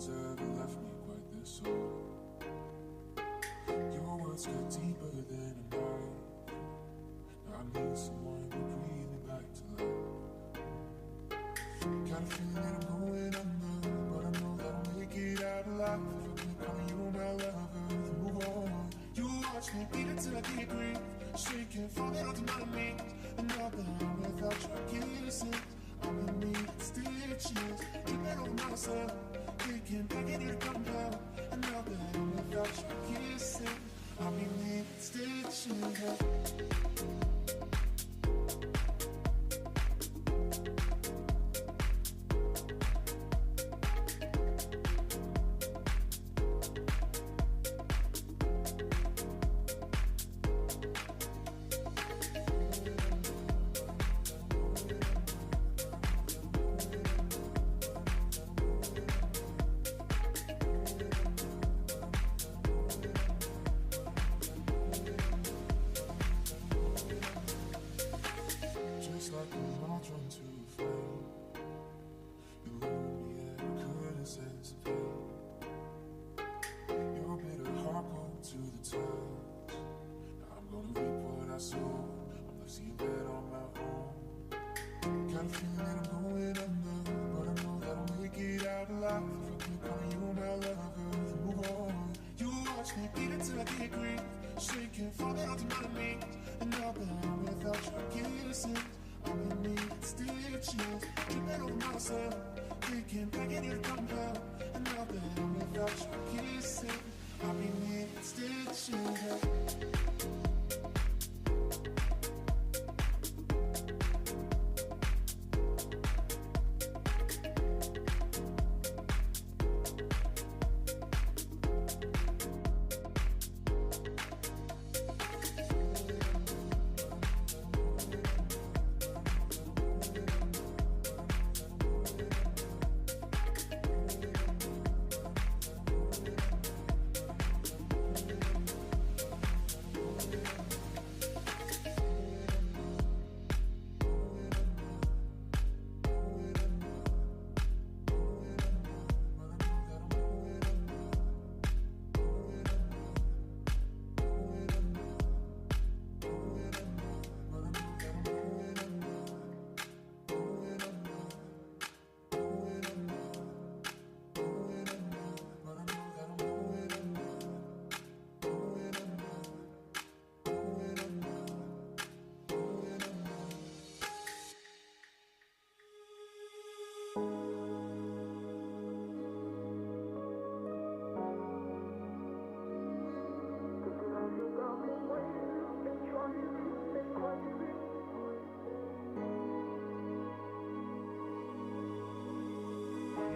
one's ever left me quite this old. Your words cut deeper than a knife. Now I need someone to breathe me back to life. Got a feeling that I'm going under, but I know that I'll make it out alive. If I keep calling you my lover, then move on. You watch me beat it till I can't breathe, shaking, falling onto my knees. Another without your kisses, I'm in need of stitches. Tripping over myself, thinking, begging you to come down. Another without your kisses, I'm in need of stitches.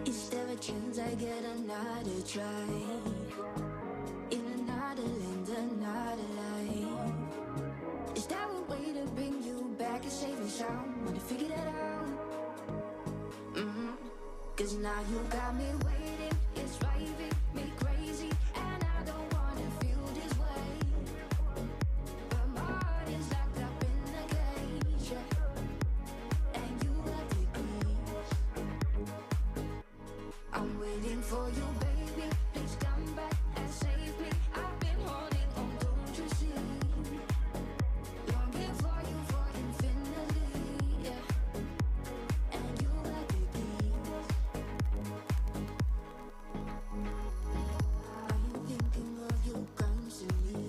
Is there a chance I get another try? In another land, another life? Is there a way to bring you back and save and sound? Wanna figure that out? Cause now you got me waiting, it's driving me crazy, and I don't wanna feel this way. But my heart is locked up in a cage, yeah. And you got the keys. I'm waiting for you, baby. Please come back and save me. I've been holding on, don't you see? Longing for you for infinity, yeah. And you got the keys. Are you thinking of you constantly?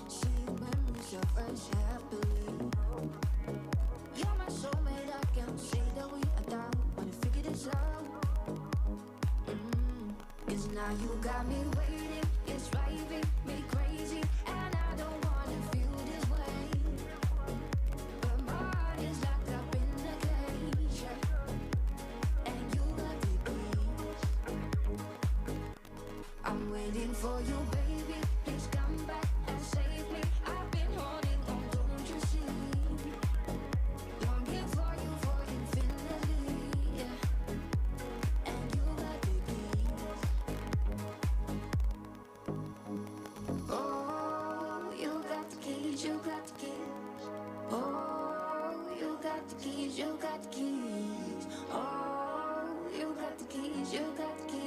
Seeing memories of us happily. You're my soulmate, I can't say that we are down. Wanna figure this out? Cause now you got me waiting, it's driving me crazy, and I don't wanna feel this way. But my heart is locked up in a cage, yeah. And you got the keys. I'm waiting for you, baby. Please come back and save me. I've been holding on, don't you see? Longing for you for infinity, yeah. And you got the keys. Oh, you got the keys, you got the keys. Oh, you got the keys, you got the keys. Oh, you got the keys, you got the keys.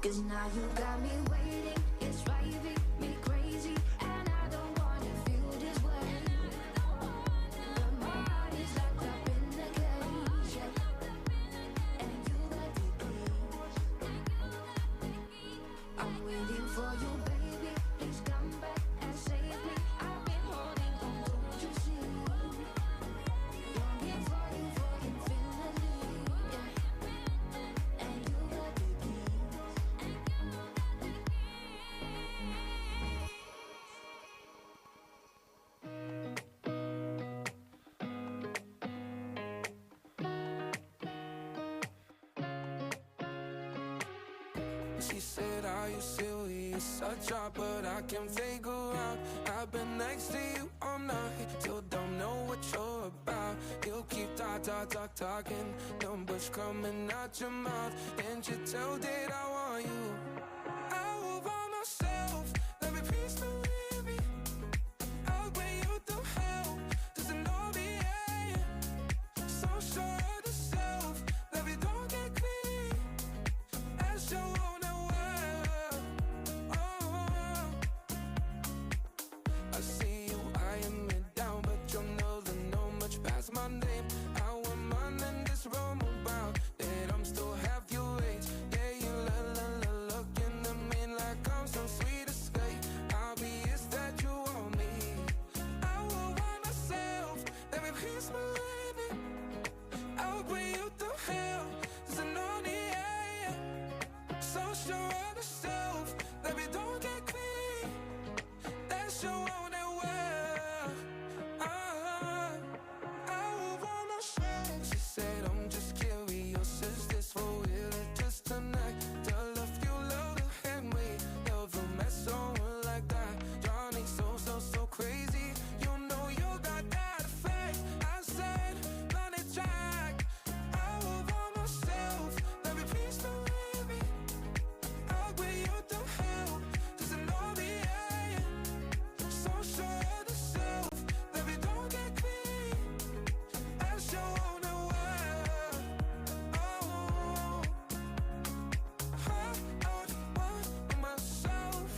'Cause now you got me waiting, it's driving me crazy, and I don't wanna feel this way. But my heart is locked up in the cage, and you got the key. I'm waiting for you, baby. Please come back and save me. I've been holding on, don't you see? Longing for you for infinity, and you got the key. She said, are you serious? I try, but I can't figure out. I've been next to you all night, still don't know what you're about. You keep talking, numbers coming out your mouth. Can't you tell that I want you? I will want myself, let me please believe me. I'll bring you through hell, doesn't know me, yeah. So sure of yourself, let me don't get clean. As you own the world, oh. I see you eyeing me down, but you'll never know much past my name. I want mine in this room about that I'm still half your age. Yeah, you looking at me like I'm some sweet escape. I'll be is that you want me. I will want myself, let me please believe it. I'll bring you through hell, there's an only yeah. So sure of yourself, let me don't get clean. That's your own world. I will want myself. She said, I'm just curious, is this for real or just tonight? Tell if you love to hit me, never met someone like that. Johnny so crazy. You know you got that effect. I said, run it track. I will want myself, let me please believe me. I'll bring you through hell, doesn't know me, yeah. So sure of yourself, let me don't get clean. As your own world, oh. I don't want myself.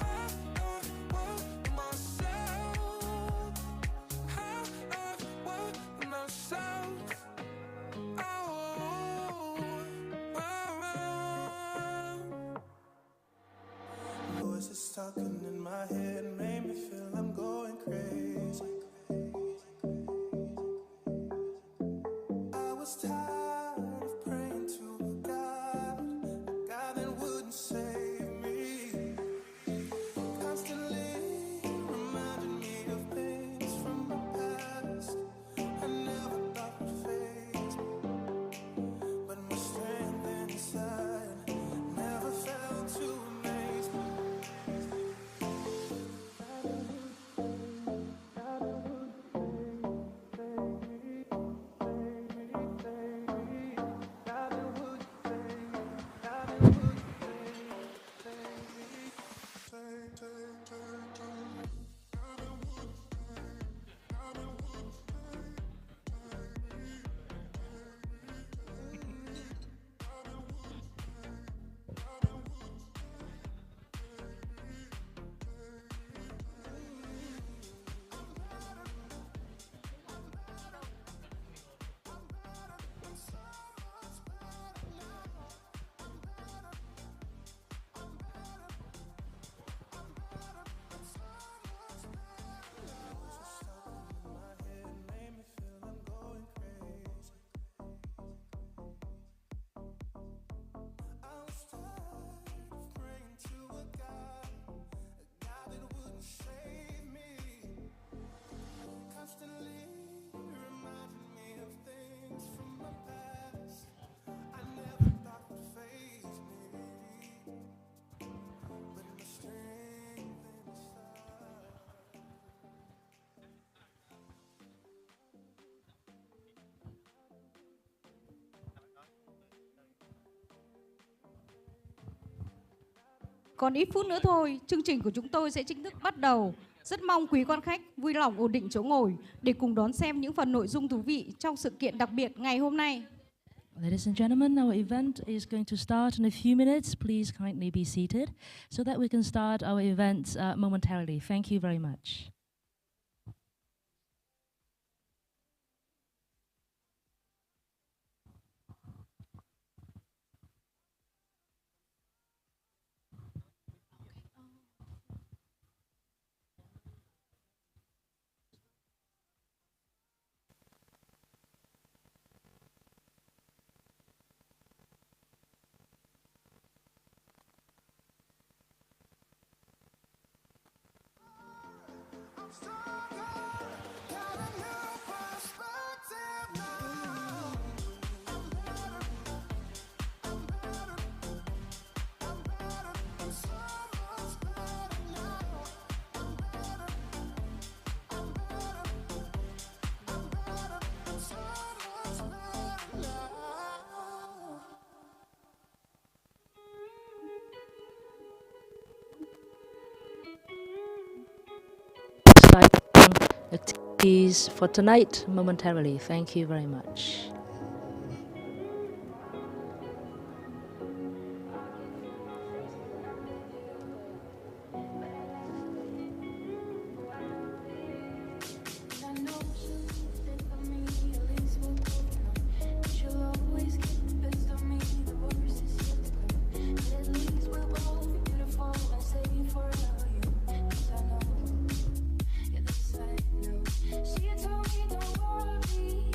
I don't want myself. I don't want myself. Voices talking in my head made me feel I'm going crazy. I was tired of praying to a God that wouldn't save me. Constantly reminding me of things from my past I never thought would faze me. But my strength inside never failed to amaze me. Còn ít phút nữa thôi, chương trình của chúng tôi sẽ chính thức bắt đầu. Rất mong quý quan khách vui lòng ổn định chỗ ngồi để cùng đón xem những phần nội dung thú vị trong sự kiện đặc biệt ngày hôm nay. Ladies and gentlemen, our event is going to start in a few minutes. Please kindly be seated so that we can start our event momentarily. Thank you very much. Activities for tonight momentarily. Thank you very much. She told me don't worry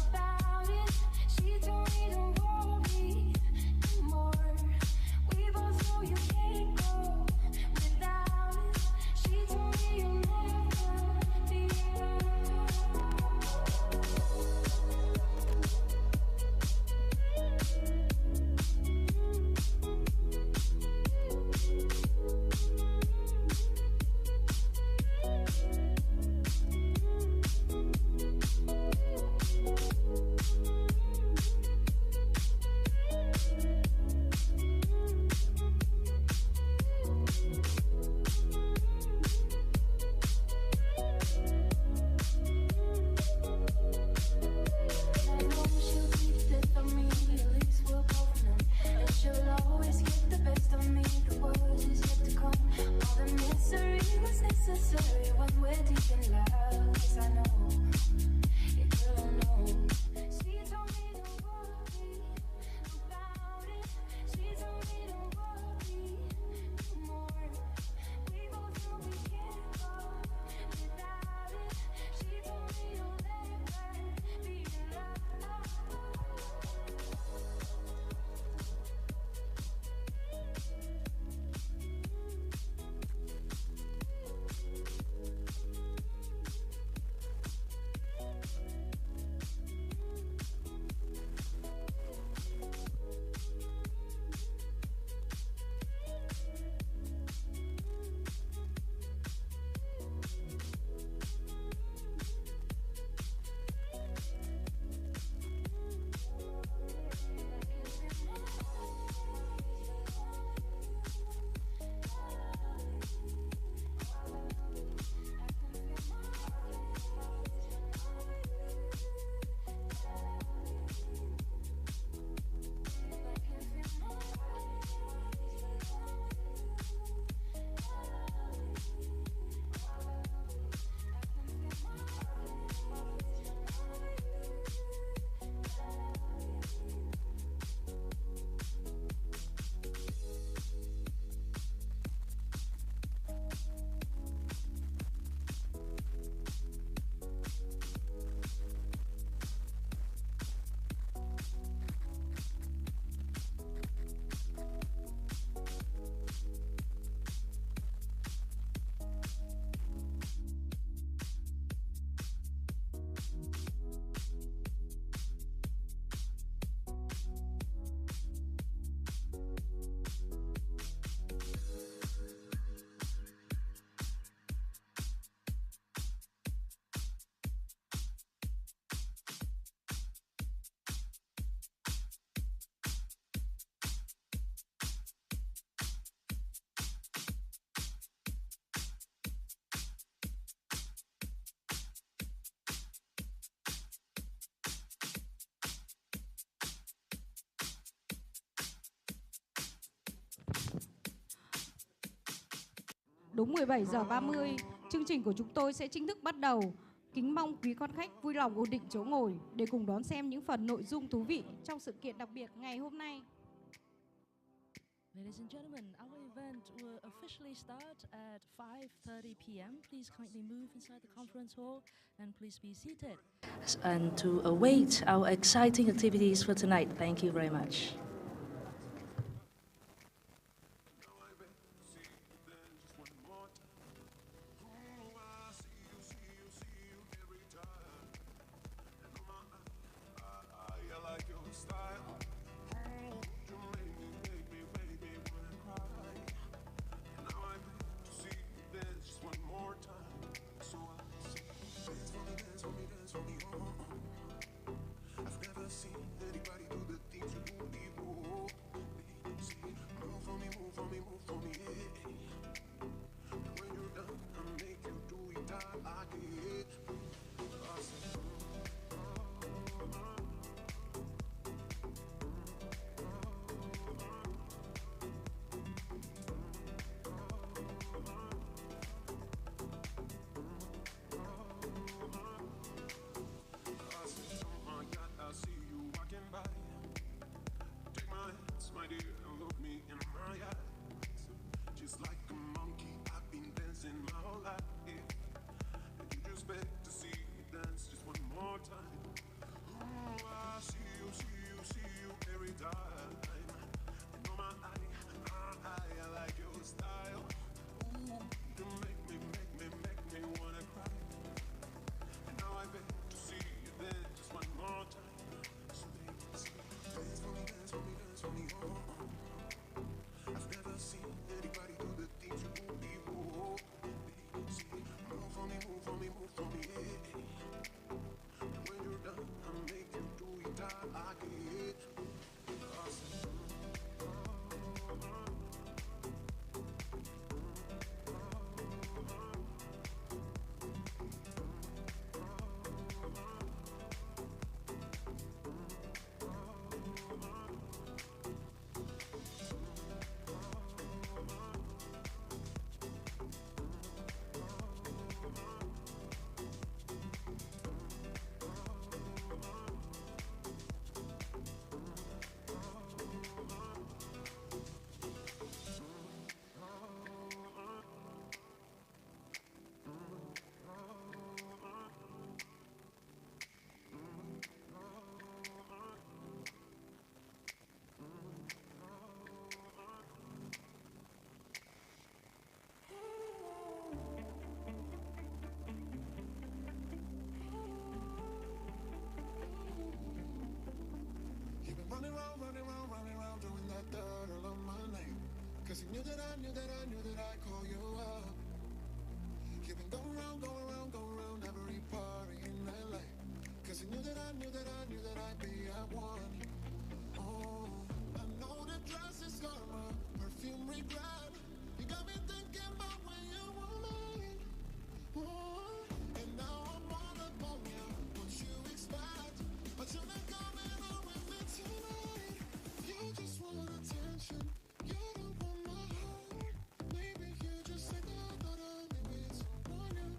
about Đúng 17 giờ 30, chương trình của chúng tôi sẽ chính thức bắt đầu. Kính mong quý quan khách vui lòng ổn định chỗ ngồi để cùng đón xem những phần nội dung thú vị trong sự kiện đặc biệt ngày hôm nay. Ladies and gentlemen, our event will officially start at 5:30 p.m. Please kindly move inside the conference hall and please be seated. And to await our exciting activities for tonight, thank you very much. Running around, doing that dirt all on my name. 'Cause you knew that I'd call you up. You've been going around every party in LA. 'Cause you knew that I'd be at one. Oh, I know the dress is karma, perfume regret. You got me thinking about when you were mine. Oh, and now I'm all up on you. What you expect? But you're not coming out with me tonight. You just want attention. You don't want my heart. Maybe you just say that, but maybe it's someone new.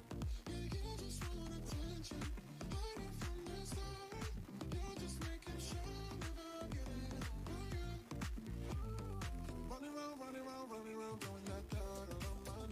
Yeah, you just want attention. Hiding from the start. You're just making sure never getting over you. Running around, doing that dirt all on my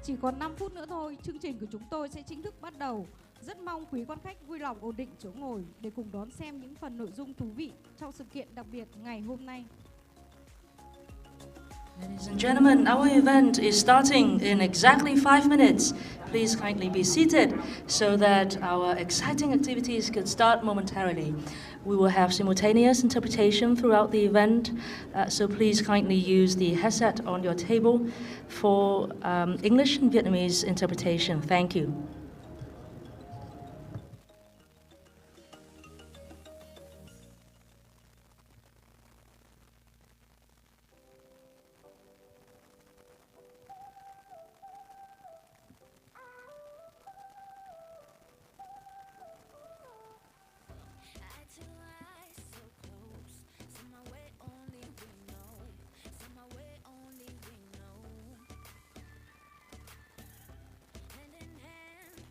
Chỉ còn 5 phút nữa thôi, chương trình của chúng tôi sẽ chính thức bắt đầu. Rất mong quý quan khách vui lòng ổn định chỗ ngồi để cùng đón xem những phần nội dung thú vị trong sự kiện đặc biệt ngày hôm nay. Ladies and gentlemen, our event is starting in exactly 5 minutes. Please kindly be seated so that our exciting activities can start momentarily. We will have simultaneous interpretation throughout the event, so please kindly use the headset on your table for English and Vietnamese interpretation. Thank you. Hand in hand,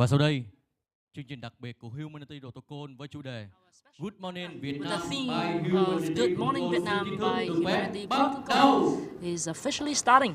Và sau đây, chương trình đặc biệt của Humanity Protocol với chủ đề Good Morning Viet The Nam theme by of Humanity Good Morning Protocol Vietnam xin chính by thức được phép Humanity bắt Protocol đầu. is officially starting.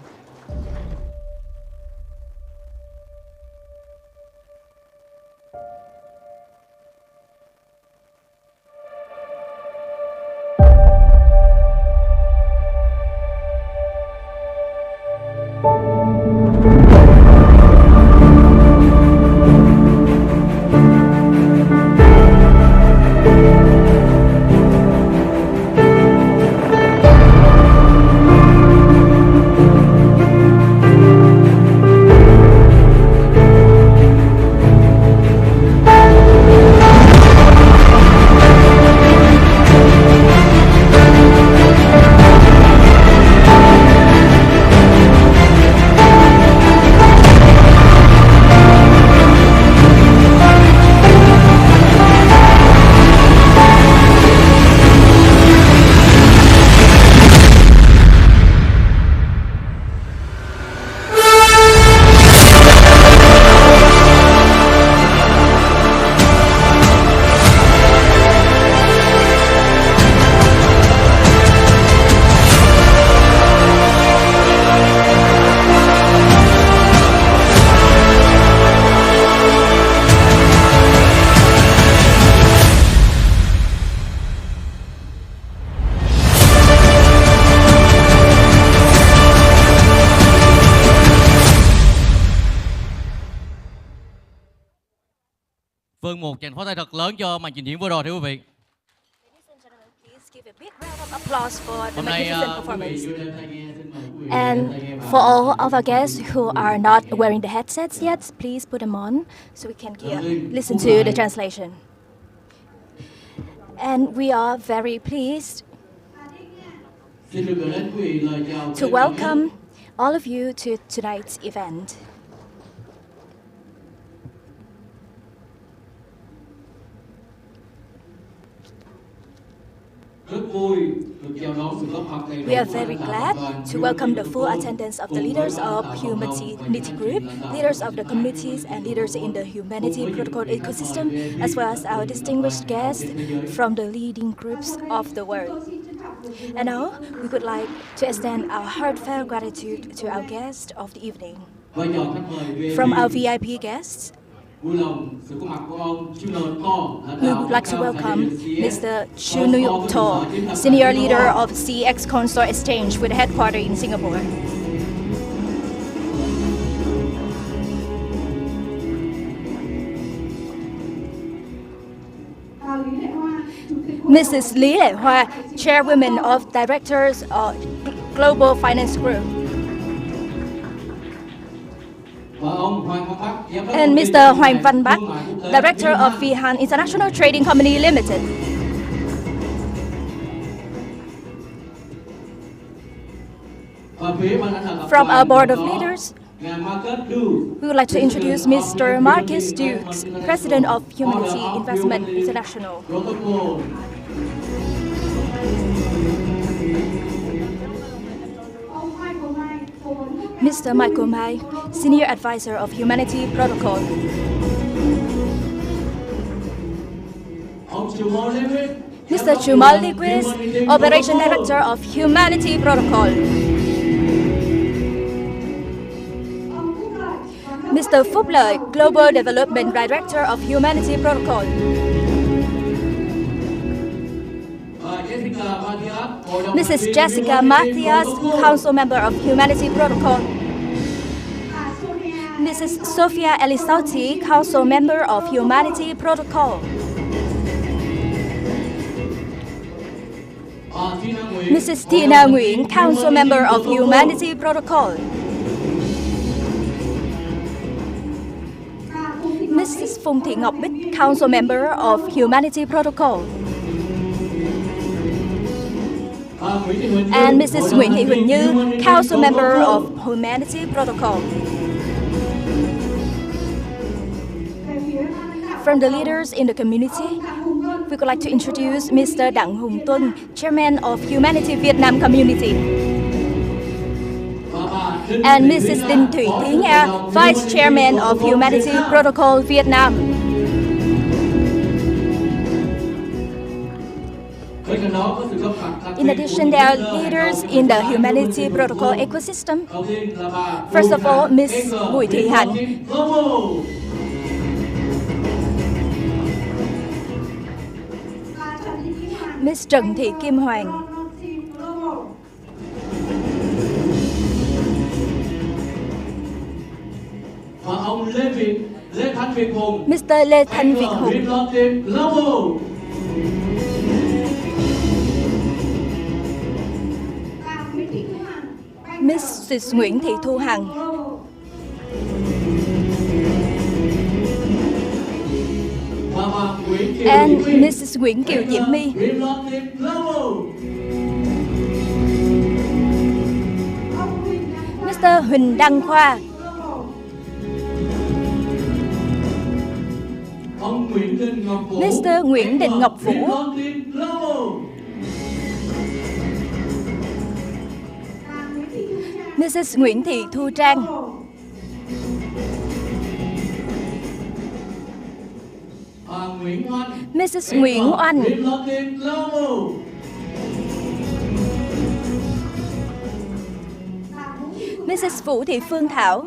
Vâng, một tràng pháo tay thật lớn cho màn trình diễn vừa rồi thưa quý vị. Hôm nay And for all of our guests who are not wearing the headsets yet, please put them on so we can listen to the translation. And we are very pleased to welcome all of you to tonight's event. We are very glad to welcome the full attendance of the leaders of Humanity Group, leaders of the communities, and leaders in the Humanity Protocol ecosystem, as well as our distinguished guests from the leading groups of the world. And now, we would like to extend our heartfelt gratitude to our guests of the evening. From our VIP guests, we would like to welcome Mr. Chu Nuyuk To, Senior Leader of CX Consort Exchange with headquarters in Singapore. Mrs. Lý Lệ Hoa, Chairwoman of Directors of Global Finance Group. And Mr. Hoàng Văn Bắc, Director of Vihan International Trading Company Limited. From our board of leaders, we would like to introduce Mr. Marcus Dukes, President of Humanity Investment International. Mr. Michael Mai, Senior Advisor of Humanity Protocol. Mr. Chumal Liquis, Operation Director of Humanity Protocol. Mr. Phúc Lợi, Global Development Director of Humanity Protocol. Mrs. Jessica Matthias, Council Member of Humanity Protocol. Mrs. Sofia Elisauti, Council Member of Humanity Protocol. Mrs. Tina Nguyen, Council Member of Humanity Protocol. Mrs. Phùng Thị Ngọc Bích, Council Member of Humanity Protocol. And Mrs. Nguyễn Thị Huỳnh Như, Council Member of Humanity Protocol. From the leaders in the community, we would like to introduce Mr. Đặng Hùng Tuân, Chairman of Humanity Vietnam Community. and Mrs. Đinh Thủy Thí Nga, Vice Chairman of Humanity Protocol Viet Nam. In addition, there are leaders in the Humanity Protocol ecosystem. First of all, Ms. Bùi Thị Hạnh, Ms. Trần Thị Kim Hoàng, Mr. Lê Thanh Việt Hùng, Mrs. Nguyễn Thị Thu Hằng, and Mrs. Nguyễn Kiều Diễm My. Mr. Huỳnh Đăng Khoa, Mr. Nguyễn Đình Ngọc Vũ, Mrs. Nguyễn Thị Thu Trang, Mrs. Nguyễn Oanh, Mrs. Vũ Thị Phương Thảo,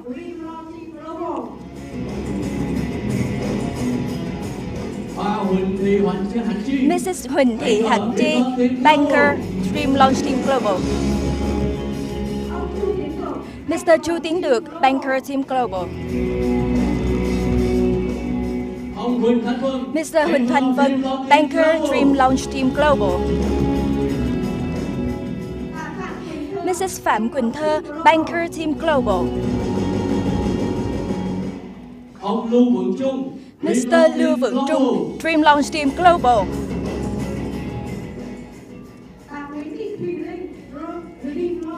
Mrs. Huỳnh Thị Hạnh Chi, Banker, Dream Launch Team Global. Mr. Chu Tiến Được, Banker Team Global. Mr. Huỳnh Thanh Vân, Banker Dream Launch Team Global. Mrs. Phạm Quỳnh Thơ, Banker Team Global. Mr. Lưu Vượng Trung, Dream Launch Team Global.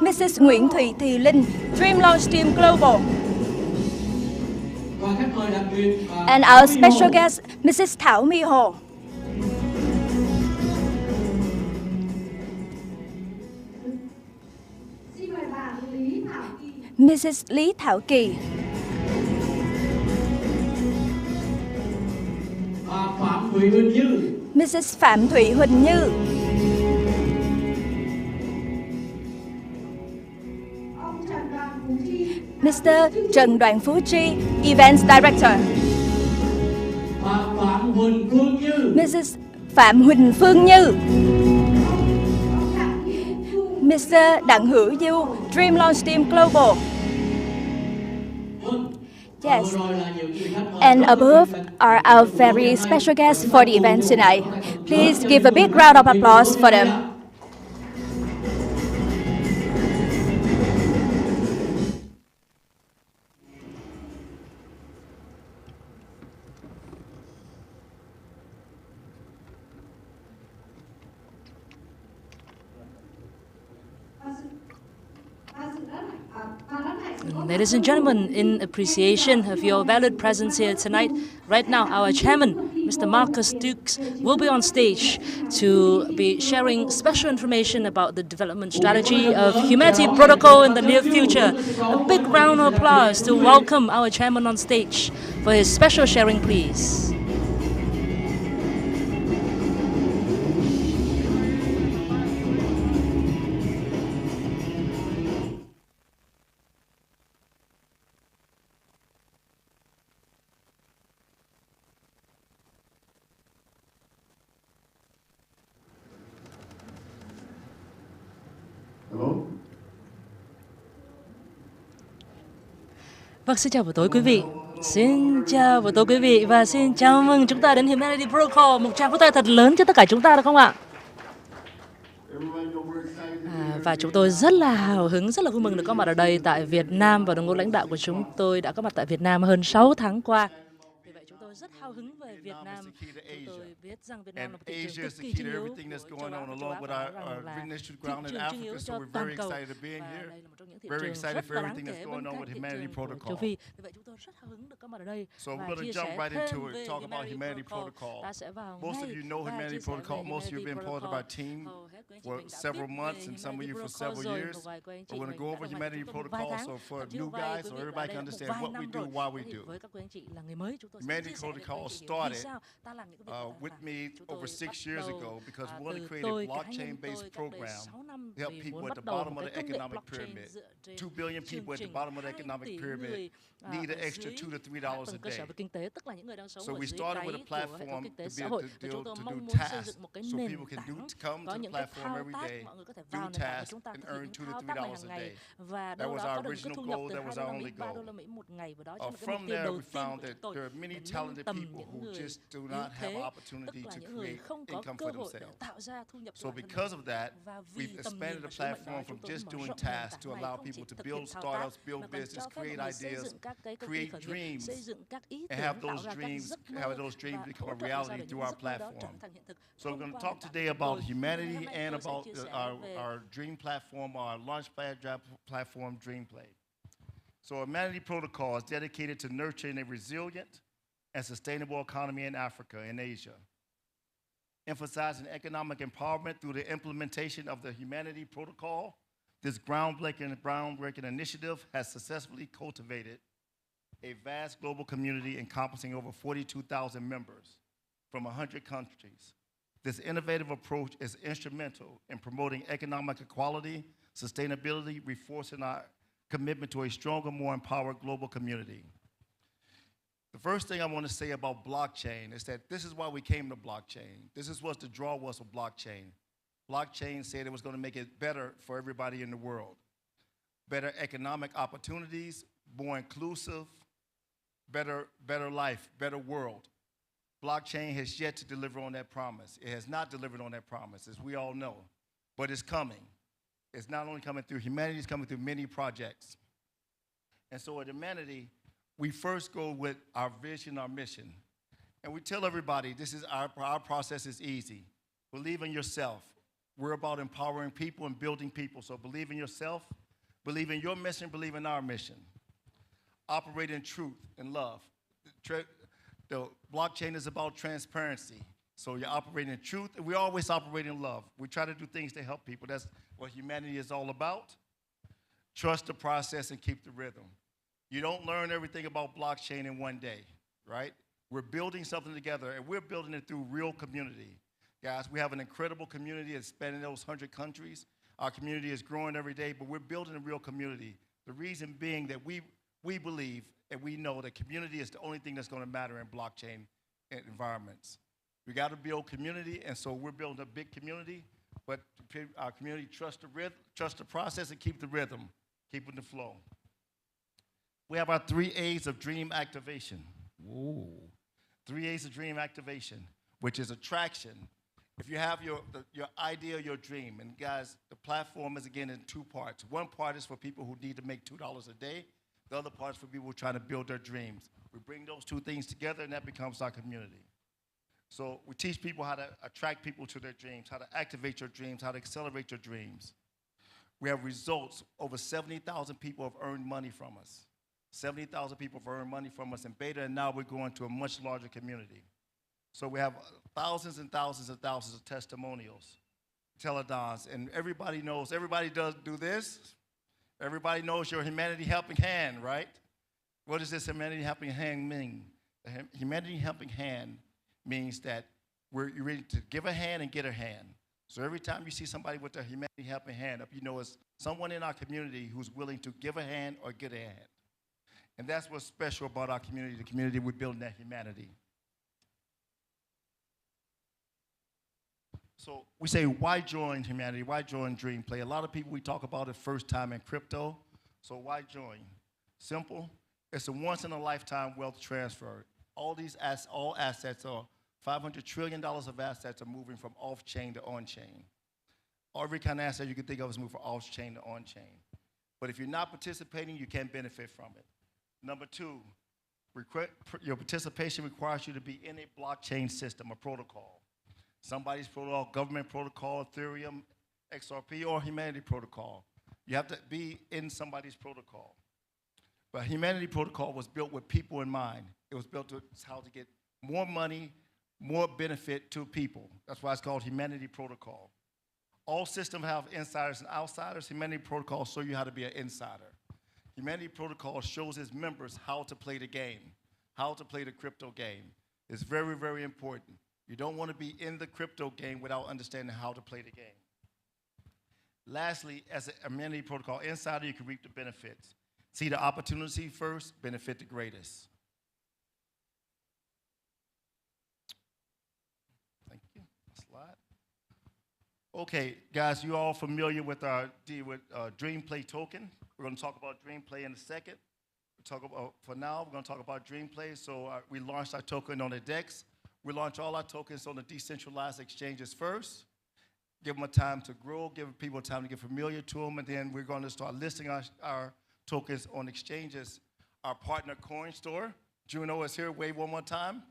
Mrs. Nguyễn Thị Thùy Linh, Dream Launch Team Global. And our special guest, Mrs. Thảo My Hồ. Mrs. Lý Thảo Kỳ. Mrs. Phạm Thụy Huỳnh Như. Mr. Trần Đoàn Phú Tri, Events Director. Mrs. Phạm Huỳnh Phương Như. Mr. Đặng Hữu Du, Dream Launch Team Global. Yes. And above are our very special guests for the event tonight. Please give a big round of applause for them. Ladies and gentlemen, in appreciation of your valued presence here tonight, right now our chairman, Mr. Marcus Dukes, will be on stage to be sharing special information about the development strategy of Humanity Protocol in the near future. A big round of applause to welcome our chairman on stage for his special sharing, please. Vâng, xin chào buổi tối quý vị. Xin chào buổi tối quý vị và xin chào mừng chúng ta đến Humanity Protocol. Một tràng vỗ tay thật lớn cho tất cả chúng ta được không ạ? Và chúng tôi rất là hào hứng, rất là vui mừng được có mặt ở đây tại Việt Nam, và đội ngũ lãnh đạo của chúng tôi đã có mặt tại Việt Nam hơn 6 tháng qua. Vì vậy chúng tôi rất hào hứng về Việt Nam. Chúng tôi biết rằng Việt Nam là một thị trường cực kỳ trọng yếu của châu Á, và châu Á là thị trường trọng yếu cho toàn cầu. Và đây là một trong những thị trường rất là đáng kể bên cạnh thị trường của châu Phi. Vì vậy chúng tôi rất hào hứng được có mặt ở đây và chia sẻ thêm về Humanity Protocol. Ta sẽ vào ngay và chia sẻ về Humanity Protocol. Hầu hết quý for several months and some of you for several years. But we're going to go over humanity protocol so for new guys, so everybody can understand what we do, why we do. Humanity protocol started with me over 6 years ago because we wanted to create a blockchain-based program to help people at the bottom of the economic pyramid. 2 billion people at the bottom of the economic pyramid need an extra $2 to $3 a day. So we started with a platform to be able to do tasks, so people can come to the platform every day, do tasks, and earn $2 to $3 a day. That was our original goal. That was our only goal. From there, we found that there are many talented people who just do not have opportunity to create income for themselves. So because of that, we've expanded the platform from just doing tasks to allow people to build startups, build business, create ideas, create dreams, and have those dreams become a reality through our platform. So we're going to talk today about humanity and about our dream platform, our launchpad platform, DreamPlay. So Humanity Protocol is dedicated to nurturing a resilient and sustainable economy in Africa and Asia, emphasizing economic empowerment through the implementation of the Humanity Protocol. This groundbreaking initiative has successfully cultivated a vast global community encompassing over 42,000 members from 100 countries. This innovative approach is instrumental in promoting economic equality, sustainability, reinforcing our commitment to a stronger, more empowered global community. The first thing I want to say about blockchain is that this is why we came to blockchain. This is what the draw was for blockchain. Blockchain said it was going to make it better for everybody in the world. Better economic opportunities, more inclusive, better life, better world. Blockchain has yet to deliver on that promise. It has not delivered on that promise, as we all know, but it's coming. It's not only coming through humanity, it's coming through many projects. And so at Humanity, we first go with our vision, our mission. And we tell everybody, this is our process is easy. Believe in yourself. We're about empowering people and building people. So believe in yourself, believe in your mission, believe in our mission. Operate in truth and love. The blockchain is about transparency. So you're operating in truth, and we always operate in love. We try to do things to help people. That's what humanity is all about. Trust the process and keep the rhythm. You don't learn everything about blockchain in one day, right? We're building something together, and we're building it through real community. Guys, we have an incredible community that's spanning those 100 countries. Our community is growing every day, but we're building a real community. The reason being that we believe and we know that community is the only thing that's going to matter in blockchain environments. We got to build community, and so we're building a big community, but our community trust the process, and keep the rhythm, keeping the flow. We have our 3 A's of dream activation. Whoa. 3 A's of dream activation, which is attraction. If you have your idea, your dream, and guys, the platform is again in 2 parts. One part is for people who need to make $2 a day. The other part is for people who are trying to build their dreams. We bring those 2 things together, and that becomes our community. So we teach people how to attract people to their dreams, how to activate your dreams, how to accelerate your dreams. We have results. Over 70,000 people have earned money from us. 70,000 people have earned money from us in beta, and now we're going to a much larger community. So we have thousands and thousands and thousands of testimonials, teledons, and everybody knows, everybody does do this. Everybody knows your humanity helping hand, right? What does this humanity helping hand mean? Humanity helping hand means that you're ready to give a hand and get a hand. So every time you see somebody with their humanity helping hand up, you know it's someone in our community who's willing to give a hand or get a hand. And that's what's special about our community, the community we're building, that humanity. So we say, why join humanity? Why join DreamPlay? A lot of people, we talk about it first time in crypto. So why join? Simple. It's a once-in-a-lifetime wealth transfer. All assets are $500 trillion of assets are moving from off-chain to on-chain. Every kind of asset you can think of is moving from off-chain to on-chain. But if you're not participating, you can't benefit from it. Number 2, your participation requires you to be in a blockchain system, a protocol. Somebody's protocol, government protocol, Ethereum, XRP, or Humanity Protocol. You have to be in somebody's protocol. But Humanity Protocol was built with people in mind. It was built to how to get more money, more benefit to people. That's why it's called Humanity Protocol. All systems have insiders and outsiders. Humanity Protocol shows you how to be an insider. Humanity Protocol shows its members how to play the game, how to play the crypto game. It's very, very important. You don't want to be in the crypto game without understanding how to play the game. Lastly, as a Humanity Protocol insider, you can reap the benefits. See the opportunity first, benefit the greatest. Thank you. Slide. Okay, guys, you all familiar with our Dream Play token? We're going to talk about Dream Play in a second. For now, we're going to talk about Dream Play. So we launched our token on the DEX. We launch all our tokens on the decentralized exchanges first. Give them a time to grow, give people time to get familiar to them, and then we're going to start listing our tokens on exchanges. Our partner CoinStore, Juno is here. Wave one more time.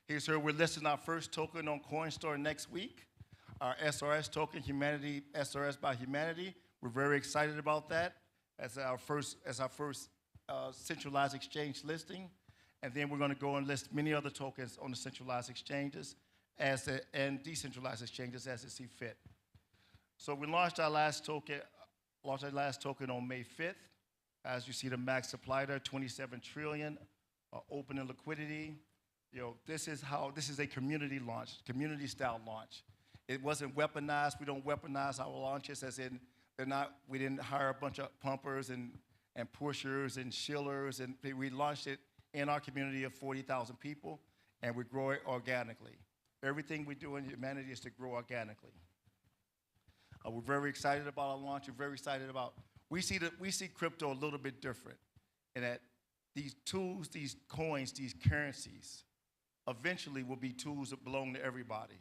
He's here. We're listing our first token on CoinStore next week. Our SRS token, Humanity SRS by Humanity. We're very excited about that as our first centralized exchange listing. And then we're going to go and list many other tokens on the centralized exchanges and decentralized exchanges as they see fit. So we launched our last token on May 5th. As you see, the max supply there, 27 trillion, open in liquidity. This is a community launch, community style launch. It wasn't weaponized. We don't weaponize our launches, as in we didn't hire a bunch of pumpers and pushers and shillers, and we launched it in our community of 40,000 people, and we grow it organically. Everything we do in Humanity is to grow organically. We're very excited about our launch. We're very excited about, we see crypto a little bit different in that these tools, these coins, these currencies, eventually will be tools that belong to everybody,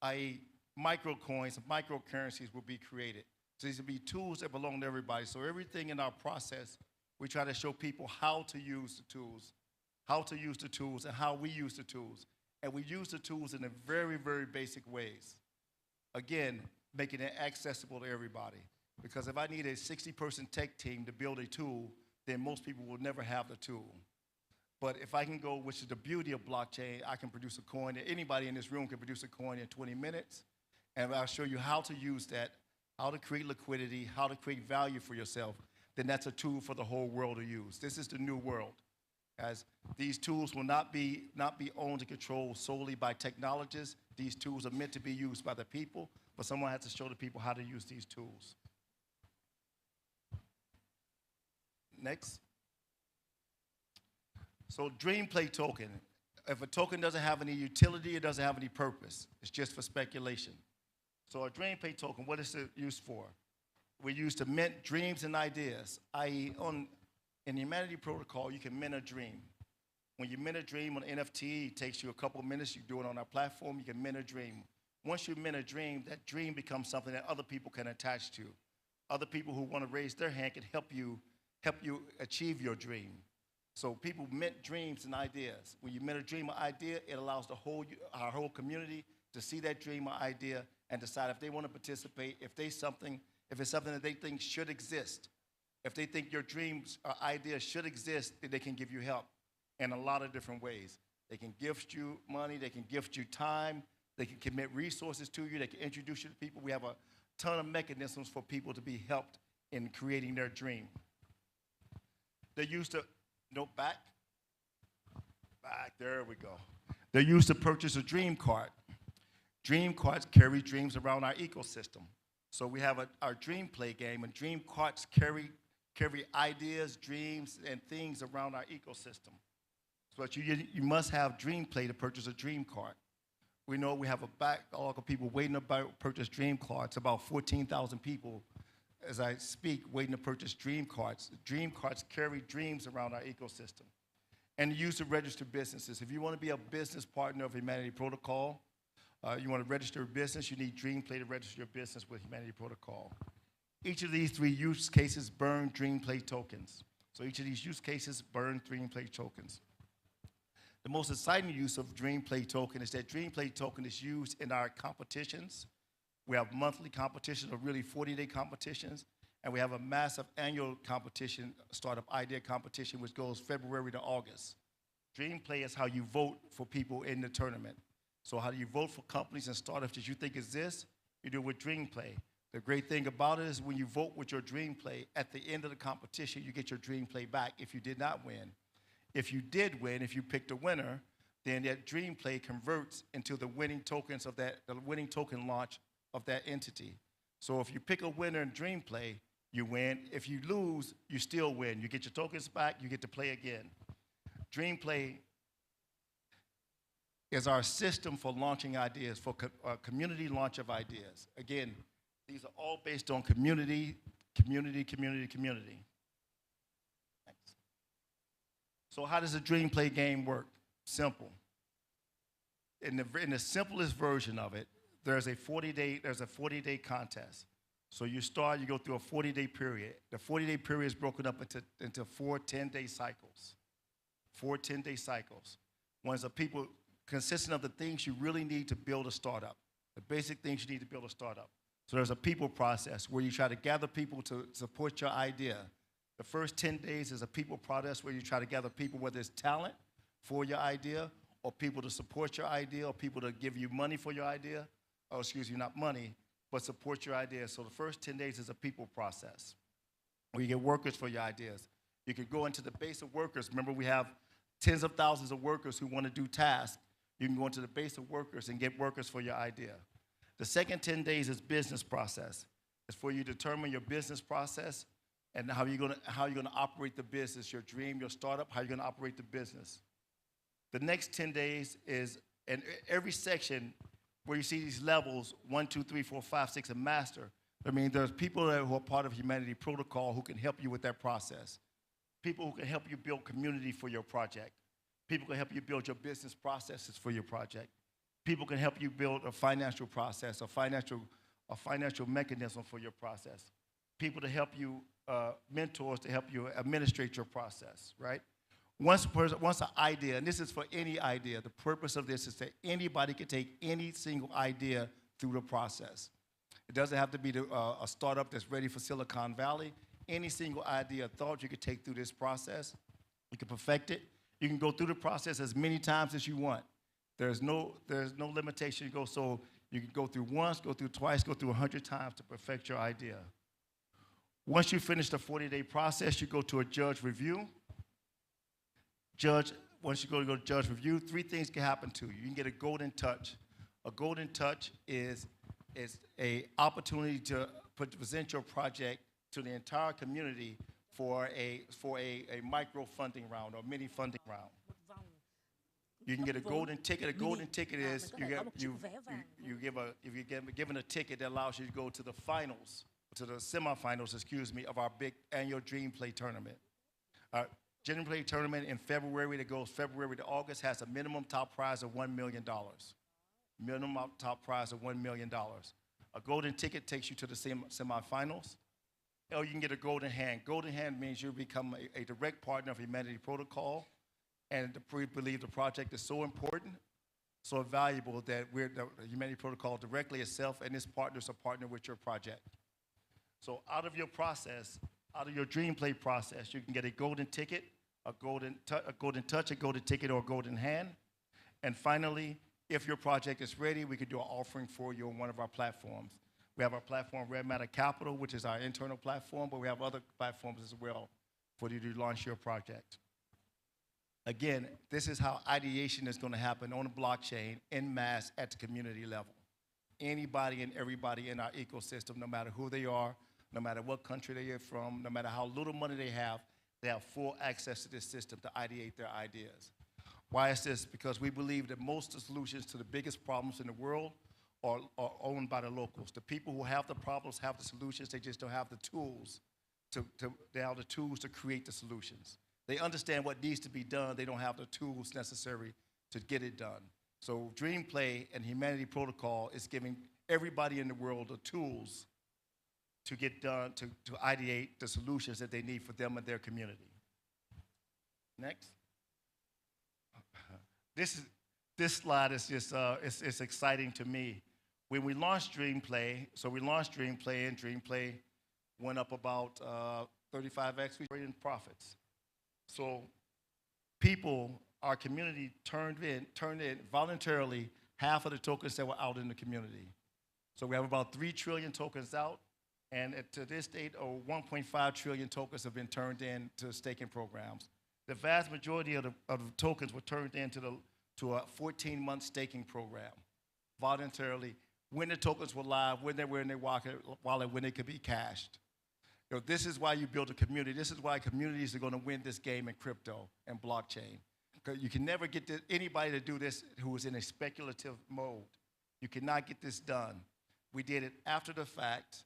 i.e. micro coins, microcurrencies will be created. So these will be tools that belong to everybody. So everything in our process, we try to show people how to use the tools, and how we use the tools. And we use the tools in a very, very basic ways. Again, making it accessible to everybody. Because if I need a 60-person tech team to build a tool, then most people will never have the tool. But if I can go, which is the beauty of blockchain, I can produce a coin. Anybody in this room can produce a coin in 20 minutes. And I'll show you how to use that, how to create liquidity, how to create value for yourself. Then that's a tool for the whole world to use. This is the new world. As these tools will not be owned and controlled solely by technologists. These tools are meant to be used by the people, but someone has to show the people how to use these tools. Next. So Dream Play token. If a token doesn't have any utility, it doesn't have any purpose. It's just for speculation. So a Dream Play token, what is it used for? We use to mint dreams and ideas, i.e. in the Humanity Protocol, you can mint a dream. When you mint a dream on NFT, it takes you a couple of minutes. You do it on our platform, you can mint a dream. Once you mint a dream, that dream becomes something that other people can attach to. Other people who want to raise their hand can help you achieve your dream. So people mint dreams and ideas. When you mint a dream or idea, it allows our whole community to see that dream or idea and decide if they want to participate, if it's something that they think should exist. If they think your dreams or ideas should exist, then they can give you help in a lot of different ways. They can gift you money, they can gift you time, they can commit resources to you, they can introduce you to people. We have a ton of mechanisms for people to be helped in creating their dream. They're used to, back, there we go. They're used to purchase a dream card. Dream cards carry dreams around our ecosystem. So we have our Dream Play game, and dream cards carry ideas, dreams, and things around our ecosystem. So you must have Dream Play to purchase a dream card. We know we have a backlog of people waiting to purchase dream cards, about 14,000 people, as I speak, waiting to purchase dream cards. Dream cards carry dreams around our ecosystem. And used to register businesses. If you want to be a business partner of Humanity Protocol, you want to register a business, you need Dream Play to register your business with Humanity Protocol. Each of these 3 use cases burn Dream Play tokens. So each of these use cases burn Dream Play tokens. The most exciting use of Dream Play token is that Dream Play token is used in our competitions. We have monthly competitions, or really 40-day competitions, and we have a massive annual competition, startup idea competition, which goes February to August. Dream Play is how you vote for people in the tournament. So how do you vote for companies and startups that you think exist? You do it with Dream Play. The great thing about it is when you vote with your Dream Play, at the end of the competition, you get your Dream Play back if you did not win. If you did win, if you picked a winner, then that Dream Play converts into the winning tokens of the winning token launch of that entity. So if you pick a winner in Dream Play, you win. If you lose, you still win. You get your tokens back, you get to play again. Dream Play is our system for launching ideas, for community launch of ideas. Again, these are all based on community, community, community, community. Thanks. So how does a Dream Play game work? Simple. In the simplest version of it, there's a 40-day contest. So you go through a 40-day period. The 40-day period is broken up into 4 10-day cycles. 4 10-day cycles. One's consistent of the things you really need to build a startup, the basic things you need to build a startup. So there's a people process where you try to gather people to support your idea. The first 10 days is a people process where you try to gather people, whether it's talent for your idea, or people to support your idea, or people to give you money for your idea, or excuse me, not money, but support your idea. So the first 10 days is a people process where you get workers for your ideas. You could go into the base of workers. Remember, we have tens of thousands of workers who want to do tasks. You can go into the base of workers and get workers for your idea. The second 10 days is business process. It's for you to determine your business process and how you're gonna operate the business, your dream, your startup, how you're gonna operate the business. The next 10 days is, and every section where you see these levels, 1, 2, 3, 4, 5, 6, and master, I mean, there's people who are part of Humanity Protocol who can help you with that process. People who can help you build community for your project. People can help you build your business processes for your project. People can help you build a financial process, a financial mechanism for your process. People to help you, mentors to help you administrate your process, right? Once an idea, and this is for any idea, the purpose of this is that anybody can take any single idea through the process. It doesn't have to be a startup that's ready for Silicon Valley. Any single idea or thought you could take through this process. You can perfect it. You can go through the process as many times as you want. There's no limitation. So you can go through once, go through twice, go through 100 times to perfect your idea. Once you finish the 40-day process, you go to a judge review. Once you go to judge review, 3 things can happen to you. You can get a golden touch. A golden touch is an opportunity to present your project to the entire community for a micro funding round or mini funding round. You can get a golden ticket. A golden ticket is if you're given a ticket that allows you to go to the finals, to the semifinals, of our big annual Dream Play tournament. Dream Play tournament in February that goes February to August has a minimum top prize of $1 million. Minimum top prize of $1 million. A golden ticket takes you to the semifinals. Or you can get a golden hand. Golden hand means you become a direct partner of Humanity Protocol, and we believe the project is so important, so valuable that the Humanity Protocol directly itself and its partners are partner with your project. So out of your process, out of your Dream Play process, you can get a golden ticket, a golden touch, a golden ticket, or a golden hand. And finally, if your project is ready, we could do an offering for you on one of our platforms. We have our platform, Red Matter Capital, which is our internal platform, but we have other platforms as well for you to launch your project. Again, this is how ideation is going to happen on the blockchain en masse at the community level. Anybody and everybody in our ecosystem, no matter who they are, no matter what country they are from, no matter how little money they have full access to this system to ideate their ideas. Why is this? Because we believe that most of the solutions to the biggest problems in the world are owned by the locals. The people who have the problems have the solutions, they just don't have the tools to create the solutions. They understand what needs to be done, they don't have the tools necessary to get it done. So Dream Play and Humanity Protocol is giving everybody in the world the tools to get done, to ideate the solutions that they need for them and their community. Next. This slide is just, it's exciting to me. When we launched Dream Play, and Dream Play went up about 35x, we were in profits. So people, our community turned in voluntarily half of the tokens that were out in the community. So we have about 3 trillion tokens out, and to this date, 1.5 trillion tokens have been turned in to staking programs. The vast majority of the tokens were turned into to a 14-month staking program, voluntarily, when the tokens were live, when they were in their wallet, when they could be cashed. You know, this is why you build a community. This is why communities are going to win this game in crypto and blockchain. Because you can never get anybody to do this who is in a speculative mode. You cannot get this done. We did it after the fact,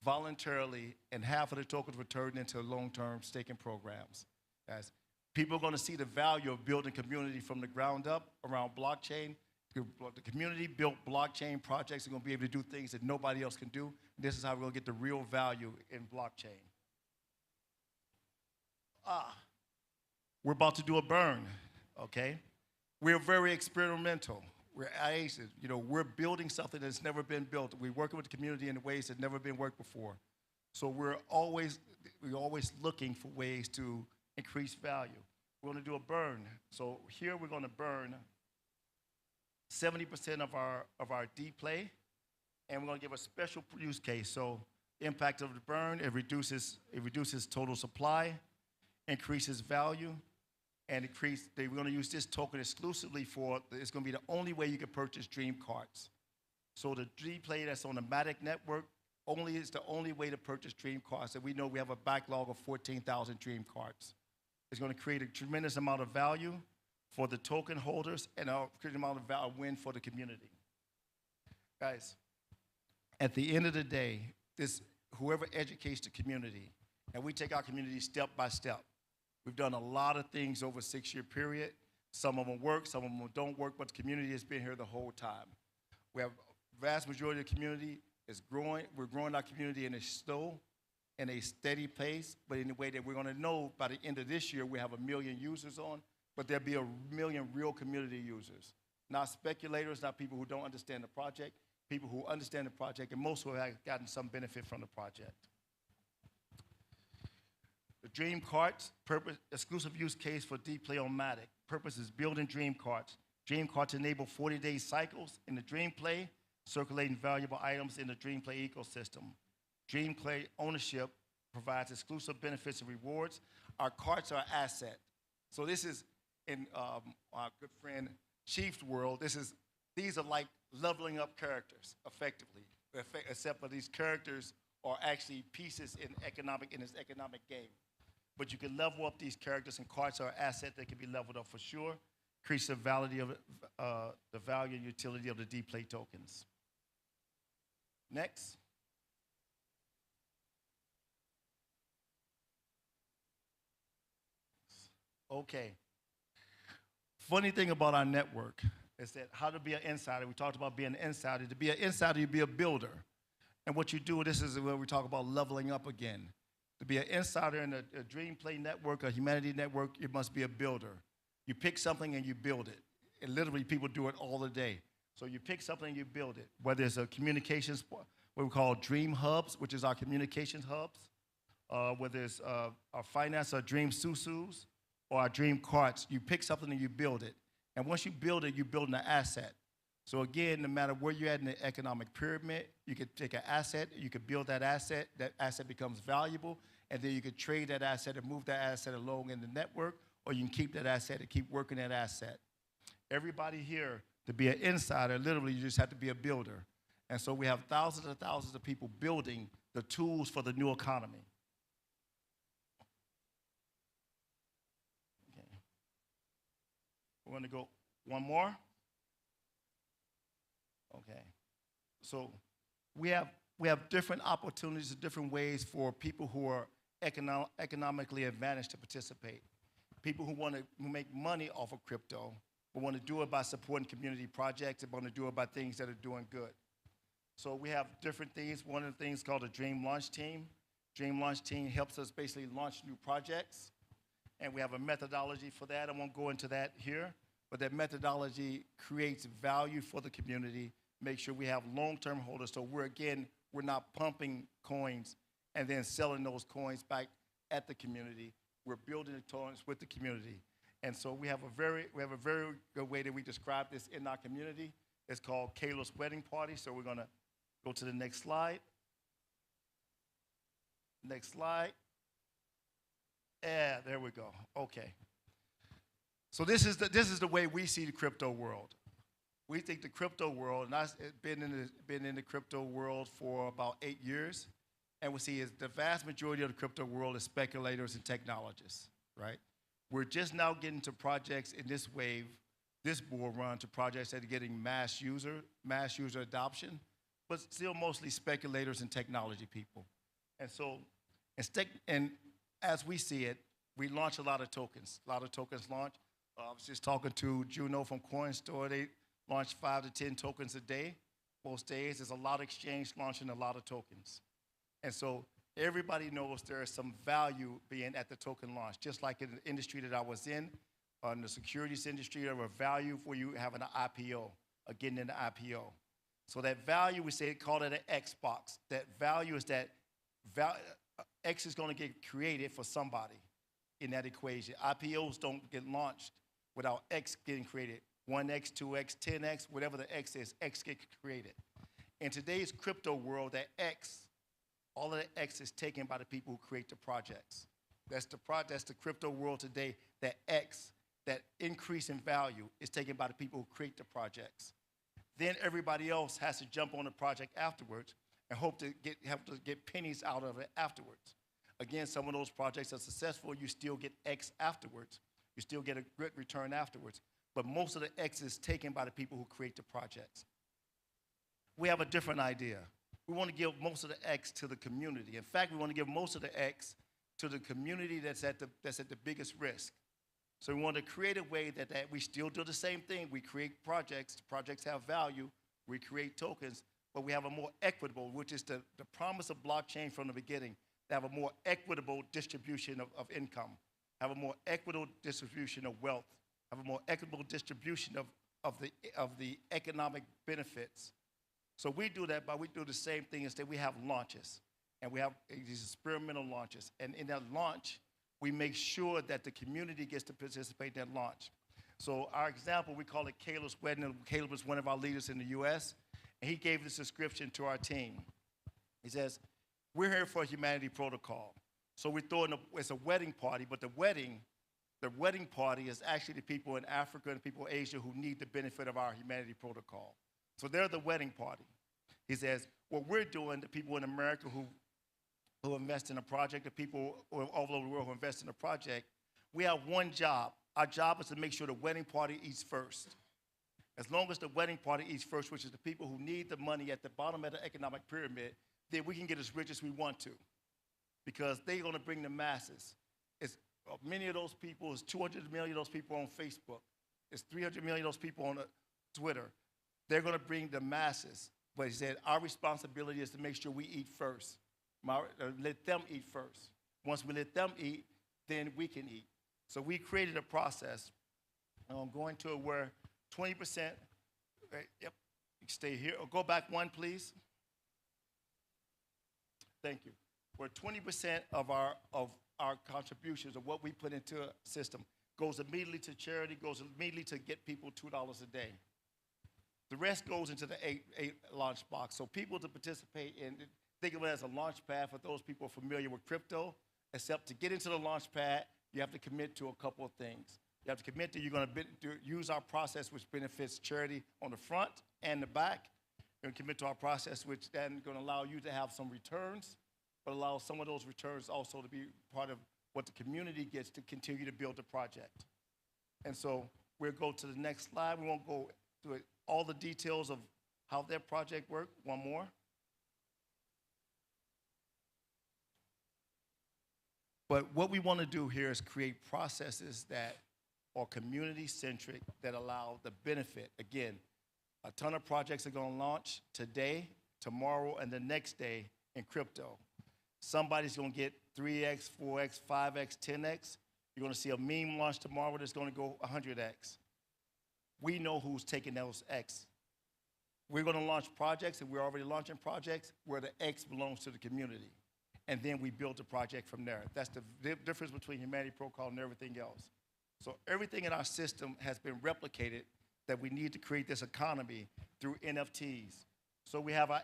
voluntarily, and half of the tokens were turned into long-term staking programs. Guys, people are going to see the value of building community from the ground up around blockchain. The community-built blockchain projects are going to be able to do things that nobody else can do. This is how we're going to get the real value in blockchain. We're about to do a burn, okay? We're very experimental. We're building something that's never been built. We're working with the community in ways that never been worked before. So we're always looking for ways to increase value. We're going to do a burn. So here we're going to burn 70% of our deep play, and we're going to give a special use case. So impact of the burn, it reduces total supply, increases value, and we're going to use this token exclusively it's going to be the only way you can purchase dream cards. So the deep play that's on the Matic network is the only way to purchase dream cards. And we know we have a backlog of 14,000 dream cards. It's going to create a tremendous amount of value for the token holders and a great amount of win for the community. Guys, at the end of the day, whoever educates the community, and we take our community step by step. We've done a lot of things over a 6-year period. Some of them work, some of them don't work, but the community has been here the whole time. We have vast majority of the community is growing. We're growing our community in a steady pace, but in a way that we're going to know by the end of this year we have 1 million users on, but there'll be 1 million real community users. Not speculators, not people who don't understand the project, people who understand the project, and most who have gotten some benefit from the project. The Dream Cards, purpose, exclusive use case for deep play on Matic. Purpose is building Dream Cards. Dream Cards enable 40-day cycles in the Dream Play, circulating valuable items in the Dream Play ecosystem. Dream Play ownership provides exclusive benefits and rewards. Our cards are an asset. So this is, in our good friend Chief's world, these are like leveling up characters, effectively, except for these characters are actually pieces in this economic game. But you can level up these characters, and cards are an asset that can be leveled up for sure. Increase the value and utility of the deep play tokens. Next. Okay. Funny thing about our network is that how to be an insider. We talked about being an insider. To be an insider, you be a builder. And what you do, this is where we talk about leveling up again. To be an insider in a Dream Play network, a humanity network, you must be a builder. You pick something and you build it. And literally, people do it all the day. So you pick something and you build it. Whether it's a communications, what we call Dream Hubs, which is our communications hubs, whether it's our finance, our Dream Susus, or our Dream Carts, you pick something and you build it. And once you build it, you're building an asset. So again, no matter where you're at in the economic pyramid, you could take an asset, you could build that asset becomes valuable, and then you could trade that asset and move that asset along in the network, or you can keep that asset and keep working that asset. Everybody here, to be an insider, literally you just have to be a builder. And so we have thousands and thousands of people building the tools for the new economy. Okay. We're going to go one more. Okay, so we have different opportunities, different ways for people who are economically advantaged to participate. People who make money off of crypto, but want to do it by supporting community projects and want to do it by things that are doing good. So we have different things. One of the things called a Dream Launch Team. Dream Launch Team helps us basically launch new projects, and we have a methodology for that. I won't go into that here, but that methodology creates value for the community, make sure we have long-term holders. So we're not pumping coins and then selling those coins back at the community. We're building the tokens with the community. And so we have a very good way that we describe this in our community. It's called Kayla's Wedding Party. So we're gonna Go to the next slide. Next slide. Yeah, there we go. Okay. So this is the way we see the crypto world. We think the crypto world, and I've been in the crypto world for about 8 years, and we see is the vast majority of the crypto world is speculators and technologists, right? We're just now getting to projects in this wave, this bull run, to projects that are getting mass user adoption, but still mostly speculators and technology people. And so, and as we see it, we launch a lot of tokens. A lot of tokens launch. I was just talking to Juno from CoinStore. They launch 5 to 10 tokens a day. Most days, there's a lot of exchange launching a lot of tokens. And so everybody knows there is some value being at the token launch. Just like in the industry that I was in the securities industry, there were value for you having an IPO, or getting in the IPO. So that value, we say, call it an X box. That value is that X is going to get created for somebody in that equation. IPOs don't get launched without X getting created. 1X, 2X, 10X, whatever the X is, X gets created. In today's crypto world, that X, all of the X is taken by the people who create the projects. That's the crypto world today. That X, that increase in value, is taken by the people who create the projects. Then everybody else has to jump on the project afterwards and have to get pennies out of it afterwards. Again, some of those projects are successful. You still get X afterwards. You still get a good return afterwards. But most of the X is taken by the people who create the projects. We have a different idea. We want to give most of the X to the community. In fact, we want to give most of the X to the community that's at the biggest risk. So we want to create a way that we still do the same thing. We create projects. Projects have value. We create tokens. But we have a more equitable, which is the promise of blockchain from the beginning, to have a more equitable distribution of income, have a more equitable distribution of wealth, have a more equitable distribution of the economic benefits. So we do that, but we do the same thing. Instead, we have launches, and we have these experimental launches. And in that launch, we make sure that the community gets to participate in that launch. So our example, we call it Caleb's Wedding. Caleb is one of our leaders in the U.S., and he gave this description to our team. He says, we're here for a humanity protocol. So we throw in it's a wedding party, but the wedding party is actually the people in Africa and people in Asia who need the benefit of our humanity protocol. So they're the wedding party. He says, what we're doing, the people in America who invest in a project, the people all over the world who invest in a project, we have one job. Our job is to make sure the wedding party eats first. As long as the wedding party eats first, which is the people who need the money at the bottom of the economic pyramid, then we can get as rich as we want to, because they're going to bring the masses. It's many of those people, it's 200 million of those people on Facebook. It's 300 million of those people on Twitter. They're going to bring the masses. But he said, our responsibility is to make sure we eat first. Let them eat first. Once we let them eat, then we can eat. So we created a process going to where 20%, yep, stay here, or go back one, please. Thank you. Where 20% of our contributions, of what we put into a system, goes immediately to charity, goes immediately to get people $2 a day. The rest goes into the eight launch box. So people to participate in, think of it as a launch pad for those people familiar with crypto, except to get into the launch pad, you have to commit to a couple of things. You have to commit to you're going to use our process, which benefits charity on the front and the back. You're going to commit to our process, which then going to allow you to have some returns, but allow some of those returns also to be part of what the community gets to continue to build the project. And so we'll go to the next slide. We won't go through all the details of how that project worked. One more. But what we want to do here is create processes that are community-centric, that allow the benefit. Again, a ton of projects are going to launch today, tomorrow, and the next day in crypto. Somebody's going to get 3x, 4x, 5x, 10x. You're going to see a meme launch tomorrow that's going to go 100x. We know who's taking those X. We're going to launch projects, and we're already launching projects where the X belongs to the community. And then we build the project from there. That's the difference between Humanity Protocol and everything else. So everything in our system has been replicated, that we need to create this economy through NFTs, So we have our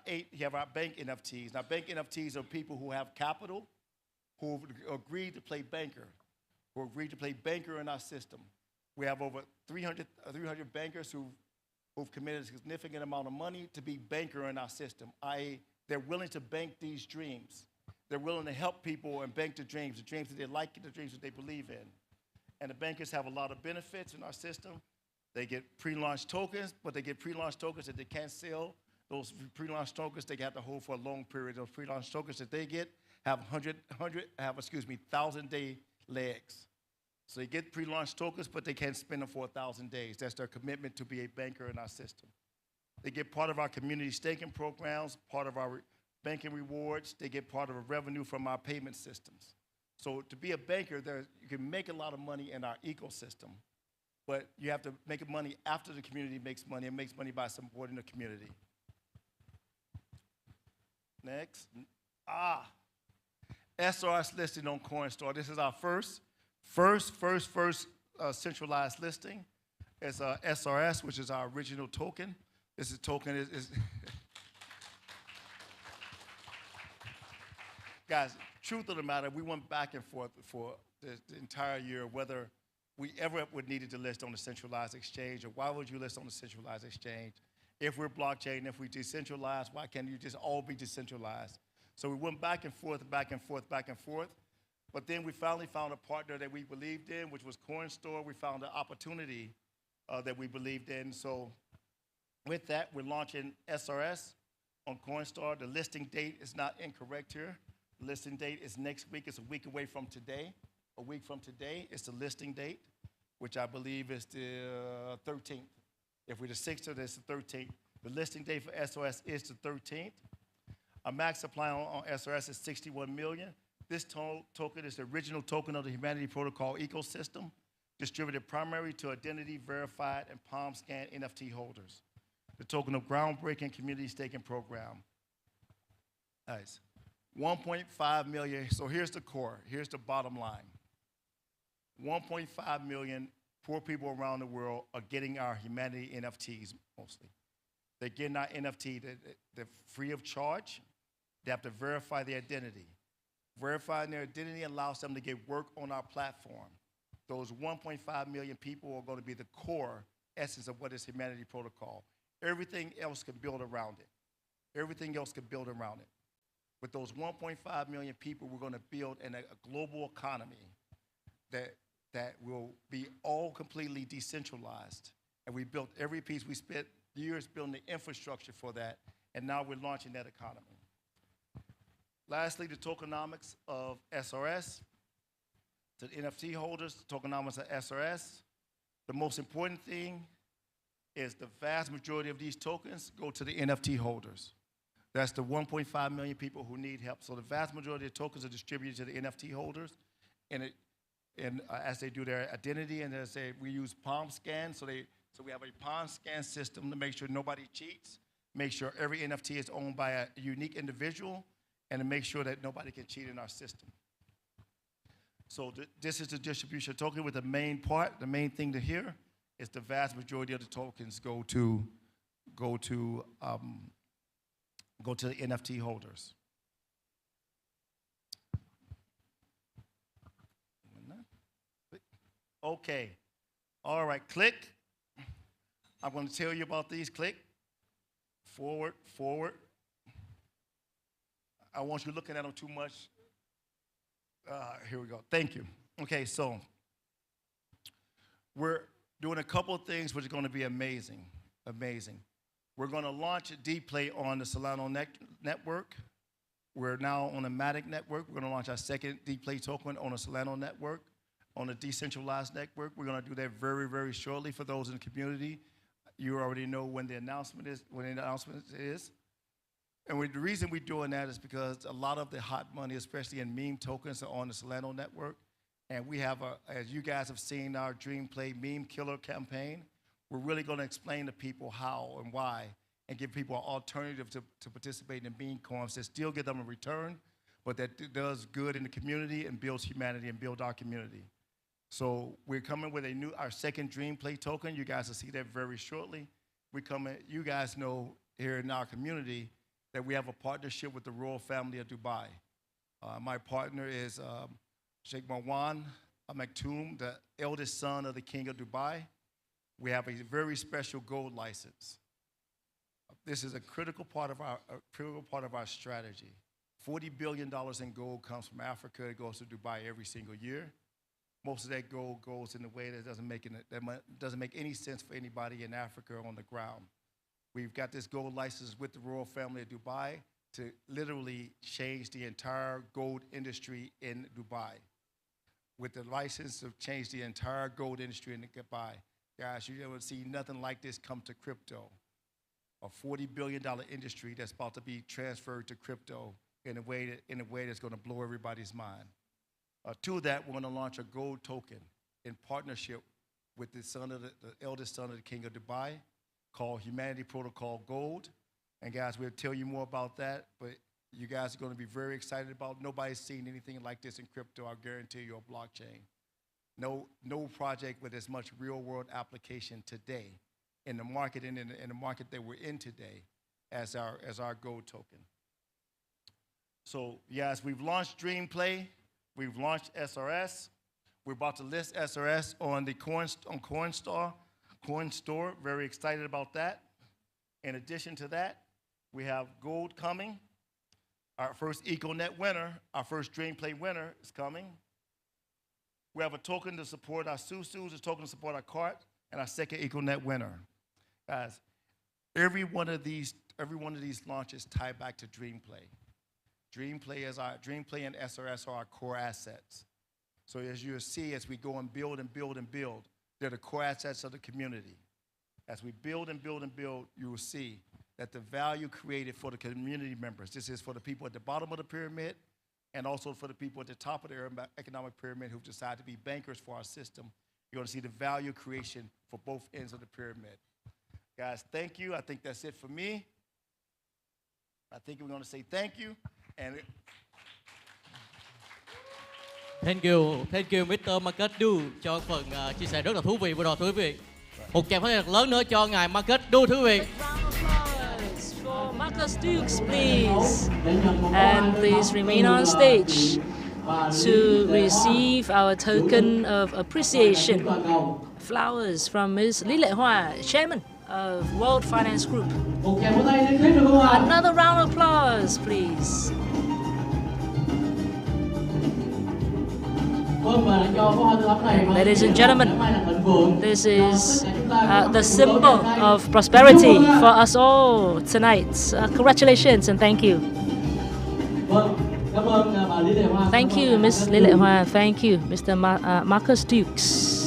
bank NFTs. Now, bank NFTs are people who have capital, who agreed to play banker, in our system. We have over 300 bankers who've committed a significant amount of money to be banker in our system, i.e., they're willing to bank these dreams. They're willing to help people and bank the dreams that they like, the dreams that they believe in. And the bankers have a lot of benefits in our system. They get pre-launch tokens, but they get pre-launch tokens that they can't sell. Those pre-launch tokens they have to hold for a long period. Those pre-launch tokens that they get have 1,000-day legs. So they get pre-launch tokens, but they can't spend them for 1,000 days. That's their commitment to be a banker in our system. They get part of our community staking programs, part of our banking rewards. They get part of the revenue from our payment systems. So to be a banker, you can make a lot of money in our ecosystem, but you have to make money after the community makes money, and makes money by supporting the community. Next. SRS listing on Coinstar. This is our first centralized listing. It's SRS, which is our original token. This is token is guys, truth of the matter, we went back and forth for the entire year whether we ever would needed to list on the centralized exchange, or why would you list on the centralized exchange? If we're blockchain, if we decentralized, why can't you just all be decentralized? So we went back and forth. But then we finally found a partner that we believed in, which was Coinstar. We found an opportunity that we believed in. So with that, we're launching SRS on Coinstar. The listing date is not incorrect here. The listing date is next week. It's a week away from today. A week from today is the listing date, which I believe is the 13th. If we're the 6th, it's the 13th. The listing date for SRS is the 13th. Our max supply on SRS is 61 million. This token is the original token of the Humanity Protocol ecosystem, distributed primarily to identity verified and palm scan NFT holders. The token of groundbreaking community staking program. Nice. 1.5 million. So here's the core. Here's the bottom line. 1.5 million poor people around the world are getting our Humanity NFTs mostly. They're getting our NFT. They're free of charge. They have to verify their identity. Verifying their identity allows them to get work on our platform. Those 1.5 million people are going to be the core essence of what is Humanity Protocol. Everything else can build around it. Everything else can build around it. With those 1.5 million people, we're going to build a global economy that will be all completely decentralized. And we built every piece. We spent years building the infrastructure for that, and now we're launching that economy. Lastly, the tokenomics of SRS. To the NFT holders, the tokenomics of SRS. The most important thing is the vast majority of these tokens go to the NFT holders. That's the 1.5 million people who need help. So the vast majority of tokens are distributed to the NFT holders, and as they do their identity, and as we use palm scan, so we have a palm scan system to make sure nobody cheats, make sure every NFT is owned by a unique individual, and to make sure that nobody can cheat in our system. So this is the distribution token with the main part. The main thing to hear is the vast majority of the tokens go to the NFT holders. Okay. All right, click. I'm going to tell you about these. Click. Forward. I want you looking at them too much. Here we go. Thank you. Okay, so we're doing a couple of things which are going to be amazing. We're going to launch a Dplay on the Solana network. We're now on the Matic network. We're going to launch our second Dplay token on the Solana network, on a decentralized network. We're going to do that very, very shortly for those in the community. You already know when the announcement is. And the reason we're doing that is because a lot of the hot money, especially in meme tokens, are on the Solana network. And we have, as you guys have seen, our Dream Play Meme Killer campaign. We're really going to explain to people how and why, and give people an alternative to participate in meme coins that still get them a return, but that does good in the community and builds humanity and build our community. So we're coming with our second Dream Play token. You guys will see that very shortly. You guys know here in our community that we have a partnership with the royal family of Dubai. My partner is Sheikh Marwan Al Maktoum, the eldest son of the King of Dubai. We have a very special gold license. This is a critical part of our strategy. $40 billion in gold comes from Africa. It goes to Dubai every single year. Most of that gold goes in a way that doesn't make any sense for anybody in Africa on the ground. We've got this gold license with the royal family of Dubai to literally change the entire gold industry in Dubai. With the license to change the entire gold industry in Dubai. Guys, you never see nothing like this come to crypto. A $40 billion industry that's about to be transferred to crypto in a way that's going to blow everybody's mind. To that, we're going to launch a gold token in partnership with the eldest son of the King of Dubai, called Humanity Protocol Gold. And guys, we'll tell you more about that, but you guys are going to be very excited about it. Nobody's seen anything like this in crypto, I guarantee you, a blockchain. No project with as much real-world application today in the market and in the market that we're in today as our gold token. So, yes, we've launched DreamPlay. We've launched SRS. We're about to list SRS on the Coin Store. Very excited about that. In addition to that, we have gold coming. Our first EcoNet winner, our first DreamPlay winner is coming. We have a token to support our Susus, a token to support our cart, and our second EcoNet winner. Guys, every one of these launches tie back to DreamPlay. DreamPlay and SRS are our core assets. So as you'll see, as we go and build and build and build, they're the core assets of the community. As we build and build and build, you will see that the value created for the community members, this is for the people at the bottom of the pyramid and also for the people at the top of the economic pyramid who've decided to be bankers for our system. You're going to see the value creation for both ends of the pyramid. Guys, thank you. I think that's it for me. I think we're going to say thank you. And Thank you Mr. Marcus Du cho phần chia sẻ rất là thú vị vừa rồi thưa quý vị. Một tràng pháo tay thật lớn nữa cho ngài Marcus Du thưa quý vị. For Marcus Dukes, please, and please remain on stage to receive our token of appreciation. Flowers from Ms. Lý Lệ Hoa, Chairman of World Finance Group. Another round of applause, please. Ladies and gentlemen, this is the symbol of prosperity for us all tonight. Congratulations and thank you. Thank you, Ms. Lý Lệ Hoa. Thank you, Mr. Marcus Dukes.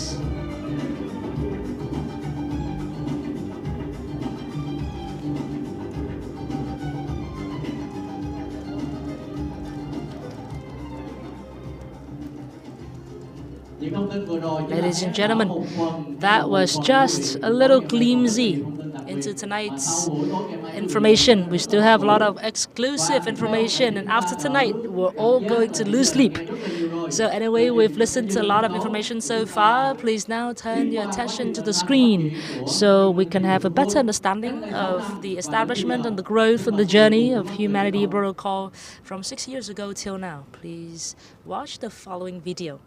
Ladies and gentlemen, that was just a little glimpsey into tonight's information. We still have a lot of exclusive information, and after tonight, we're all going to lose sleep. So anyway, we've listened to a lot of information so far. Please now turn your attention to the screen so we can have a better understanding of the establishment and the growth and the journey of Humanity Protocol from 6 years ago till now. Please watch the following video.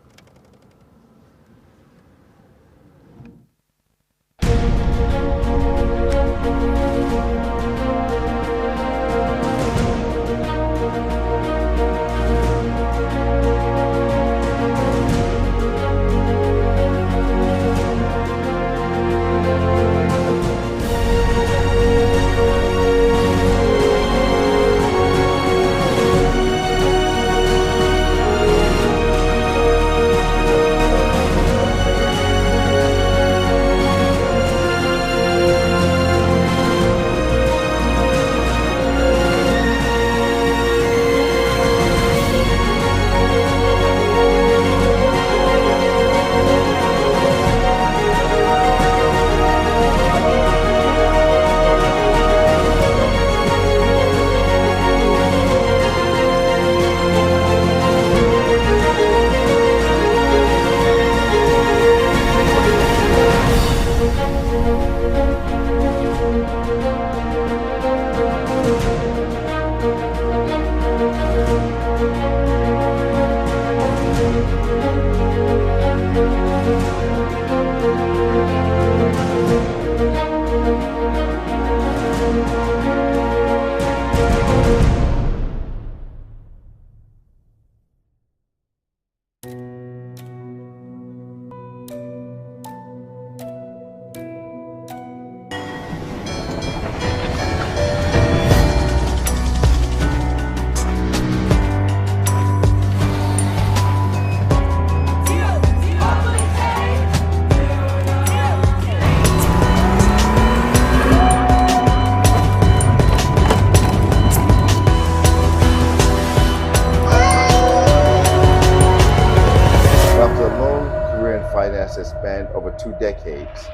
2 decades,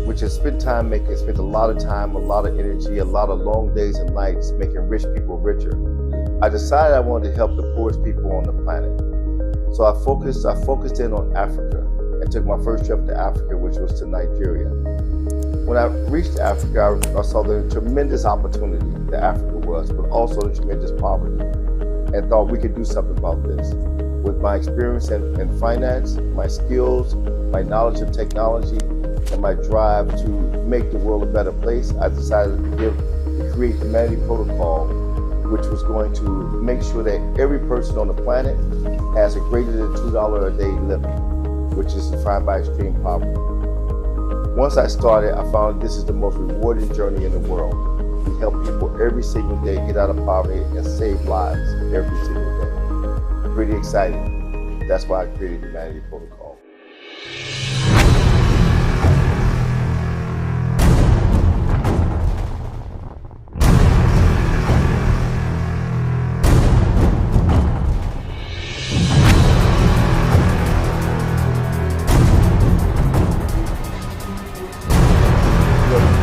which has spent a lot of time, a lot of energy, a lot of long days and nights making rich people richer. I decided I wanted to help the poorest people on the planet. So I focused in on Africa and took my first trip to Africa, which was to Nigeria. When I reached Africa, I saw the tremendous opportunity that Africa was, but also the tremendous poverty, and thought we could do something about this. With my experience in finance, my skills, my knowledge of technology, and my drive to make the world a better place, I decided to create Humanity Protocol, which was going to make sure that every person on the planet has a greater than $2 a day limit, which is defined by extreme poverty. Once I started, I found this is the most rewarding journey in the world. We help people every single day get out of poverty and save lives every single day. Pretty exciting. That's why I created Humanity Protocol.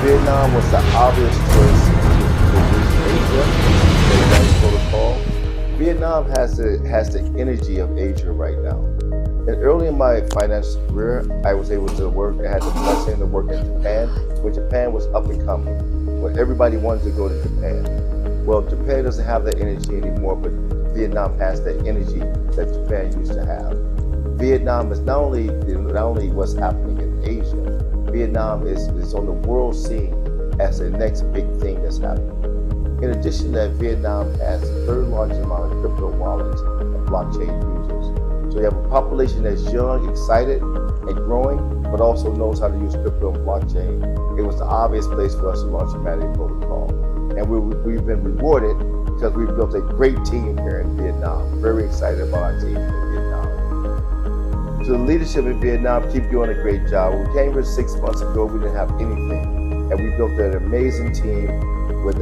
Vietnam was the obvious choice to reach Asia, the Humanity Protocol. Vietnam has the energy of Asia right now. And early in my financial career, I was able to work. I had the blessing to work in Japan, when Japan was up and coming, when everybody wanted to go to Japan. Well, Japan doesn't have that energy anymore, but Vietnam has that energy that Japan used to have. Vietnam is not only what's happening in Asia. Vietnam is on the world scene as the next big thing that's happening. In addition to that, Vietnam has the third largest amount of crypto wallets and blockchain users. So you have a population that's young, excited, and growing, but also knows how to use crypto and blockchain. It was the obvious place for us to launch Humanity Protocol. And we've been rewarded because we've built a great team here in Vietnam. Very excited about our team in Vietnam. To the leadership in Vietnam, keep doing a great job. When we came here 6 months ago, we didn't have anything. And we built an amazing team with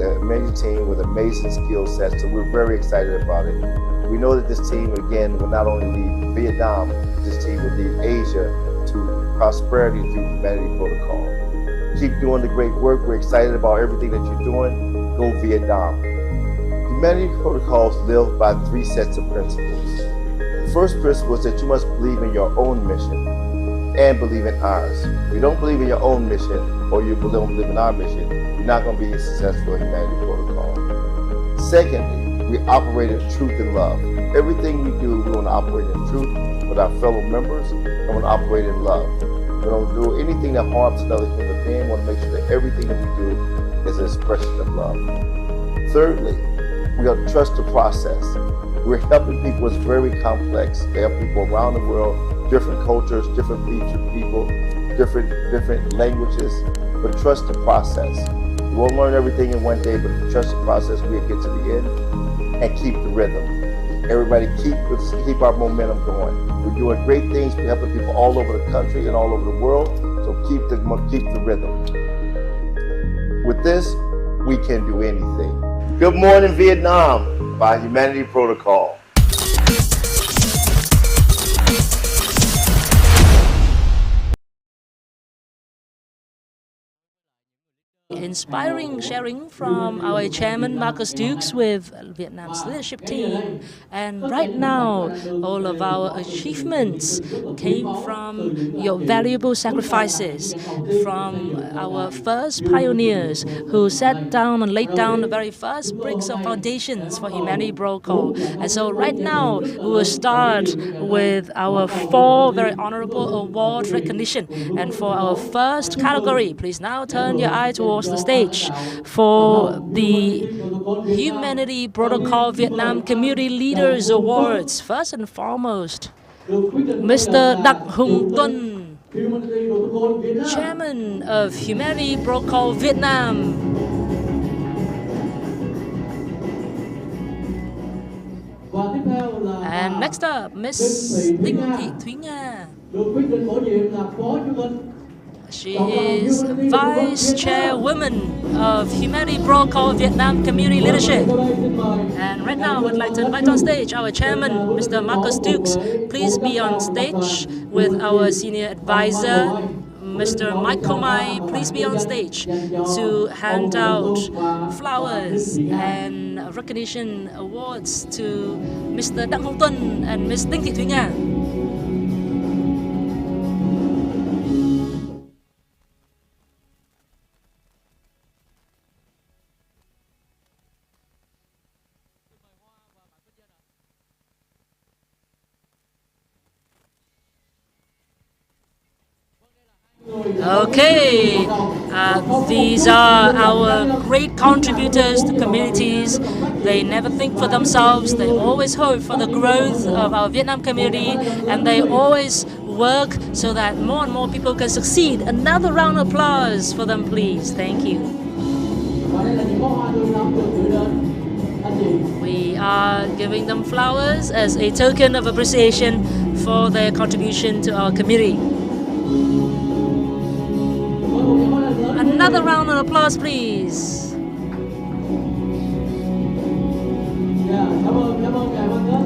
amazing skill sets. So we're very excited about it. We know that this team, again, will not only lead Vietnam, this team will lead Asia to prosperity through Humanity Protocol. Keep doing the great work. We're excited about everything that you're doing. Go Vietnam. Humanity Protocols live by 3 sets of principles. The first principle is that you must believe in your own mission and believe in ours. If you don't believe in your own mission or you don't believe in our mission, you're not going to be successful in Humanity Protocol. Secondly, we operate in truth and love. Everything we do, we want to operate in truth with our fellow members and we want to operate in love. We don't do anything that harms another human being. We want to make sure that everything that we do is an expression of love. Thirdly, we got to trust the process. We're helping people. It's very complex. They help people around the world, different cultures, different people, different languages, but trust the process. You won't learn everything in one day, but if you trust the process, we'll get to the end and keep the rhythm. Everybody keep our momentum going. We're doing great things. We're helping people all over the country and all over the world, so keep the rhythm. With this, we can do anything. Good morning, Vietnam, by Humanity Protocol. Inspiring sharing from our chairman Marcus Dukes with Vietnam's leadership team. And right now, all of our achievements came from your valuable sacrifices, from our first pioneers who sat down and laid down the very first bricks of foundations for Humanity Protocol. And so right now, we will start with our 4 very honorable award recognition. And for our first category, please now turn your eye towards the stage for the Humanity Protocol Vietnam Community Leaders Awards. First and foremost, Mr. Dak Hung Tuân, Chairman of Humanity Protocol Vietnam. And next up, Miss Đinh Thị Thúy Nga, She is Vice Chairwoman of Humanity Protocol Viet Nam Community Leadership. And right now, I would like to invite on stage our chairman, Mr. Marcus Dukes. Please be on stage with our senior advisor, Mr. Michael Mai. Please be on stage to hand out flowers and recognition awards to Mr. Đặng Hồng Tuân and Ms. Đinh Thị Thúy Nga. Okay, these are our great contributors to communities. They never think for themselves. They always hope for the growth of our Vietnam community, and they always work so that more and more people can succeed. Another round of applause for them, please. Thank you. We are giving them flowers as a token of appreciation for their contribution to our community. Another round of applause, please.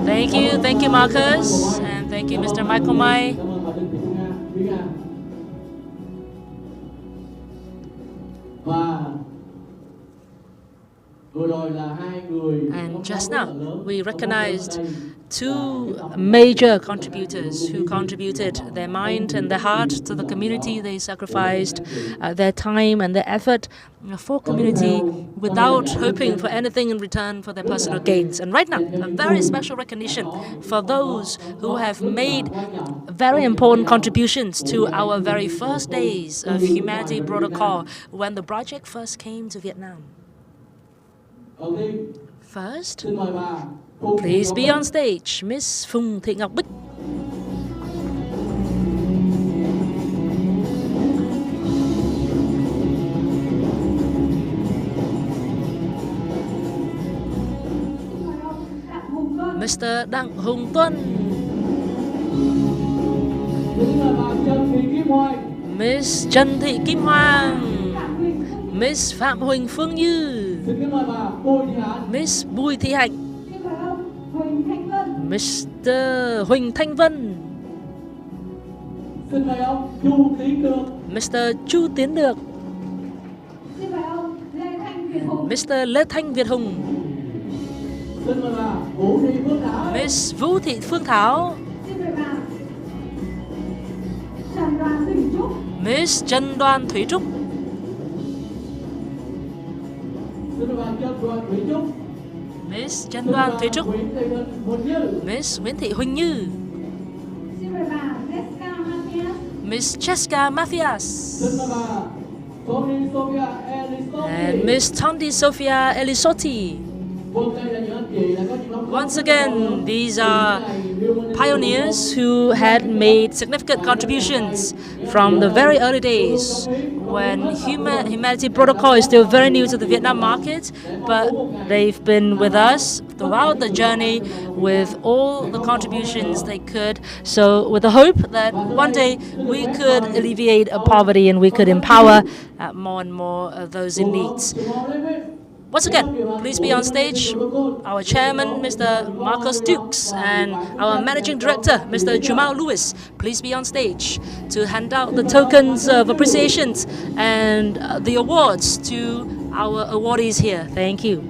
Thank you, Marcus, and thank you, Mr. Michael Mai. And just now, we recognized two major contributors who contributed their mind and their heart to the community. They sacrificed their time and their effort for community without hoping for anything in return for their personal gains. And right now, a very special recognition for those who have made very important contributions to our very first days of Humanity Protocol when the project first came to Vietnam. First, please be on stage, Miss Phùng Thị Ngọc Bích. Mr. Đặng Hồng Tuân. Miss Trần Thị Kim Hoàng. Miss Phạm Huỳnh Phương Như. Miss Bùi Thị Hạnh. Mr. Huỳnh Thanh Vân. Mr. Chu Tiến Được. Mr. Lê Thanh Việt Hùng. Miss Vũ Thị Phương Thảo. Miss Trần Đoàn Thủy Trúc. Miss Trần Đoàn Thủy Trúc. Miss Nguyễn Thị Huỳnh Như. Miss Jessica Mathias. And Miss Tondi Sofia Elisotti. Once again, these are pioneers who had made significant contributions from the very early days when Humanity Protocol is still very new to the Vietnam market, but they've been with us throughout the journey with all the contributions they could. So with the hope that one day we could alleviate poverty and we could empower more and more of those in need. Once again, please be on stage, our chairman, Mr. Marcus Dukes, and our managing director, Mr. Jamal Lewis. Please be on stage to hand out the tokens of appreciation and the awards to our awardees here. Thank you.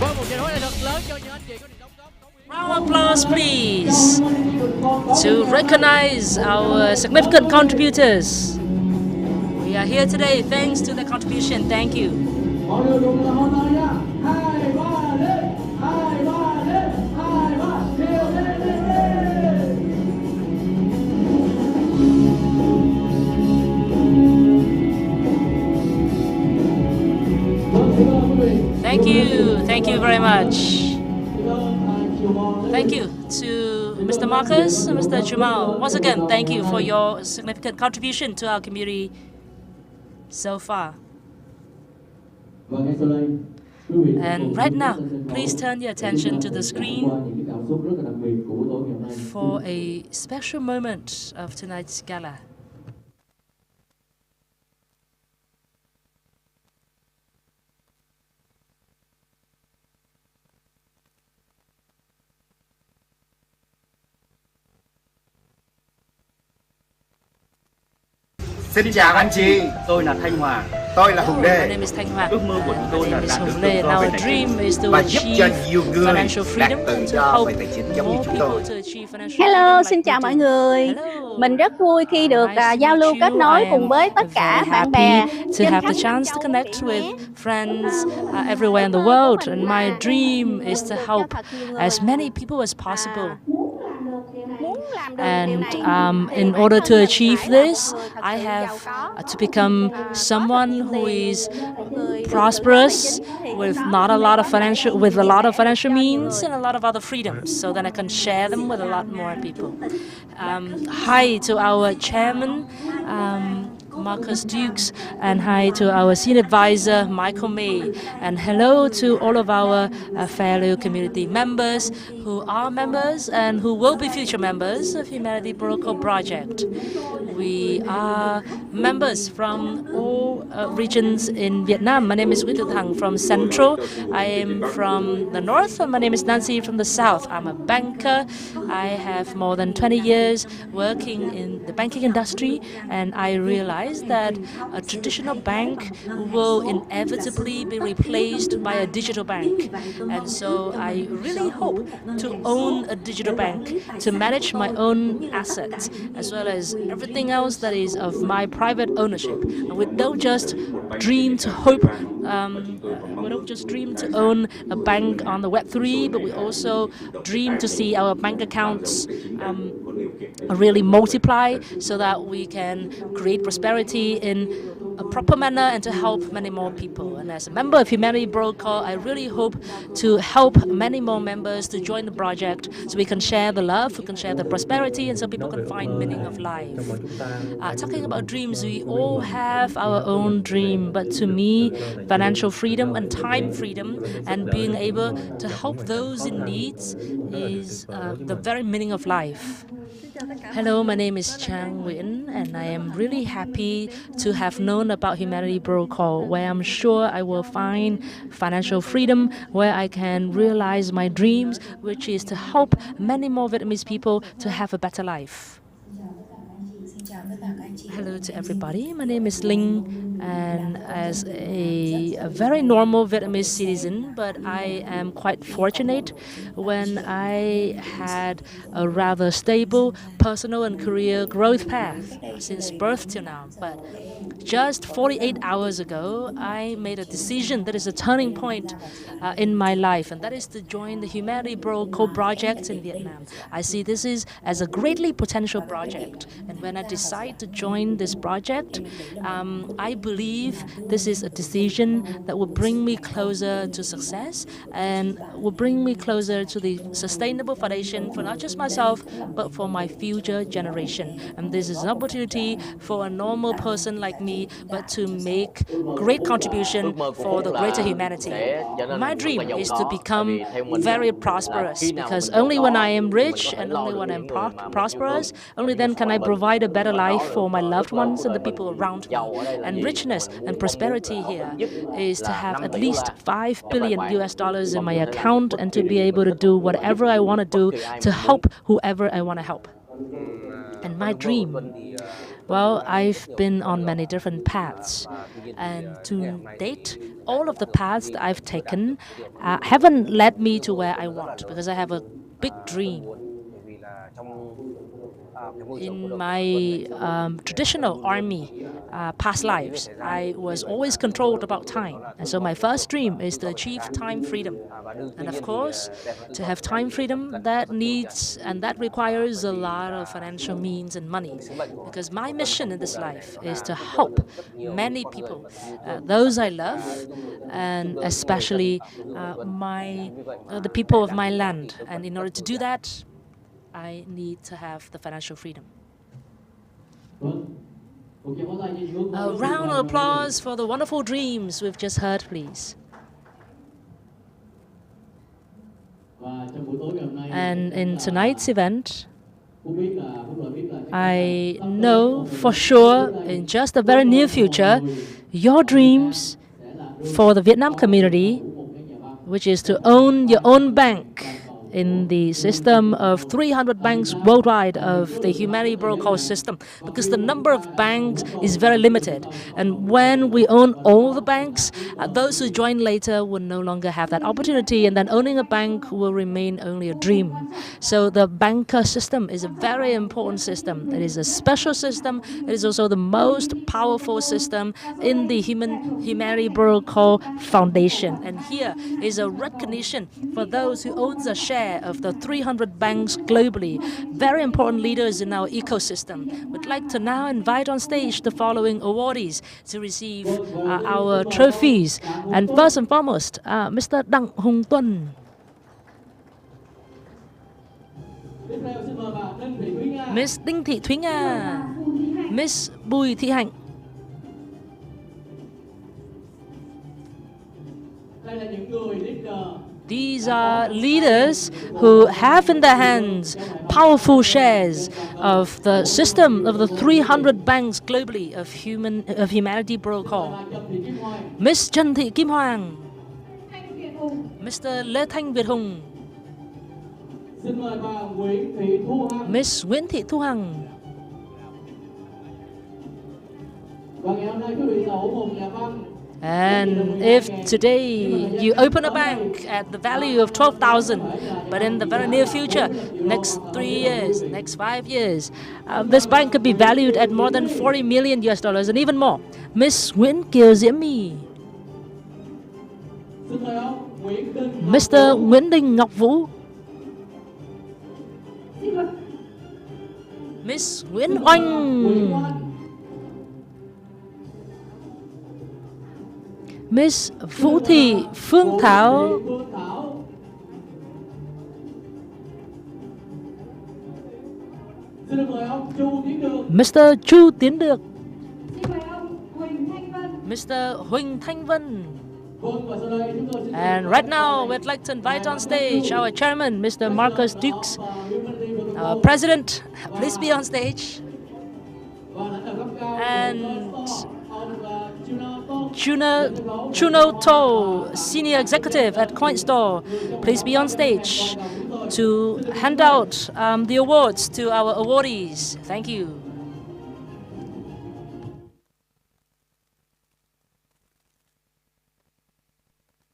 Vâng, một tràng pháo tay thật lớn cho những anh chị có những đóng góp. Round of applause, please, to recognize our significant contributors. We are here today thanks to their contribution. Thank you. Thank you very much. Thank you to Mr. Marcus and Mr. Jamal. Once again, thank you for your significant contribution to our community so far. And right now, please turn your attention to the screen for a special moment of tonight's gala. Xin chào anh chị, tôi là Thanh Hòa. Tôi là Hùng My Lê. name is Thanh Hoa. Ước mơ của chúng tôi là My name is đạt được Hùng tự Lê. do And về our tài dream chính is to và giúp cho achieve nhiều người financial đạt freedom tự and to do help về tài chính giống như more chúng people tôi. to achieve financial Hello, freedom xin like chào we mọi do. người. Hello. Mình rất vui khi được Nice to giao lưu meet kết you. nối I cùng am với tất cả very bạn bè happy to trên have khắp the năm chance to châu connect Mỹ with nhé. friends everywhere in the world. And my dream is to help as many people as possible. Muốn làm được điều And này thì in bản order thân to mình achieve phải là một this, người thật I sự have giàu có, to become có someone thật nhiều who tiền, is một người được tự do prosperous tài chính thì with lúc đó not a mình mới lot of có thể financial with a chia lot of sẻ được financial cho nhiều means người. and a lot of other freedoms, so that I can share them with a lot more people. Hi to our chairman, Marcus Dukes, and hi to our senior advisor, Michael May, and hello to all of our fellow community members who are members and who will be future members of Humanity Protocol Project. We are members from all regions in Vietnam. My name is Viet Nam from Central. I am from the North, and my name is Nancy from the South. I'm a banker. I have more than 20 years working in the banking industry, and I realized that a traditional bank will inevitably be replaced by a digital bank. And so I really hope to own a digital bank, to manage my own assets, as well as everything else that is of my private ownership. And we don't just dream to hope, we don't just dream to own a bank on the Web3, but we also dream to see our bank accounts really multiply so that we can create prosperity in a proper manner and to help many more people. And as a member of Humanity Protocol, I really hope to help many more members to join the project so we can share the love, we can share the prosperity, and so people can find meaning of life. Talking about dreams, we all have our own dream, but to me, financial freedom and time freedom and being able to help those in need is the very meaning of life. Hello, my name is Chang Nguyen, and I am really happy to have known about Humanity Protocol, where I'm sure I will find financial freedom, where I can realize my dreams, which is to help many more Vietnamese people to have a better life. Hello to everybody. My name is Linh, and as a very normal Vietnamese citizen, but I am quite fortunate when I had a rather stable personal and career growth path since birth till now. But just 48 hours ago, I made a decision that is a turning point in my life, and that is to join the Humanity Protocol project in Vietnam. I see this is as a greatly potential project, and when I decide to join this project, I believe this is a decision that will bring me closer to success and will bring me closer to the sustainable foundation for not just myself, but for my future generation. And this is an opportunity for a normal person like me, but to make great contribution for the greater humanity. My dream is to become very prosperous, because only when I am rich and only when I'm prosperous, only then can I provide a better life for my loved ones and the people around me. And richness and prosperity here is to have at least $5 billion US in my account and to be able to do whatever I want to do to help whoever I want to help. And my dream Well, I've been on many different paths, and to date, all of the paths that I've taken haven't led me to where I want, because I have a big dream. In my traditional army past lives, I was always controlled about time. And so my first dream is to achieve time freedom. And of course, to have time freedom, that needs and that requires a lot of financial means and money. Because my mission in this life is to help many people, those I love, and especially the people of my land. And in order to do that, I need to have the financial freedom. A round of applause for the wonderful dreams we've just heard, please. And in tonight's event, I know for sure in just the very near future, your dreams for the Vietnam community, which is to own your own bank in the system of 300 banks worldwide of the humanity protocol system, because the number of banks is very limited. And when we own all the banks, those who join later will no longer have that opportunity, and then owning a bank will remain only a dream. So the banker system is a very important system. It is a special system. It is also the most powerful system in the humanity protocol foundation. And here is a recognition for those who own a share of the 300 banks globally, very important leaders in our ecosystem. We'd like to now invite on stage the following awardees to receive our trophies. And first and foremost, Mr. Đặng Hùng Tuân. Miss Đinh Thị Thúy Nga, Miss Bùi Thị Hạnh. These are leaders who have in their hands powerful shares of the system of the 300 banks globally of humanity protocol. Miss Trần Thị Kim Hoàng, Mr. Lê Thanh Việt Hùng, Miss Nguyễn Thị Thu Hằng. And if today you open a bank at the value of 12,000, but in the very near future, next 3 years, next 5 years, this bank could be valued at more than 40 million US dollars and even more. Miss Nguyễn Kiều Diễm My, Mr. Nguyễn Đình Ngọc Vũ, Miss Nguyễn Oanh, Miss Vũ Thị Phương Thảo, Mr. Chu Tiến Được, Mr. Huỳnh Thanh Vân. And right now, we'd like to invite on stage our chairman, Mr. Marcus Dukes. Our president, please be on stage. And Chuno To, senior executive at CoinStore, please be on stage to hand out the awards to our awardees. Thank you.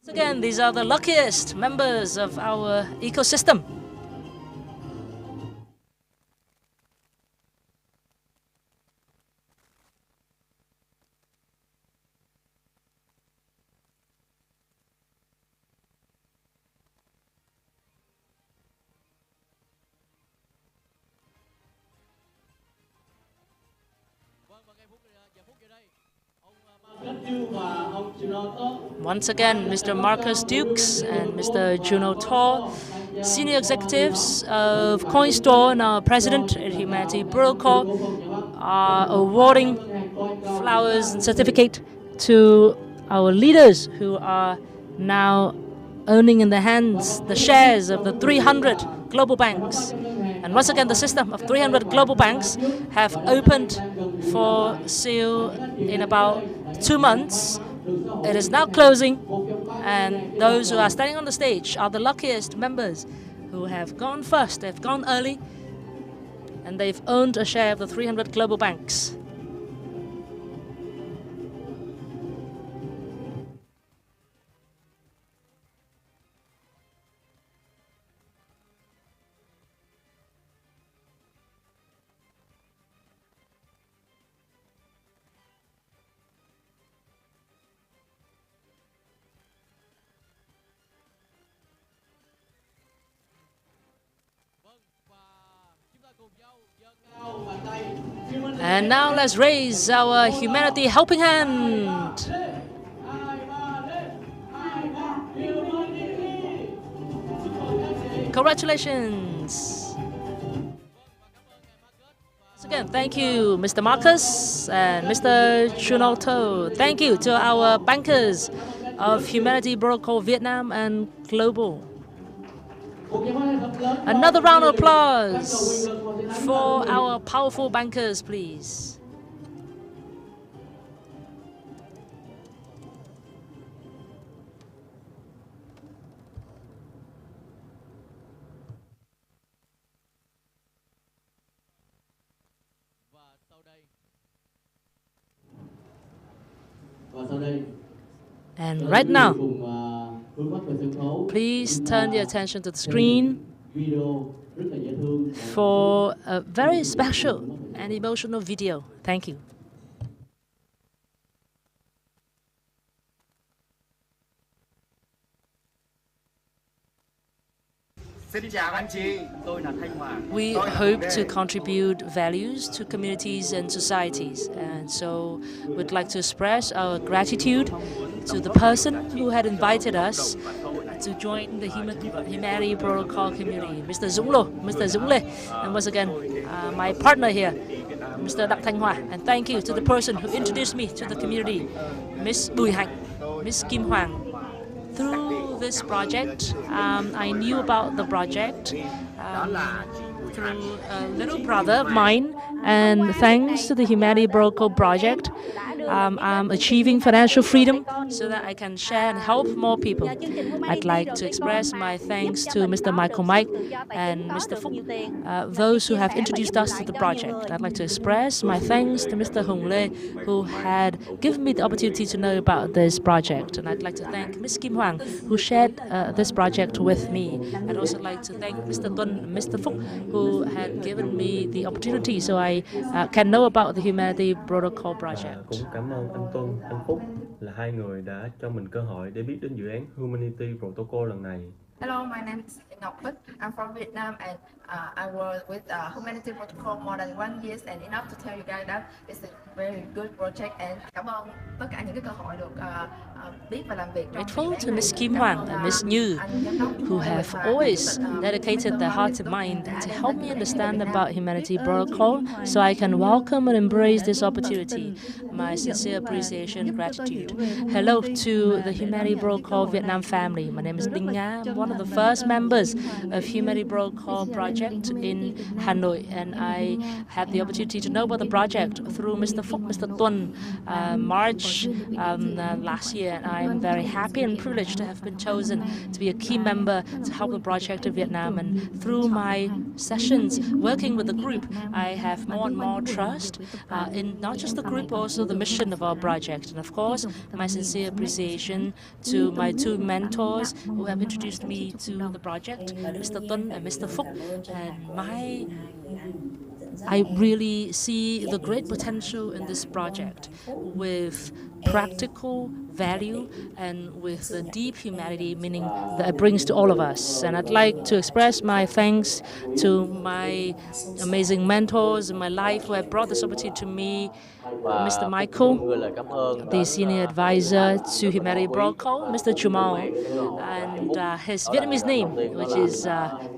Once again, these are the luckiest members of our ecosystem. Once again, Mr. Marcus Dukes and Mr. Juno To, senior executives of CoinStore and our president at Humanity Protocol, are awarding flowers and certificate to our leaders who are now owning in their hands the shares of the 300 global banks. And once again, the system of 300 global banks have opened for sale in about 2 months. It is now closing, and those who are standing on the stage are the luckiest members who have gone first, they've gone early, and they've owned a share of the 300 global banks. And now let's raise our humanity helping hand. Congratulations. Once again, thank you, Mr. Marcus and Mr. Chunalto. Thank you to our bankers of Humanity Protocol Vietnam and Global. Another round of applause for our powerful bankers, please. And right now, please turn your attention to the screen for a very special and emotional video. Thank you. We hope to contribute values to communities and societies, and so we'd like to express our gratitude to the person who had invited us to join the Humanity Protocol community, Mr. Dũng Lê, and once again, my partner here, Mr. Đặng Thanh Hòa, and thank you to the person who introduced me to the community, Miss Bùi Hạnh, Miss Kim Hoàng. Through this project, I knew about the project through a little brother of mine, and thanks to the Humanity Protocol project, I'm achieving financial freedom so that I can share and help more people. I'd like to express my thanks to Mr. Michael Mike and Mr. Phúc, those who have introduced us to the project. I'd like to express my thanks to Mr. Hồng Lê, who had given me the opportunity to know about this project. And I'd like to thank Ms. Kim Hoàng, who shared this project with me. I'd also like to thank Mr. Tuân and Mr. Phúc, who had given me the opportunity so I can know about the Humanity Protocol project. Cảm ơn anh Tuân, anh Phúc là hai người đã cho mình cơ hội để biết đến dự án Humanity Protocol lần này. Hello, my name is Ngọc Bích. I'm from Vietnam and I work with Humanity Protocol more than 1 year and enough to tell you guys that it's a very good project and cảm ơn tất cả những cái cơ hội được biết và làm việc trong Grateful to Ms. Kim Hoàng and Ms. Như, who have always dedicated their heart and mind to help me understand about Humanity Protocol so I can welcome and embrace this opportunity. My sincere appreciation and gratitude. Hello to the Humanity Protocol Vietnam family. My name is Đinh Nga. I'm one of the first members of Humanity Protocol project in Hanoi, and I had the opportunity to know about the project through Mr. Phúc, Mr. Tuân, March last year. And I'm very happy and privileged to have been chosen to be a key member to help the project in Vietnam. And through my sessions working with the group, I have more and more trust in not just the group, but also the mission of our project. And of course, my sincere appreciation to my two mentors who have introduced me to the project, Mr. Tuân and Mr. Phúc. And I really see the great potential in this project with practical value and with the deep humanity meaning that it brings to all of us. And I'd like to express my thanks to my amazing mentors in my life who have brought this opportunity to me. Mr. Michael, the senior advisor to Humanity Protocol, Mr. Chumal, and his Vietnamese name, which is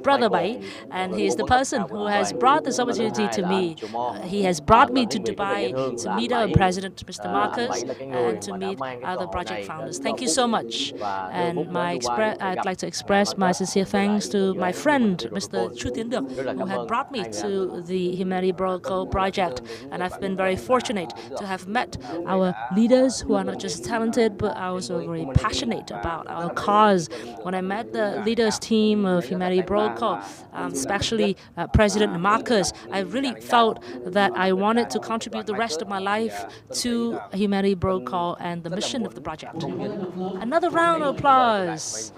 Brother Bảy, and he is the person who has brought this opportunity to me. He has brought me to Dubai to meet our president, Mr. Marcus, and to meet other project founders. Thank you so much. And I'd like to express my sincere thanks to my friend, Mr. Chu Tiến Được, who had brought me to the Humanity Protocol project, and I've been very fortunate to have met our leaders who are not just talented but are also very passionate about our cause. When I met the leaders team of Humanity Protocol, especially President Marcus, I really felt that I wanted to contribute the rest of my life to Humanity Protocol and the mission of the project. Another round of applause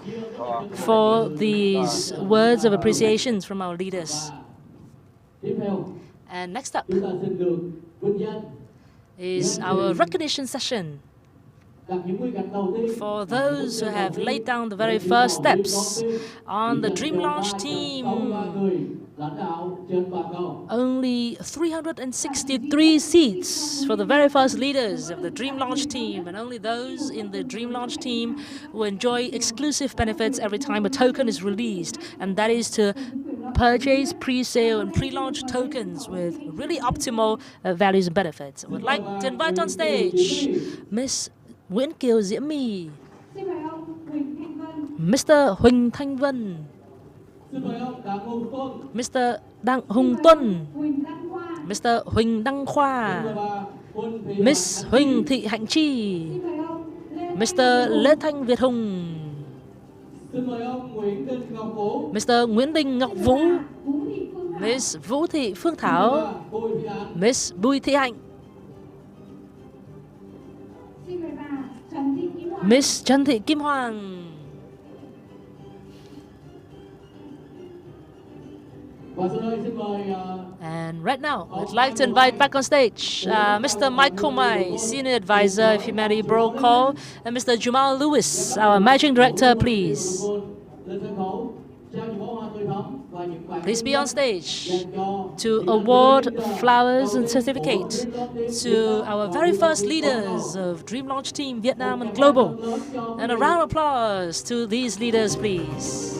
for these words of appreciation from our leaders. And next up is our recognition session. For those who have laid down the very first steps on the Dream Launch team, only 363 seats for the very first leaders of the Dream Launch team, and only those in the Dream Launch team will enjoy exclusive benefits every time a token is released, and that is to purchase pre-sale and pre-launch tokens with really optimal values and benefits. I would like to invite on stage Miss Nguyễn Kiều Diễm My, Mr. Huỳnh Thanh Vân, Mr. Đặng Hùng Tuân, Mr. Huỳnh Đăng Khoa, Miss Huỳnh Thị Hạnh Chi, Mr. Lê Thanh Việt Hùng, Mr. Nguyễn Đình Ngọc Vũ, Miss Vũ Thị Phương Thảo, Miss Bùi Thị Hạnh, Miss Trần Thị Kim Hoàng. And right now, I'd like to invite back on stage Mr. Michael Mai, Senior Advisor of Humanity Protocol, and Mr. Jamal Lewis, our Managing Director, please. Please be on stage to award flowers and certificates to our very first leaders of Dream Launch Team Viet Nam and Global. And a round of applause to these leaders, please.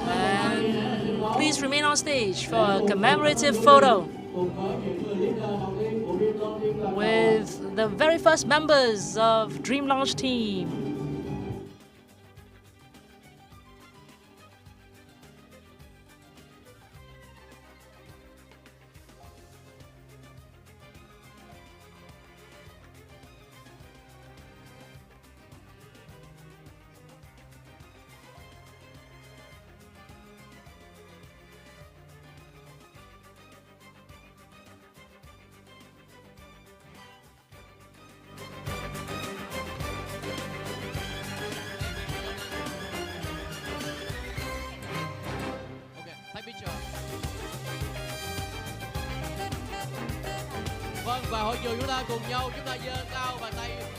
And please remain on stage for a commemorative photo with the very first members of Dream Launch Team.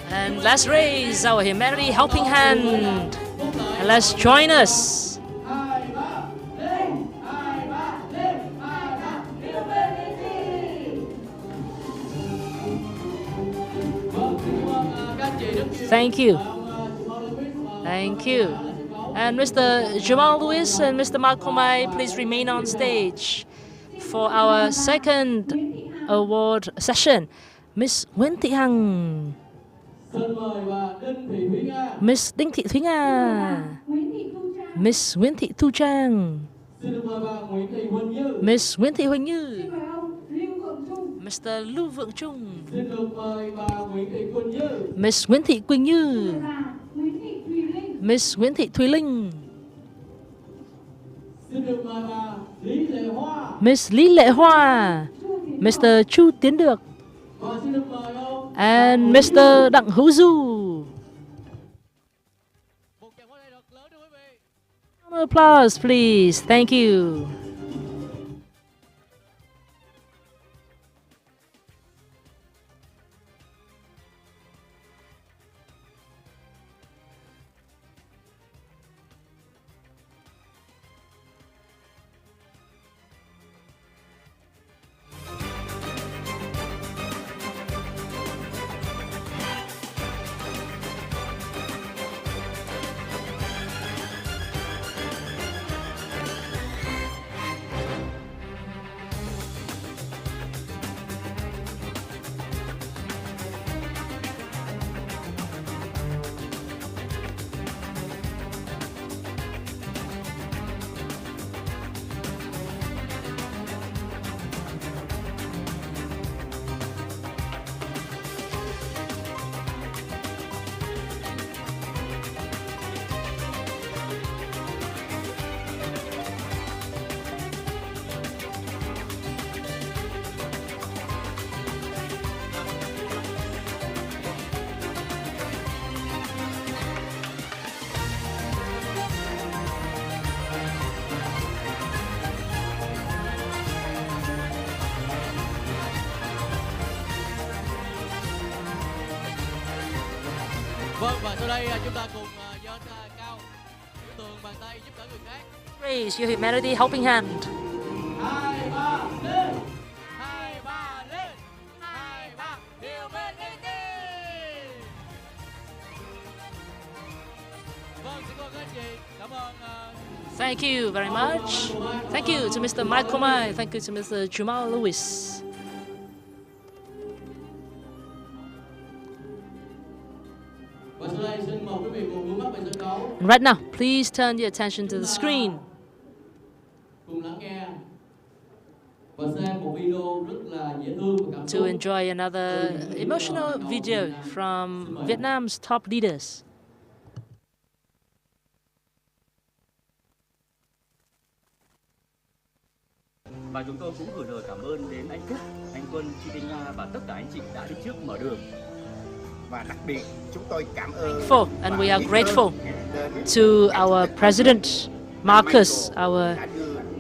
And let's raise our humanity helping hand. And let's join us. Thank you. Thank you. And Mr. Jamal Lewis and Mr. Malcolm Mai, please remain on stage for our second award session. Miss Nguyễn Thị Hằng, Miss Đinh Thị Thúy Nga, Miss Nguyễn Thị Thu Trang, Miss Nguyễn Thị Huỳnh Như, Mr. Lưu Vượng Trung, Miss Nguyễn Thị Quỳnh Như, Miss Nguyễn Thị Thùy Linh, Miss Lý Lệ Hoa, Mr. Chu Tiến Được, and Mr. Đặng Hữu Du. Applause, please. Thank you. Vâng, và sau đây chúng ta cùng giơ cao biểu tượng bàn tay giúp đỡ người khác. Raise your humanity helping hand. 2, 3, lên! 2, 3, lên! 2, 3, humanity! Vâng, xin cảm ơn các anh chị. Cảm ơn. Thank you very much. Thank you to Mr. Michael Mai. Thank you to Mr. Jamal Lewis. Và sau đây xin mời quý vị cùng hướng mắt về sân khấu. And right now, please turn your attention to the screen. Cùng lắng nghe và xem một video rất là dễ thương và cảm To xúc. enjoy another emotional video from Vietnam's top leaders. Và chúng tôi cũng gửi lời cảm ơn đến anh Phúc, anh Quân, chị Đinh Nga và tất cả anh chị đã đi trước mở đường. Và đặc biệt chúng tôi cảm ơn And we are grateful to our president, Marcus, our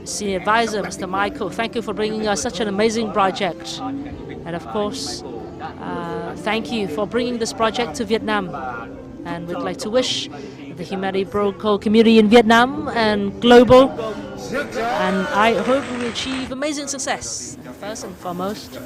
senior advisor, Mr. Michael. Thank you for bringing us such an amazing project. And of course, thank you for bringing this project to Vietnam. And we'd like to wish the Humanity Protocol community in Vietnam and global, and I hope we achieve amazing success. First and foremost,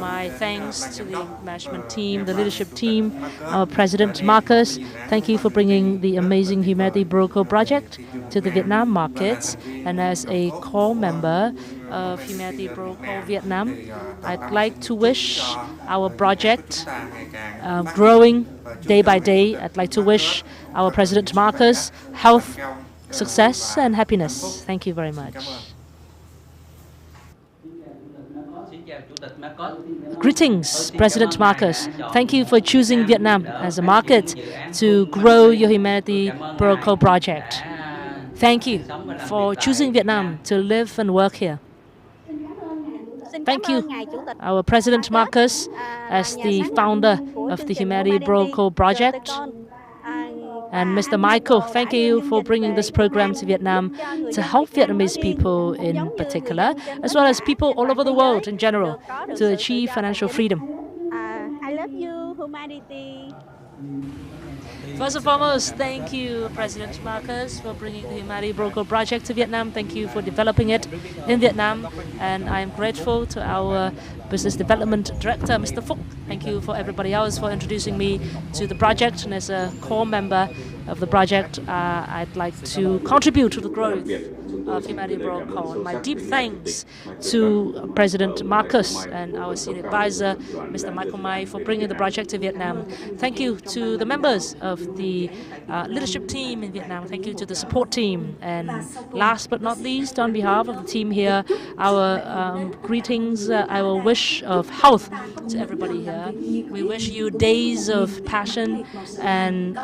my thanks to the management team, the leadership team, our president Marcus. Thank you for bringing the amazing Humanity Protocol project to the Vietnam markets. And as a core member of Humanity Protocol Vietnam, I'd like to wish our project growing day by day. I'd like to wish our president Marcus health, success and happiness. Thank you very much. Greetings, President Marcus. Thank you for choosing Vietnam as a market to grow your Humanity Protocol project. Thank you for choosing Vietnam to live and work here. Thank you, our President Marcus, as the founder of the Humanity Protocol project. And Mr. Michael, thank you for bringing this program to Vietnam to help Vietnamese people in particular, as well as people all over the world in general, to achieve financial freedom. I love you, humanity. First and foremost, thank you, President Marcus, for bringing the Humanity Protocol project to Vietnam. Thank you for developing it in Vietnam. And I am grateful to our Business Development Director, Mr. Phúc. Thank you for everybody else for introducing me to the project. And as a core member of the project, I'd like to contribute to the growth of Humanity Protocol. And my deep thanks to President Marcus and our senior advisor, Mr. Michael Mai, for bringing the project to Vietnam. Thank you to the members of the leadership team in Vietnam. Thank you to the support team. And last but not least, on behalf of the team here, our greetings, our wish of health to everybody here. We wish you days of passion and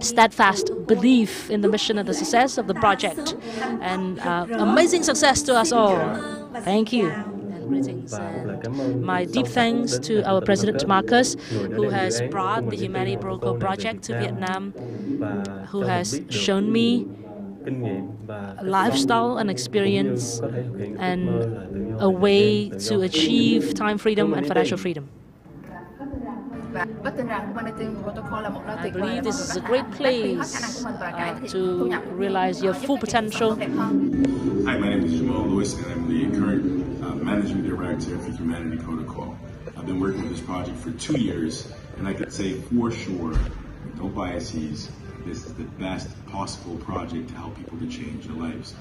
steadfast belief in the mission and the success of the project, and amazing success to us all. Thank you. And greetings. And my deep thanks to our President Marcus, who has brought the Humanity Protocol project to Vietnam, who has shown me lifestyle and experience and a way to achieve time freedom and financial freedom. I believe this is a great place to realize your full potential. Hi, my name is Jamal Lewis, and I'm the current Managing Director for Humanity Protocol. I've been working with this project for 2 years, and I can say for sure, no biases, this is the best possible project to help people to change their lives.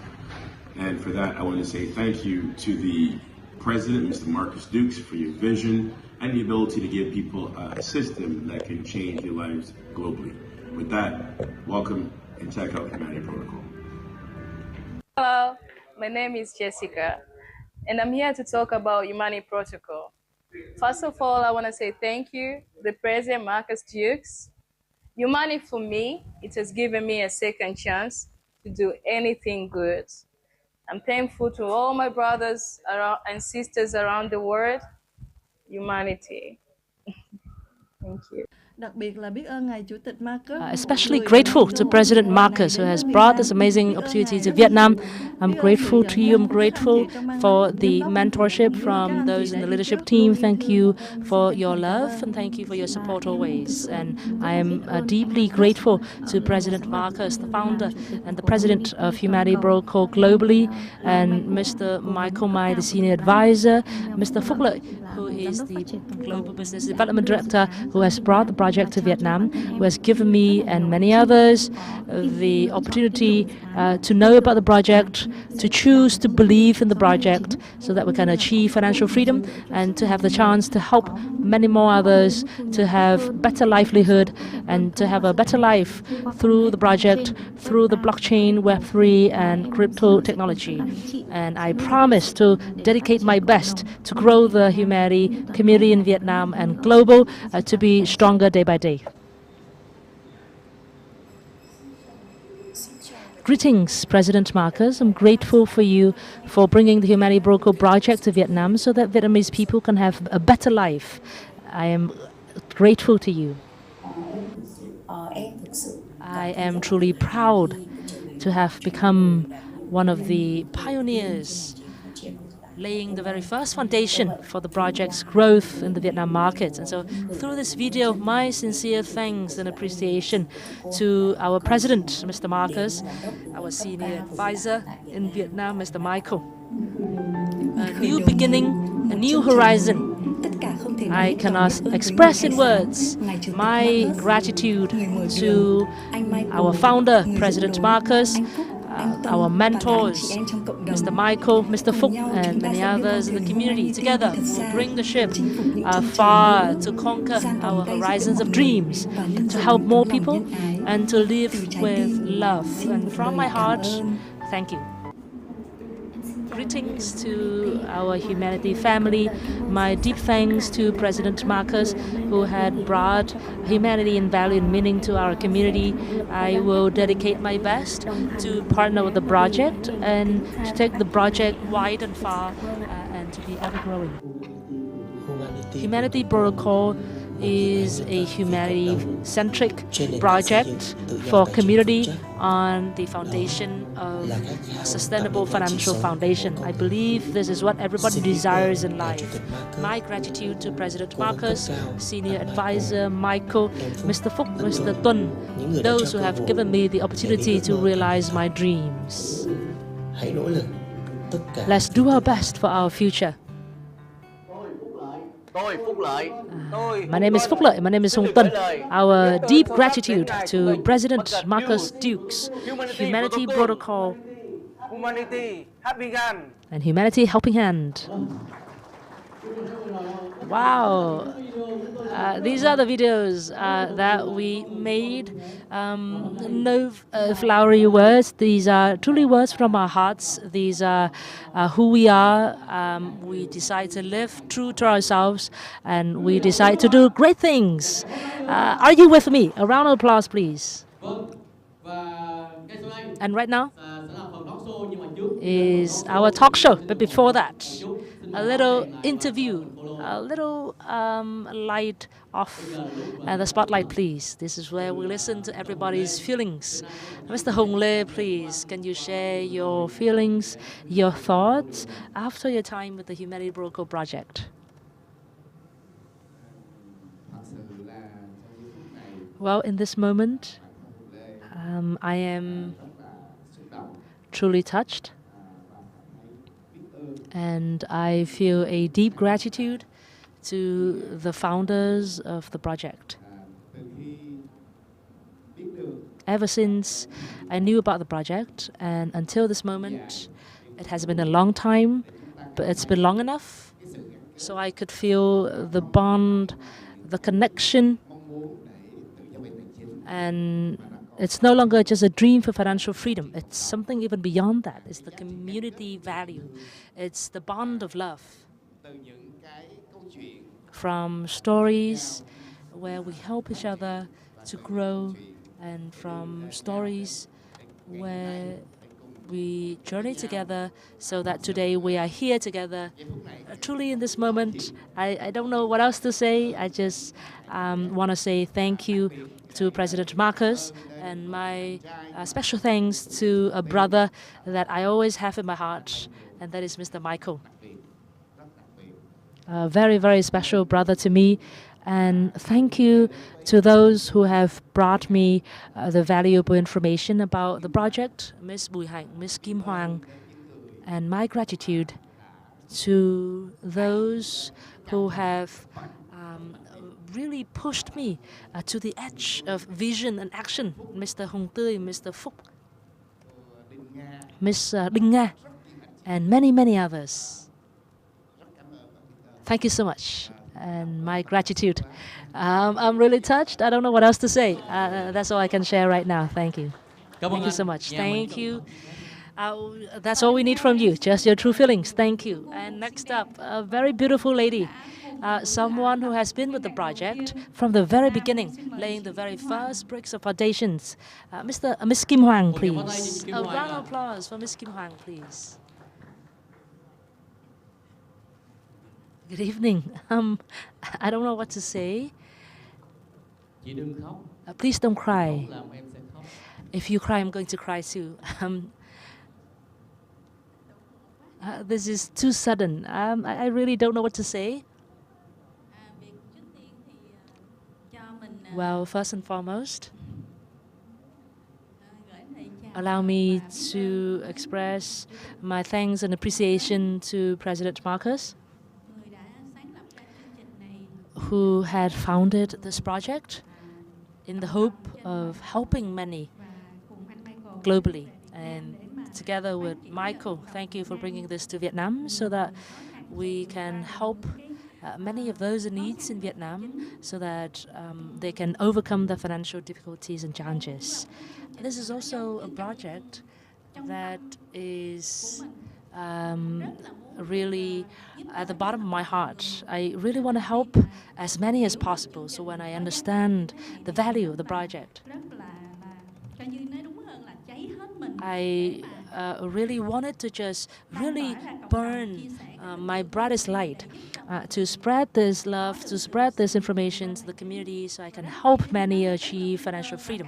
And for that, I want to say thank you to the President, Mr. Marcus Dukes, for your vision and the ability to give people a system that can change their lives globally. With that, welcome and check out Humanity Protocol. Hello, my name is Jessica, and I'm here to talk about Humanity Protocol. First of all, I want to say thank you to the President Marcus Dukes. Humanity, for me, it has given me a second chance to do anything good. I'm thankful to all my brothers and sisters around the world. Humanity. Thank you. Especially grateful to President Marcus, who has brought this amazing opportunity to Vietnam. I'm grateful to you. I'm grateful for the mentorship from those in the leadership team. Thank you for your love and thank you for your support always. And I am deeply grateful to President Marcus, the founder and the president of Humanity Protocol globally, and Mr. Michael Mai, the senior advisor, Mr. Phúc Lợi, who is the Global Business Development Director, who has brought the project to Vietnam, who has given me and many others the opportunity to know about the project, to choose to believe in the project so that we can achieve financial freedom and to have the chance to help many more others to have better livelihood and to have a better life through the project, through the blockchain, Web3 and crypto technology. And I promise to dedicate my best to grow the humanity community in Vietnam and global to be stronger day by day. Greetings, President Marcus. I'm grateful for you for bringing the Humanity Protocol project to Vietnam so that Vietnamese people can have a better life. I am grateful to you. I am truly proud to have become one of the pioneers laying the very first foundation for the project's growth in the Vietnam market. And so through this video, my sincere thanks and appreciation to our president, Mr. Marcus, our senior advisor in Vietnam, Mr. Michael. A new beginning, a new horizon. I cannot express in words my gratitude to our founder, President Marcus, our mentors, Mr. Michael, Mr. Phúc, and many others in the community. Together, we'll bring the ship far to conquer our horizons of dreams, to help more people, and to live with love. And from my heart, thank you. Greetings to our humanity family. My deep thanks to President Marcus, who had brought humanity and value and meaning to our community. I will dedicate my best to partner with the project and to take the project wide and far and to be ever growing. Humanity Protocol is a humanity-centric project for community on the foundation of a sustainable financial foundation. I believe this is what everybody desires in life. My gratitude to President Marcus, Senior Advisor Michael, Mr. Phúc, Mr. Tuân, those who have given me the opportunity to realize my dreams. Let's do our best for our future. My name is Phúc Lợi. My name is Hùng Tuân. Our deep gratitude to President Marcus Dukes, Humanity Protocol, and Humanity Helping Hand. Wow. These are the videos that we made. No flowery words. These are truly words from our hearts. These are who we are. We decide to live true to ourselves, and we decide to do great things. Are you with me? A round of applause, please. And right now is our talk show. But before that, a little interview, a little light off the spotlight, please. This is where we listen to everybody's feelings. Mr. Hùng Lê, please, can you share your feelings, your thoughts after your time with the Humanity Protocol project? Well, in this moment, I am truly touched. And I feel a deep gratitude to the founders of the project. Ever since I knew about the project, and until this moment, it has been a long time, but it's been long enough so I could feel the bond, the connection, and it's no longer just a dream for financial freedom. It's something even beyond that. It's the community value. It's the bond of love. From stories where we help each other to grow, and from stories where we journey together so that today we are here together. Truly in this moment, I don't know what else to say. I just want to say thank you to President Marcus, and my special thanks to a brother that I always have in my heart, and that is Mr. Michael. A very, very special brother to me. And thank you to those who have brought me the valuable information about the project, Ms. Bùi Hạnh, Ms. Kim Hoàng, and my gratitude to those who have really pushed me to the edge of vision and action, Mr. Hùng Tươi, Mr. Phúc, Ms. Đinh Nga, and many, many others. Thank you so much, and my gratitude. I'm really touched. I don't know what else to say. That's all I can share right now. Thank you. Thank you so much. Thank you. That's all we need from you, just your true feelings. Thank you. And next up, a very beautiful lady, someone who has been with the project from the very beginning, laying the very first bricks of foundations. Miss Kim Hoàng, please. A round of applause for Miss Kim Hoàng, please. Good evening. I don't know what to say. Please don't cry. If you cry, I'm going to cry too. This is too sudden. I really don't know what to say. Well, first and foremost, allow me to express my thanks and appreciation to President Marcus, who had founded this project in the hope of helping many globally. And together with Michael, thank you for bringing this to Vietnam so that we can help many of those in need in Vietnam so that they can overcome the financial difficulties and challenges. This is also a project that is really at the bottom of my heart. I really want to help as many as possible. So when I understand the value of the project, I really wanted to just really burn my brightest light to spread this love, to spread this information to the community so I can help many achieve financial freedom.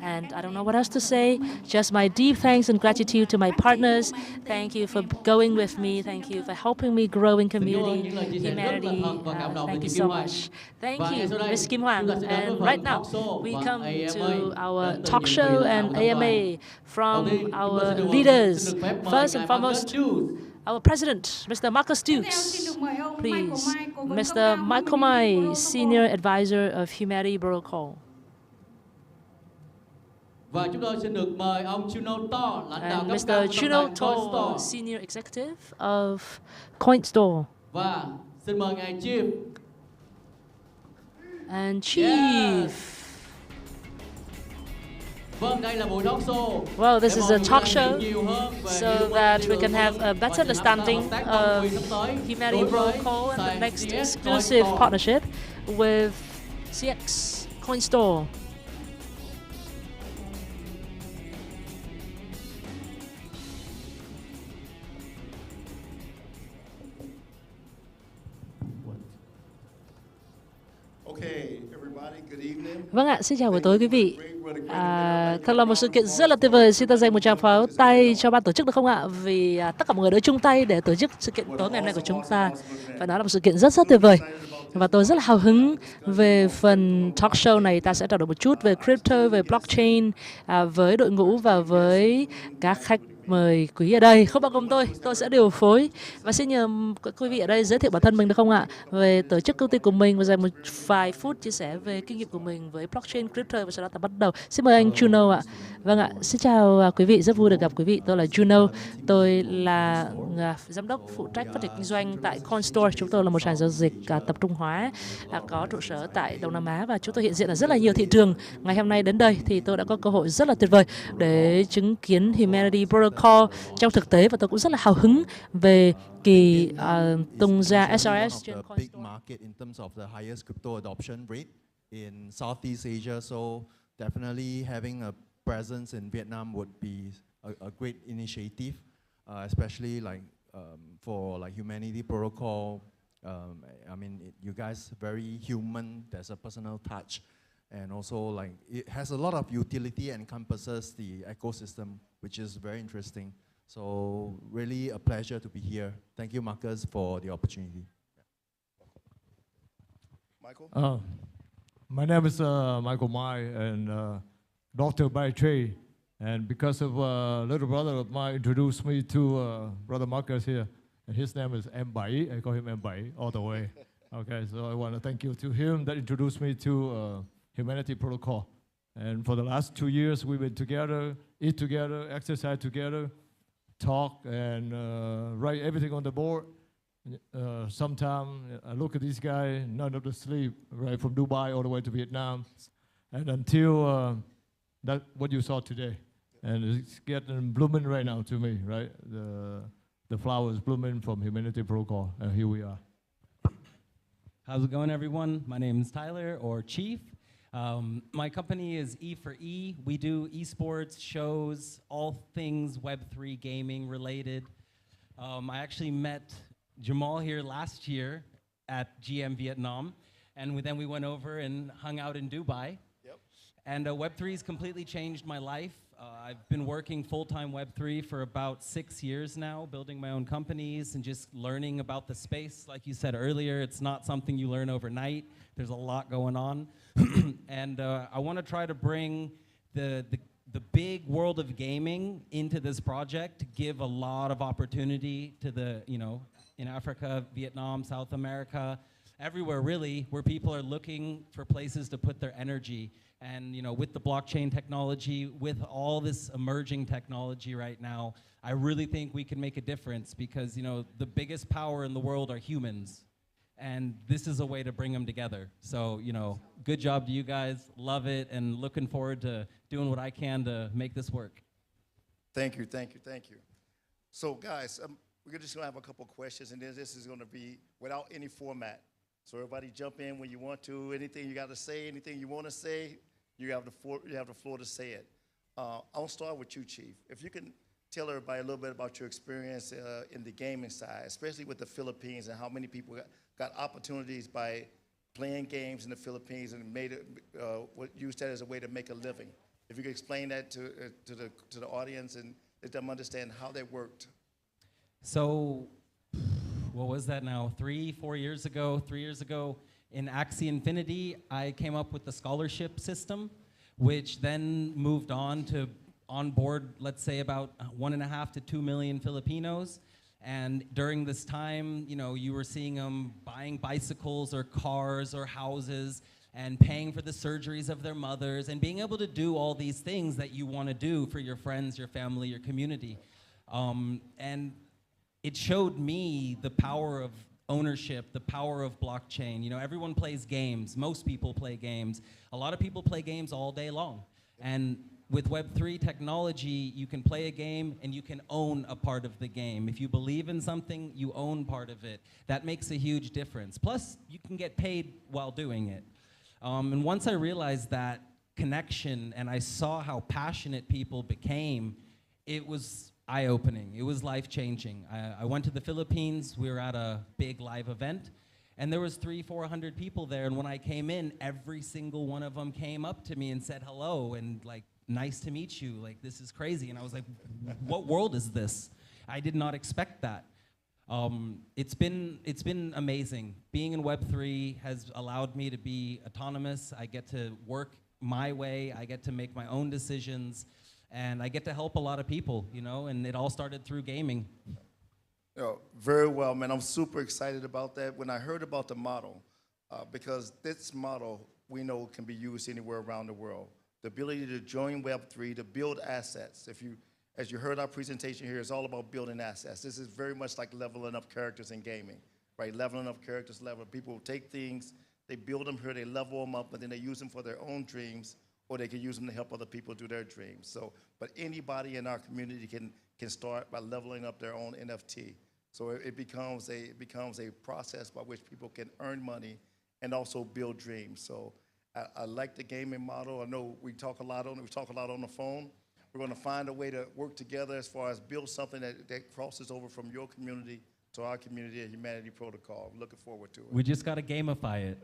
And I don't know what else to say, just my deep thanks and gratitude to my partners. Thank you for going with me. Thank you for helping me grow in community, humanity. Thank you so much. Thank you, Ms. Kim Hoàng. And right now, we come to our talk show and AMA from our leaders. First and foremost, our president, Mr. Marcus Dukes, please. Mr. Michael Mai, Senior Advisor of Humanity Protocol. Và chúng tôi xin được mời ông Chuno To, lãnh đạo cấp Mr. cao Chuno To, Senior Executive of CoinStore. Và xin mời ngài Chief. And Chief. Vâng, đây là buổi talk show. Well, this is a talk show so that we can have a better understanding of Humanity Protocol and the next exclusive partnership with CX CoinStore. Vâng ạ, xin chào buổi tối quý vị. Thật là một sự kiện rất là tuyệt vời. Xin ta dành một tràng pháo tay cho ban tổ chức được không ạ? Vì tất cả mọi người đã chung tay để tổ chức sự kiện tối ngày hôm nay của chúng ta. Và nó là một sự kiện rất tuyệt vời. Và tôi rất là hào hứng về phần talk show này. Ta sẽ trao đổi một chút về crypto, về blockchain với đội ngũ và với các khách mời quý ở đây. Không bao gồm tôi sẽ điều phối. Và xin nhờ quý vị ở đây giới thiệu bản thân mình được không ạ? Về tổ chức công ty của mình và dành một vài phút chia sẻ về kinh nghiệm của mình với blockchain, crypto và sau đó ta bắt đầu. Xin mời anh Juno ạ. Vâng ạ, xin chào quý vị, rất vui được gặp quý vị. Tôi là Juno. Tôi là giám đốc phụ trách phát triển kinh doanh tại CoinStore. Chúng tôi là một sàn giao dịch tập trung hóa có trụ sở tại Đông Nam Á và chúng tôi hiện diện ở rất là nhiều thị trường. Ngày hôm nay đến đây thì tôi đã có cơ hội rất là tuyệt vời để chứng kiến Humanity Protocol trong thực tế và tôi cũng rất là hào hứng về kỳ tung ra SRS trên market in terms of the highest crypto adoption rate in Southeast Asia. So definitely having a presence in Vietnam would be a great initiative, especially like for like humanity protocol. I mean, you guys very human. There's a personal touch, and also like it has a lot of utility and encompasses the ecosystem, which is very interesting. So really a pleasure to be here. Thank you, Marcus, for the opportunity. Michael? My name is Michael Mai, and doctor by trade. And because of a little brother of mine introduced me to brother Marcus here, and his name is M7. I call him M7 all the way. Okay, so I want to thank you to him that introduced me to Humanity Protocol. And for the last 2 years, we've been together, eat together, exercise together, talk, and write everything on the board. Sometimes I look at this guy, none of the sleep, right, from Dubai all the way to Vietnam, and until that what you saw today, and it's getting blooming right now to me, right? The flowers blooming from Humanity Protocol, and here we are. How's it going, everyone? My name is Tyler, or Chief. My company is E4E. We do esports, shows, all things Web3 gaming related. I actually met Jamal here last year at GM Viet Nam, and then we went over and hung out in Dubai. Yep. And Web3 has completely changed my life. I've been working full-time Web3 for about 6 years now, building my own companies and just learning about the space. Like you said earlier, it's not something you learn overnight. There's a lot going on. And I want to try to bring the big world of gaming into this project to give a lot of opportunity to the, in Africa, Vietnam, South America, everywhere really, where people are looking for places to put their energy. And with the blockchain technology, with all this emerging technology right now, I really think we can make a difference because the biggest power in the world are humans. And this is a way to bring them together. So, good job to you guys. Love it, and looking forward to doing what I can to make this work. Thank you, thank you, thank you. So, guys, we're just going to have a couple questions, and then this is going to be without any format. So everybody jump in when you want to. Anything you got to say, anything you want to say, you have the floor to say it. I'll start with you, Chief. If you can tell everybody a little bit about your experience in the gaming side, especially with the Philippines, and how many people got opportunities by playing games in the Philippines and used that as a way to make a living. If you could explain that to the audience and let them understand how that worked. So, what was that now? 3 years ago in Axie Infinity, I came up with the scholarship system, which then moved on to onboard, let's say, about 1.5 to 2 million Filipinos. And during this time, you were seeing them buying bicycles or cars or houses and paying for the surgeries of their mothers and being able to do all these things that you want to do for your friends, your family, your community. And it showed me the power of ownership, the power of blockchain. Everyone plays games. Most people play games. A lot of people play games all day long. And with Web3 technology, you can play a game and you can own a part of the game. If you believe in something, you own part of it. That makes a huge difference. Plus, you can get paid while doing it. And once I realized that connection and I saw how passionate people became, it was eye-opening. It was life-changing. I went to the Philippines. We were at a big live event. And there was 300-400 people there. And when I came in, every single one of them came up to me and said hello and nice to meet you. This is crazy. And I was like, what world is this? I did not expect that. It's been amazing. Being in Web3 has allowed me to be autonomous. I get to work my way. I get to make my own decisions. And I get to help a lot of people, and it all started through gaming. Very well, man. I'm super excited about that. When I heard about the model, because this model we know can be used anywhere around the world. The ability to join Web3, to build assets. As you heard our presentation here, it's all about building assets. This is very much like leveling up characters in gaming, right? Leveling up characters, people take things, they build them here, they level them up, but then they use them for their own dreams, or they can use them to help other people do their dreams. So, but anybody in our community can start by leveling up their own NFT. So it becomes a process by which people can earn money and also build dreams. So I like the gaming model. I know we talk a lot on the phone. We're going to find a way to work together as far as build something that crosses over from your community to our community at Humanity Protocol. I'm looking forward to it. We just got to gamify it.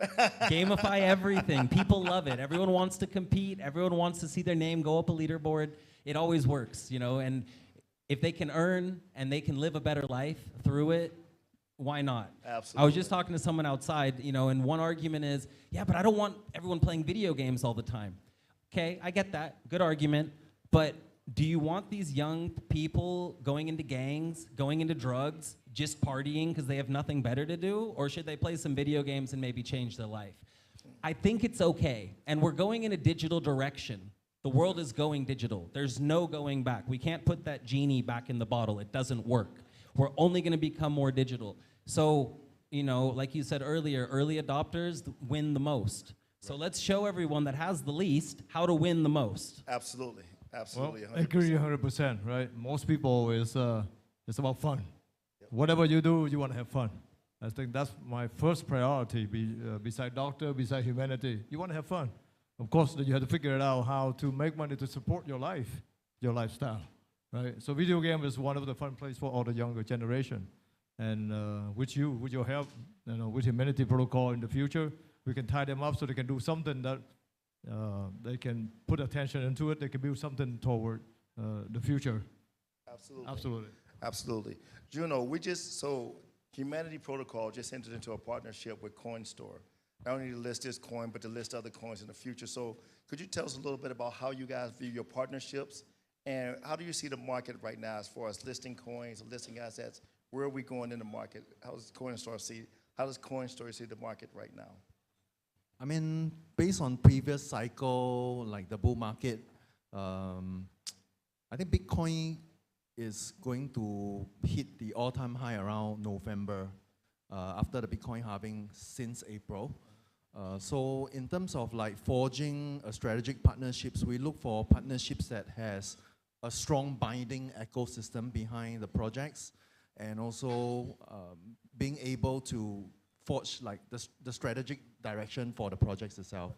Gamify everything. People love it. Everyone wants to compete. Everyone wants to see their name go up a leaderboard. It always works, you know, and if they can earn and they can live a better life through it, why not? Absolutely. I was just talking to someone outside, you know, and one argument is, yeah, but I don't want everyone playing video games all the time. Okay, I get that. Good argument. But do you want these young people going into gangs, going into drugs, just partying because they have nothing better to do? Or should they play some video games and maybe change their life? I think it's okay. And we're going in a digital direction. The world is going digital. There's no going back. We can't put that genie back in the bottle. It doesn't work. We're only going to become more digital. So, you know, like you said earlier, early adopters win the most. So let's show everyone that has the least how to win the most. Absolutely. Absolutely. Well, I agree 100%, right? Most people it's about fun. Yep. Whatever you do, you want to have fun. I think that's my first priority, beside doctor, beside humanity. You want to have fun. Of course, you have to figure it out how to make money to support your life, your lifestyle, right? So video game is one of the fun places for all the younger generation. And with your help, you know, with Humanity Protocol in the future, we can tie them up so they can do something that they can put attention into it. They can build something toward the future. Absolutely. Absolutely. Absolutely. Juno, so Humanity Protocol just entered into a partnership with CoinStore. Not only to list this coin, but to list other coins in the future. So could you tell us a little bit about how you guys view your partnerships, and how do you see the market right now as far as listing coins, listing assets? Where are we going in the market? How does CoinStore see the market right now? I mean, based on previous cycle, like the bull market, I think Bitcoin is going to hit the all-time high around November, after the Bitcoin halving since April. So in terms of like forging strategic partnerships, we look for partnerships that has a strong binding ecosystem behind the projects, and also being able to forge like the strategic direction for the projects itself.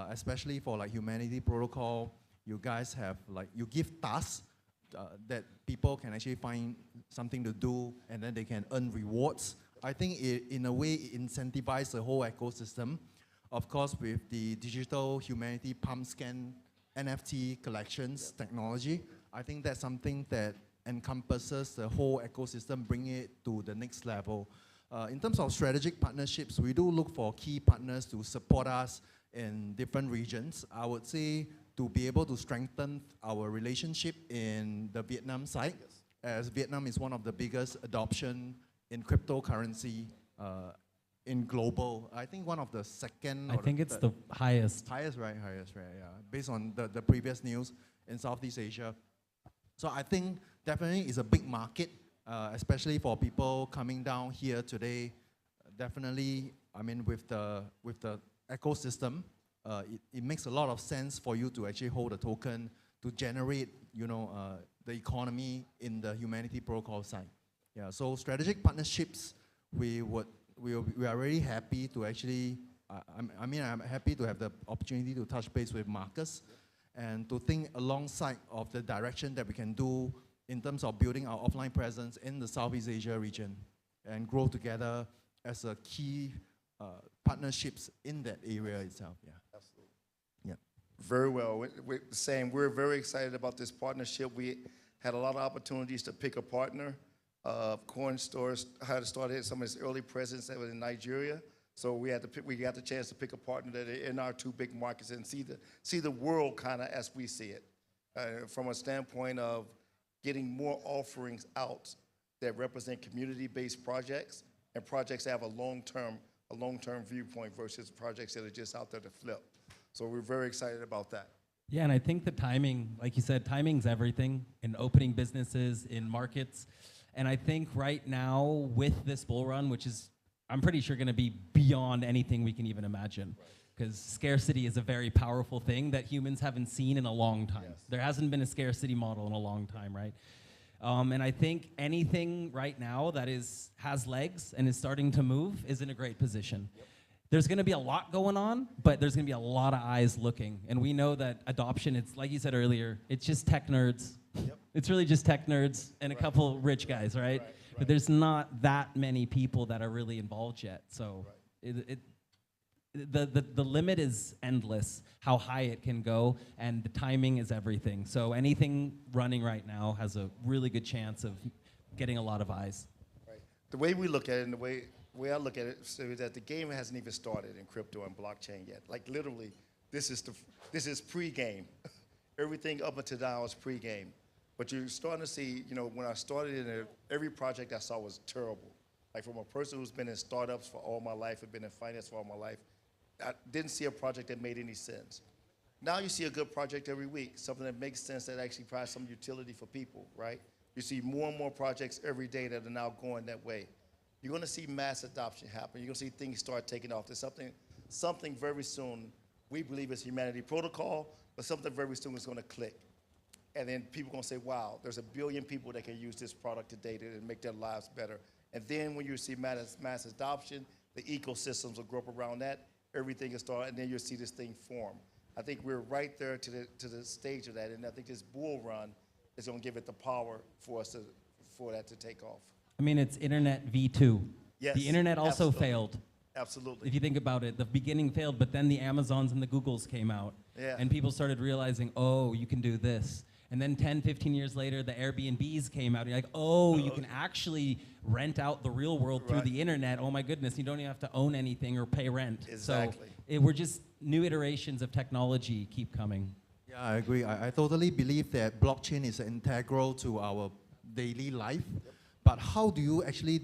Especially for like Humanity Protocol, you guys have like, you give tasks that people can actually find something to do, and then they can earn rewards. I think in a way it incentivizes the whole ecosystem. Of course, with the digital Humanity pump scan NFT collections technology, I think that's something that encompasses the whole ecosystem, bring it to the next level. In terms of strategic partnerships, we do look for key partners to support us in different regions. I would say to be able to strengthen our relationship in the Vietnam side, as Vietnam is one of the biggest adoption in cryptocurrency in global. I think one of the second. I think it's the highest. Highest, right? Highest, right? Yeah. Based on the previous news in Southeast Asia. So I think definitely it's a big market, especially for people coming down here today. Definitely, I mean, with the ecosystem, it makes a lot of sense for you to actually hold a token to generate, you know, the economy in the Humanity Protocol side. Yeah, so strategic partnerships, we are really happy to actually, I'm happy to have the opportunity to touch base with Marcus and to think alongside of the direction that we can do in terms of building our offline presence in the Southeast Asia region and grow together as a key partnerships in that area itself. Yeah. Absolutely. Yeah. Very well. We're very excited about this partnership. We had a lot of opportunities to pick a partner. CoinStore had started some of its early presence that was in Nigeria. So we got the chance to pick a partner that are in our two big markets and see the world kind of as we see it, from a standpoint of getting more offerings out that represent community-based projects and projects that have a long-term viewpoint versus projects that are just out there to flip. So we're very excited about that. Yeah, and I think the timing, like you said, timing's everything in opening businesses, in markets. And I think right now with this bull run, which is, I'm pretty sure going to be beyond anything we can even imagine, because scarcity is a very powerful thing that humans haven't seen in a long time. Yes. There hasn't been a scarcity model in a long time, right? And I think anything right now that has legs and is starting to move is in a great position. Yep. there's going to be a lot going on, but there's going to be a lot of eyes looking. And we know that adoption, it's like you said earlier, it's just tech nerds. Yep. It's really just tech nerds and a couple rich guys, right? But there's not that many people that are really involved yet. So the limit is endless, how high it can go, and the timing is everything. So anything running right now has a really good chance of getting a lot of eyes. Right. The way we look at it and the way I look at it is that the game hasn't even started in crypto and blockchain yet. Like literally, this is pre-game. Everything up until now is pre-game. But you're starting to see, you know, when I started in it, every project I saw was terrible. Like from a person who's been in startups for all my life, and been in finance for all my life, I didn't see a project that made any sense. Now you see a good project every week, something that makes sense, that actually provides some utility for people, right? You see more and more projects every day that are now going that way. You're going to see mass adoption happen. You're going to see things start taking off. There's something very soon, we believe is humanity protocol, but something very soon is going to click. And then people are going to say, wow, there's 1 billion people that can use this product today to make their lives better. And then when you see mass adoption, the ecosystems will grow up around that, everything will start, and then you'll see this thing form. I think we're right there to the stage of that, and I think this bull run is going to give it the power for that to take off. I mean, it's internet V2. Yes, the internet also absolutely. failed. Absolutely. If you think about it, the beginning failed, but then the Amazons and the Googles came out. Yeah. And people started realizing, oh, you can do this. And then 10, 15 years later, the Airbnbs came out. And you're like, oh, you can actually rent out the real world through the internet. Oh my goodness, you don't even have to own anything or pay rent. Exactly. So we're just new iterations of technology keep coming. Yeah, I agree. I totally believe that blockchain is integral to our daily life. Yep. But how do you actually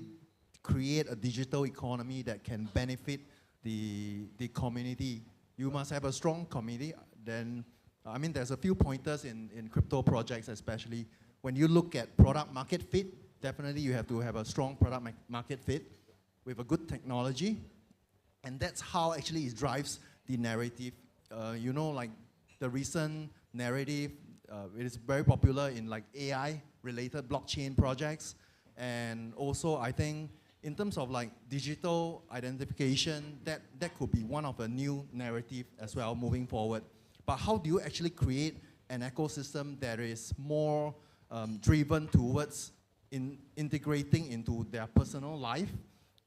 create a digital economy that can benefit the community? You must have a strong community. Then, I mean, there's a few pointers in crypto projects, especially when you look at product market fit. Definitely, you have to have a strong product market fit with a good technology, and that's how actually it drives the narrative. You know, like the recent narrative, it is very popular in like AI-related blockchain projects. And also, I think in terms of like digital identification, that could be one of a new narrative as well moving forward. But how do you actually create an ecosystem that is more driven towards integrating into their personal life?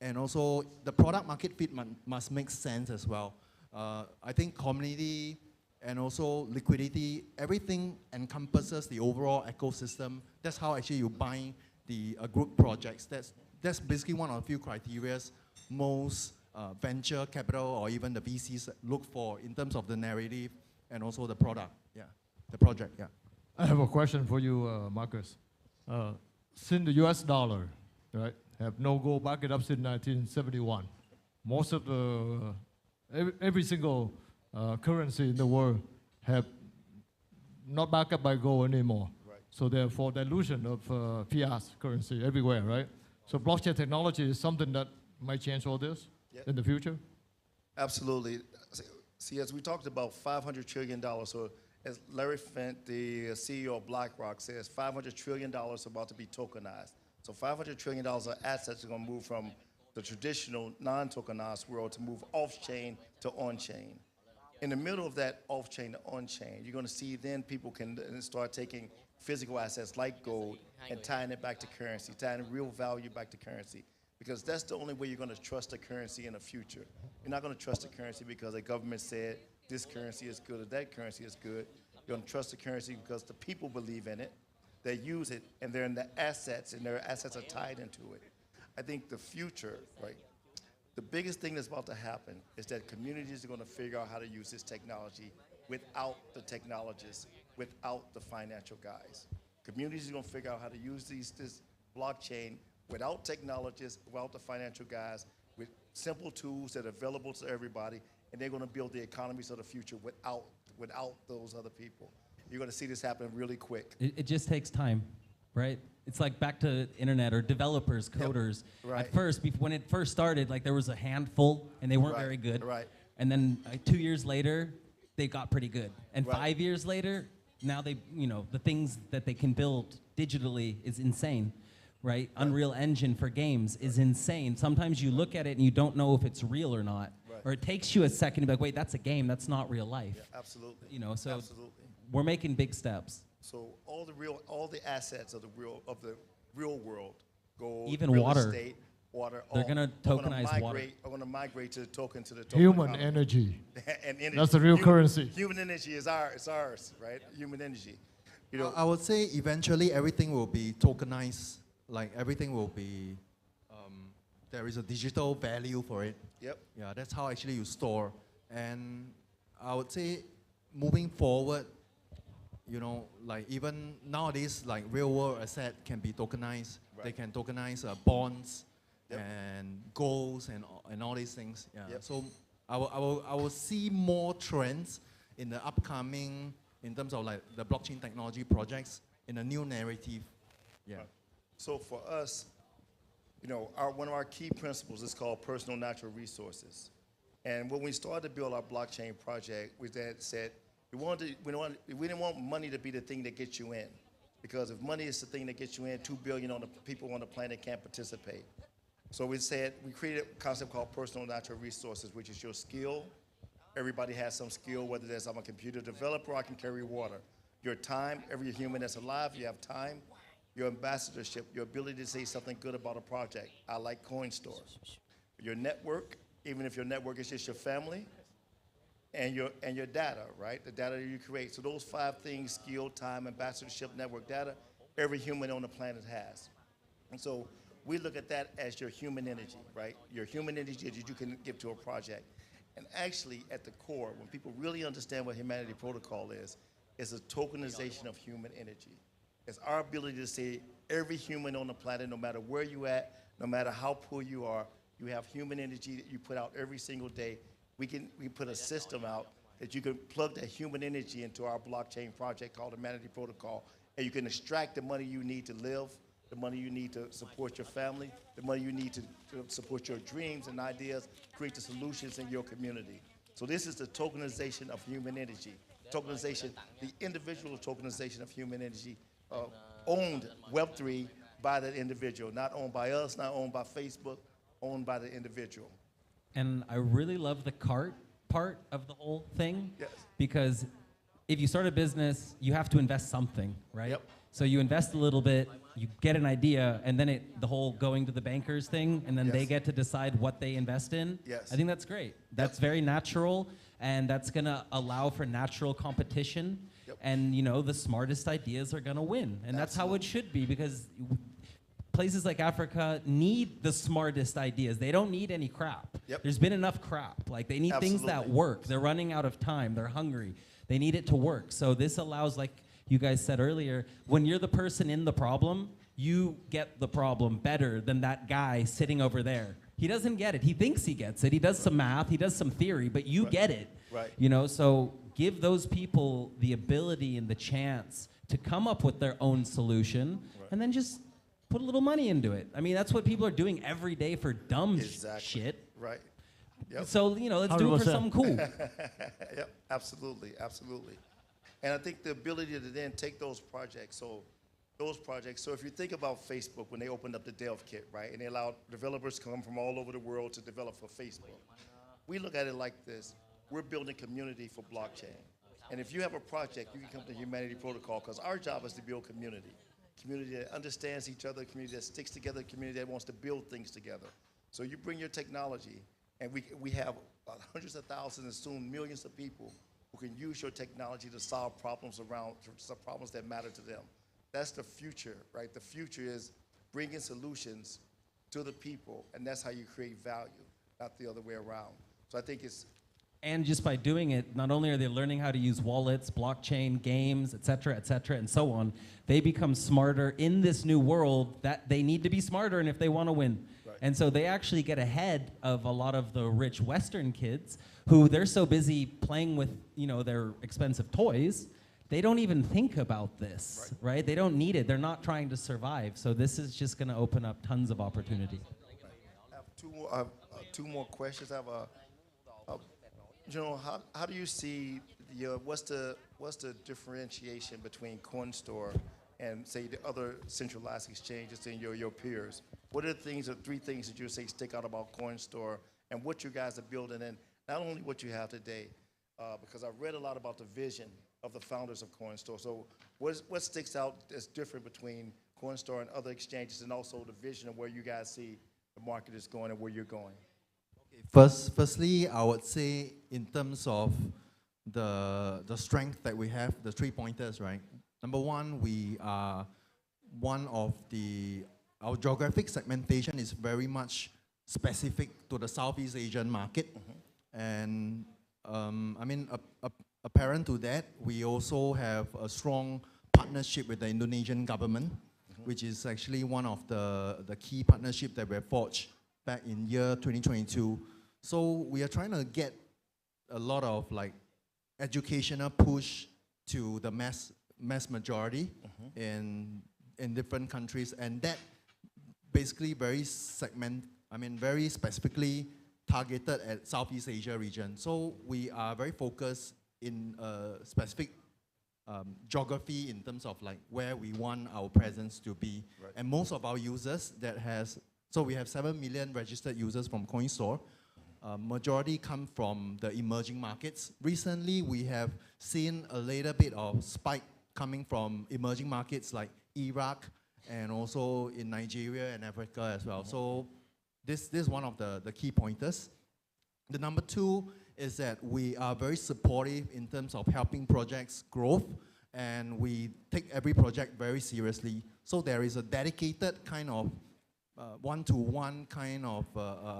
And also, the product market fit must make sense as well. I think community and also liquidity, everything encompasses the overall ecosystem. That's how actually you bind the group projects. That's basically one of the few criteria most venture capital or even the VCs look for in terms of the narrative and also the product, the project, I have a question for you, Marcus. Since the US dollar, right, have no gold back it up since 1971, most of the, every single currency in the world have not backed up by gold anymore. So therefore, dilution of fiat currency everywhere, right? So blockchain technology is something that might change all this in the future? Absolutely. See, as we talked about $500 trillion, so as Larry Fink, the CEO of BlackRock, says, $500 trillion about to be tokenized. So $500 trillion of assets are going to move from the traditional non-tokenized world to move off-chain to on-chain. In the middle of that off-chain to on-chain, you're going to see then people can start taking physical assets like gold and tying it back to currency, tying real value back to currency. Because that's the only way you're going to trust a currency in the future. You're not going to trust a currency because the government said this currency is good or that currency is good. You're going to trust the currency because the people believe in it, they use it, and they're in the assets, and their assets are tied into it. I think the future, right, the biggest thing that's about to happen is that communities are going to figure out how to use this technology without the technologists, without the financial guys. Communities are going to figure out how to use this blockchain without technologists, without the financial guys, with simple tools that are available to everybody, and they're going to build the economies of the future without those other people. You're going to see this happen really quick. It just takes time, right? It's like back to internet or developers, coders. Yep. Right. At first, when it first started, like there was a handful, and they weren't very good. Right. And then 2 years later, they got pretty good. And 5 years later, now they, the things that they can build digitally is insane. Right? Unreal Engine for games is insane. Sometimes you look at it and you don't know if it's real or not. or it takes you a second to be like, wait, that's a game, that's not real life. Yeah, absolutely. You know, so absolutely. we're making big steps. So all the assets of the real world, gold, even real water, estate, water. They're going to tokenize water. Are going to migrate to the token Human economy. energy. And energy. That's the real currency. Human energy is ours, right? Human energy. You know, I would say eventually everything will be tokenized. Like everything will be, there is a digital value for it. Yep. Yeah, that's how actually you store. And I would say moving forward, you know, like even nowadays, like real world asset can be tokenized. Right. They can tokenize bonds Yep. and goals and all these things. Yeah. Yep. So I will see more trends in the upcoming, in terms of like the blockchain technology projects in a new narrative. Yeah. So for us, you know, one of our key principles is called personal natural resources. And when we started to build our blockchain project, we then said we didn't want money to be the thing that gets you in. Because if money is the thing that gets you in, 2 billion people on the planet can't participate. So we created a concept called personal natural resources, which is your skill. Everybody has some skill, whether that's I'm a computer developer, I can carry water. Your time, every human that's alive, you have time. Your ambassadorship, your ability to say something good about a project. I like CoinStore. Your network, even if your network is just your family, and your data, right? The data you create. So those 5 things, skill, time, ambassadorship, network, data, every human on the planet has. And so we look at that as your human energy, right? Your human energy that you can give to a project. And actually, at the core, when people really understand what Humanity Protocol is a tokenization of human energy. It's our ability to say every human on the planet, no matter where you at, no matter how poor you are, you have human energy that you put out every single day. We put a system out that you can plug that human energy into our blockchain project called Humanity Protocol, and you can extract the money you need to live, the money you need to support your family, the money you need to support your dreams and ideas, create the solutions in your community. So this is the tokenization of human energy. Tokenization, the individual tokenization of human energy, owned Web3 by the individual, not owned by us, not owned by Facebook, owned by the individual. And I really love the cart part of the whole thing. Yes. Because if you start a business, you have to invest something, right? Yep. So you invest a little bit, you get an idea, and then the whole going to the bankers thing, and then Yes. they get to decide what they invest in. Yes. I think that's great. That's very natural, and that's gonna allow for natural competition. Yep. And you know, the smartest ideas are gonna win. And that's how it should be, because places like Africa need the smartest ideas. They don't need any crap. Yep. There's been enough crap. Like, they need things that Absolutely. work. They're running out of time. They're hungry. They need it to work. So this allows, like you guys said earlier, when you're the person in the problem, you get the problem better than that guy sitting over there. He doesn't get it. He thinks he gets it. He does some math. He does some theory, but you get it. Right. You know, so give those people the ability and the chance to come up with their own solution, and then just put a little money into it. I mean, that's what people are doing every day for dumb shit. Right. Yep. So, you know, let's do it for 100%. something cool. Yep, absolutely, absolutely. And I think the ability to then take those projects, so if you think about Facebook, when they opened up the Dev Kit, right, and they allowed developers to come from all over the world to develop for Facebook, we look at it like this. We're building community for blockchain. And if you have a project, you can come to Humanity Protocol, because our job is to build community. Community that understands each other, community that sticks together, community that wants to build things together. So you bring your technology, and we have hundreds of thousands and soon millions of people who can use your technology to solve problems problems that matter to them. That's the future, right? The future is bringing solutions to the people, and that's how you create value, not the other way around. So I think it's And just by doing it, not only are they learning how to use wallets, blockchain, games, et cetera, and so on, they become smarter in this new world that they need to be smarter, and if they want to win. Right. And so they actually get ahead of a lot of the rich Western kids who they're so busy playing with, you know, their expensive toys, they don't even think about this, right? They don't need it. They're not trying to survive. So this is just going to open up tons of opportunity. I have two more questions. I have you know, how do you see what's the differentiation between CoinStore and say the other centralized exchanges and your peers? What are the 3 things that you say stick out about CoinStore and what you guys are building, and not only what you have today, because I've read a lot about the vision of the founders of CoinStore. So what sticks out as different between CoinStore and other exchanges, and also the vision of where you guys see the market is going and where you're going? Firstly, I would say in terms of the strength that we have, the 3 pointers, right? Number one, we are one of our geographic segmentation is very much specific to the Southeast Asian market. And I mean, apparent to that, we also have a strong partnership with the Indonesian government, which is actually one of the key partnerships that were forged back in year 2022. So we are trying to get a lot of like educational push to the mass majority in different countries, and that basically very specifically targeted at Southeast Asia region. So we are very focused in a specific geography in terms of like where we want our presence to be. Right. And most of our users so we have 7 million registered users from CoinStore. Majority come from the emerging markets. Recently, we have seen a little bit of spike coming from emerging markets like Iraq and also in Nigeria and Africa as well. So this is one of the key pointers. The number two is that we are very supportive in terms of helping projects grow, and we take every project very seriously. So there is a dedicated kind of one-to-one kind of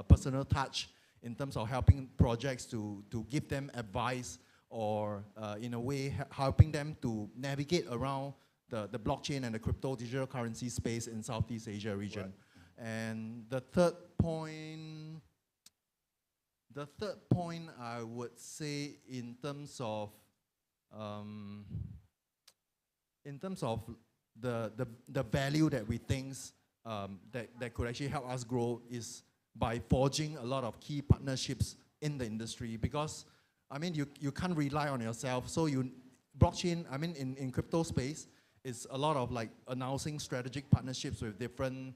personal touch in terms of helping projects to give them advice, or in a way helping them to navigate around the blockchain and the crypto digital currency space in Southeast Asia region. Right. And the third point I would say in terms of the value that we think that could actually help us grow is by forging a lot of key partnerships in the industry, because I mean you can't rely on yourself. So blockchain, I mean in crypto space, it's a lot of like announcing strategic partnerships with different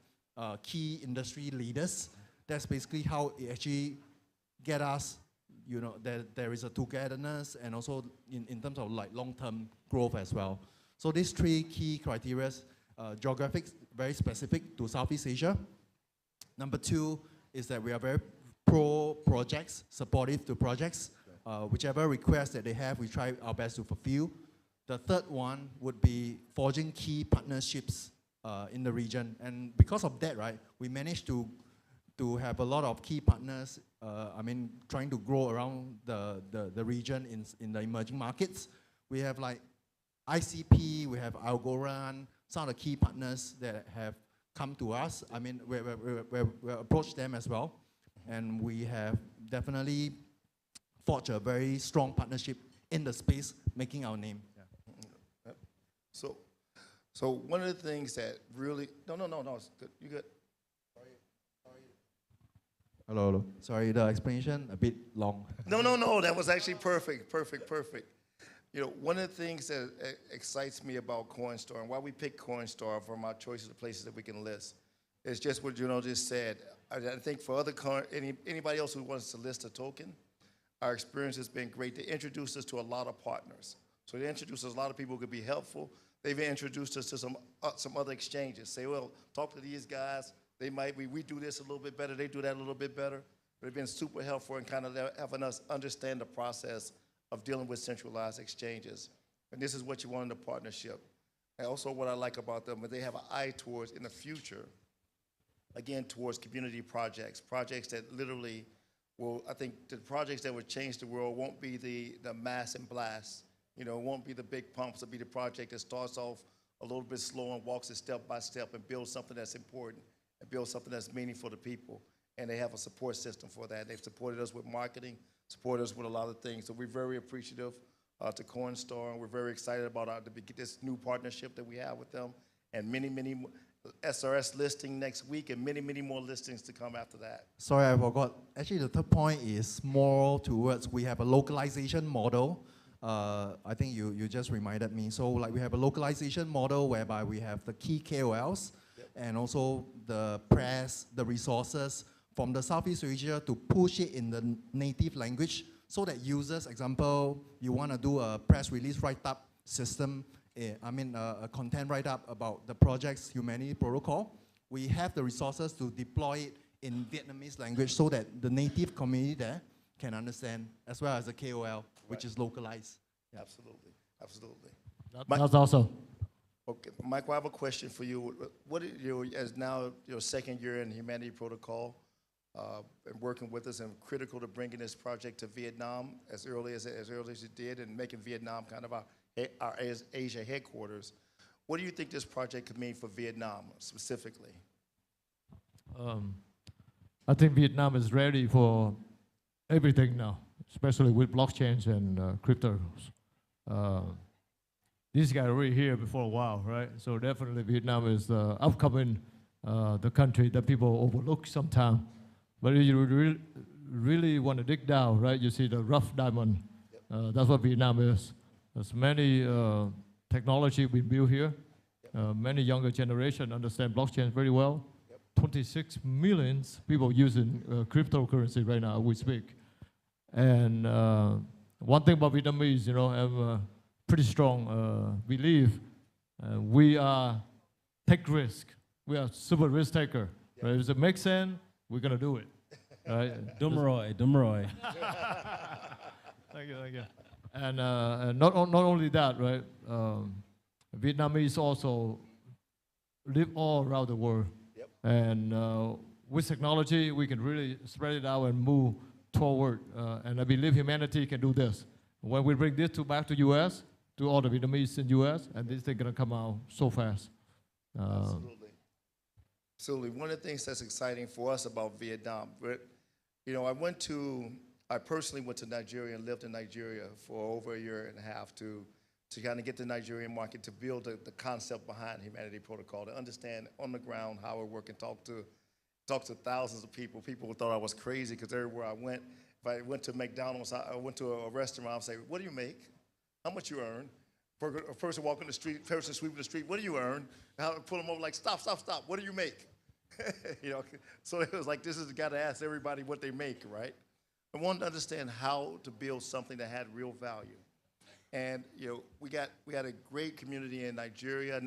key industry leaders. That's basically how it actually get us, you know, there is a togetherness, and also in terms of like long-term growth as well. So these three key criteria, geographic, very specific to Southeast Asia. Number two is that we are very pro-projects, supportive to projects. Whichever request that they have, we try our best to fulfill. The third one would be forging key partnerships in the region. And because of that, right, we managed to have a lot of key partners, trying to grow around the region in the emerging markets. We have like ICP, we have Algorand, some of the key partners that have come to us. I mean, we approached them as well. And we have definitely forged a very strong partnership in the space, making our name. Yeah. So one of the things that really, no, it's good. You good? Hello. Sorry, the explanation a bit long. No, that was actually perfect. You know, one of the things that excites me about CoinStore and why we pick CoinStore from our choices of places that we can list is just what Juno just said. I think for anybody else who wants to list a token, our experience has been great. They introduced us to a lot of partners. So they introduced us a lot of people who could be helpful. They've introduced us to some other exchanges. Say, well, talk to these guys. We do this a little bit better. They do that a little bit better. But they've been super helpful in kind of having us understand the process of dealing with centralized exchanges. And this is what you want in a partnership. And also what I like about them, they have an eye towards, in the future, again, towards community projects that literally will, I think the projects that would change the world won't be the mass and blast. You know, it won't be the big pumps. It'll be the project that starts off a little bit slow and walks it step by step and builds something that's important and builds something that's meaningful to people. And they have a support system for that. They've supported us with marketing, supported us with a lot of things. So we're very appreciative to CoinStore, and we're very excited about this new partnership that we have with them, and many SRS listing next week, and many more listings to come after that. Sorry, I forgot. Actually, the third point is more towards we have a localization model. I think you just reminded me. So like we have a localization model whereby we have the key KOLs, and also the press, the resources from the Southeast Asia to push it in the native language so that users, example, you want to do a press release write-up system, a content write-up about the project's humanity protocol, we have the resources to deploy it in Vietnamese language so that the native community there can understand, as well as the KOL, which is localized. Yeah. Absolutely, absolutely. That's awesome. Okay, Michael, I have a question for you. What is as now your second year in Humanity Protocol, and working with us, and critical to bringing this project to Vietnam as early as you did, and making Vietnam kind of our Asia headquarters. What do you think this project could mean for Vietnam specifically? I think Vietnam is ready for everything now, especially with blockchains and cryptos. These guys were here before a while, right? So definitely Vietnam is upcoming the country that people overlook sometimes. But if you really want to dig down, right, you see the rough diamond. That's what Vietnam is. There's many technology we built here. Many younger generation understand blockchain very well. 26 million people using cryptocurrency right now, we speak. And one thing about Vietnamese, have a pretty strong belief. We are take risk. We are super risk taker. Right? If it makes sense, we're going to do it. Right? Dumroy. Thank you. And not only that, right? Vietnamese also live all around the world. Yep. And with technology, we can really spread it out and move forward. And I believe humanity can do this. When we bring this back to U.S., to all the Vietnamese in U.S., and this thing gonna come out so fast. Absolutely. Absolutely. One of the things that's exciting for us about Vietnam, I personally went to Nigeria and lived in Nigeria for over a year and a half to kind of get the Nigerian market, to build the concept behind Humanity Protocol, to understand on the ground how it works, and talk to thousands of people. People thought I was crazy because everywhere I went, if I went to McDonald's, I went to a restaurant, I'd say, what do you make? How much you earn? A person walking the street, person sweeping the street, what do you earn? And I would pull them over like, stop, what do you make? So it was like, this is the guy to ask everybody what they make, right? I wanted to understand how to build something that had real value. And we had a great community in Nigeria.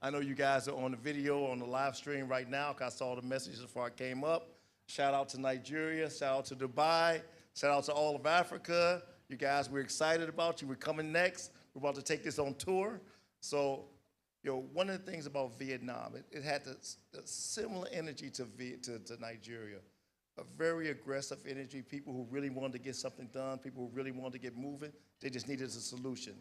I know you guys are on the video, on the live stream right now, because I saw the messages before I came up. Shout out to Nigeria, shout out to Dubai, shout out to all of Africa. You guys, we're excited about you. We're coming next. We're about to take this on tour. So, one of the things about Vietnam, it had the similar energy to Nigeria. A very aggressive energy, people who really wanted to get something done, people who really wanted to get moving. They just needed a solution.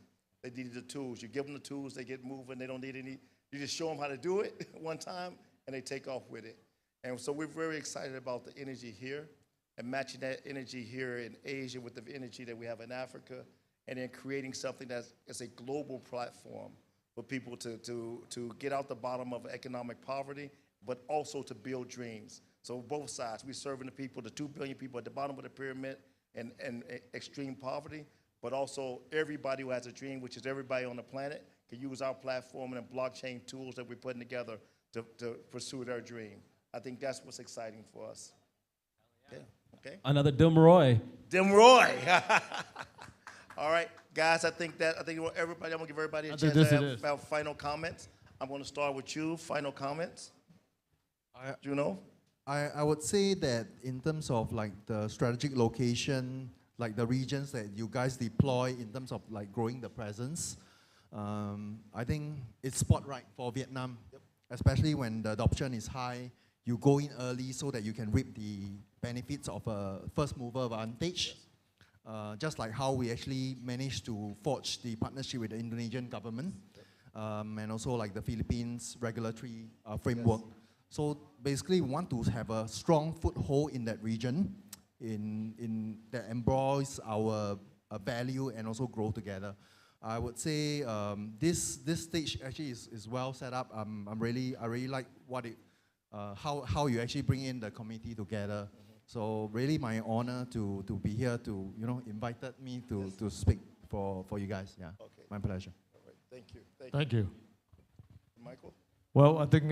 They needed the tools. You give them the tools, they get moving. They don't need any. You just show them how to do it one time, and they take off with it. And so we're very excited about the energy here, and matching that energy here in Asia with the energy that we have in Africa, and then creating something that's a global platform for people to get out the bottom of economic poverty, but also to build dreams. So both sides, we're serving the people, the 2 billion people at the bottom of the pyramid and extreme poverty, but also everybody who has a dream, which is everybody on the planet, can use our platform and the blockchain tools that we're putting together to pursue their dream. I think that's what's exciting for us. Yeah. Okay. Another Dumroy. All right, guys. I think everybody. I'm gonna give everybody a chance to have final comments. I'm gonna start with you. Final comments. Juno. I would say that in terms of like the strategic location, like the regions that you guys deploy in terms of like growing the presence, I think it's spot right for Vietnam, especially when the adoption is high. You go in early so that you can reap the benefits of a first mover advantage. Just like how we actually managed to forge the partnership with the Indonesian government, and also like the Philippines regulatory framework. So basically we want to have a strong foothold in that region that embrace our value and also grow together. I would say this stage actually is well set up. I really like how you actually bring in the community together. So really my honor to be here, to invited me to speak for you guys. Yeah, okay. My pleasure. All right. Thank you. Thank you. Michael? Well, I think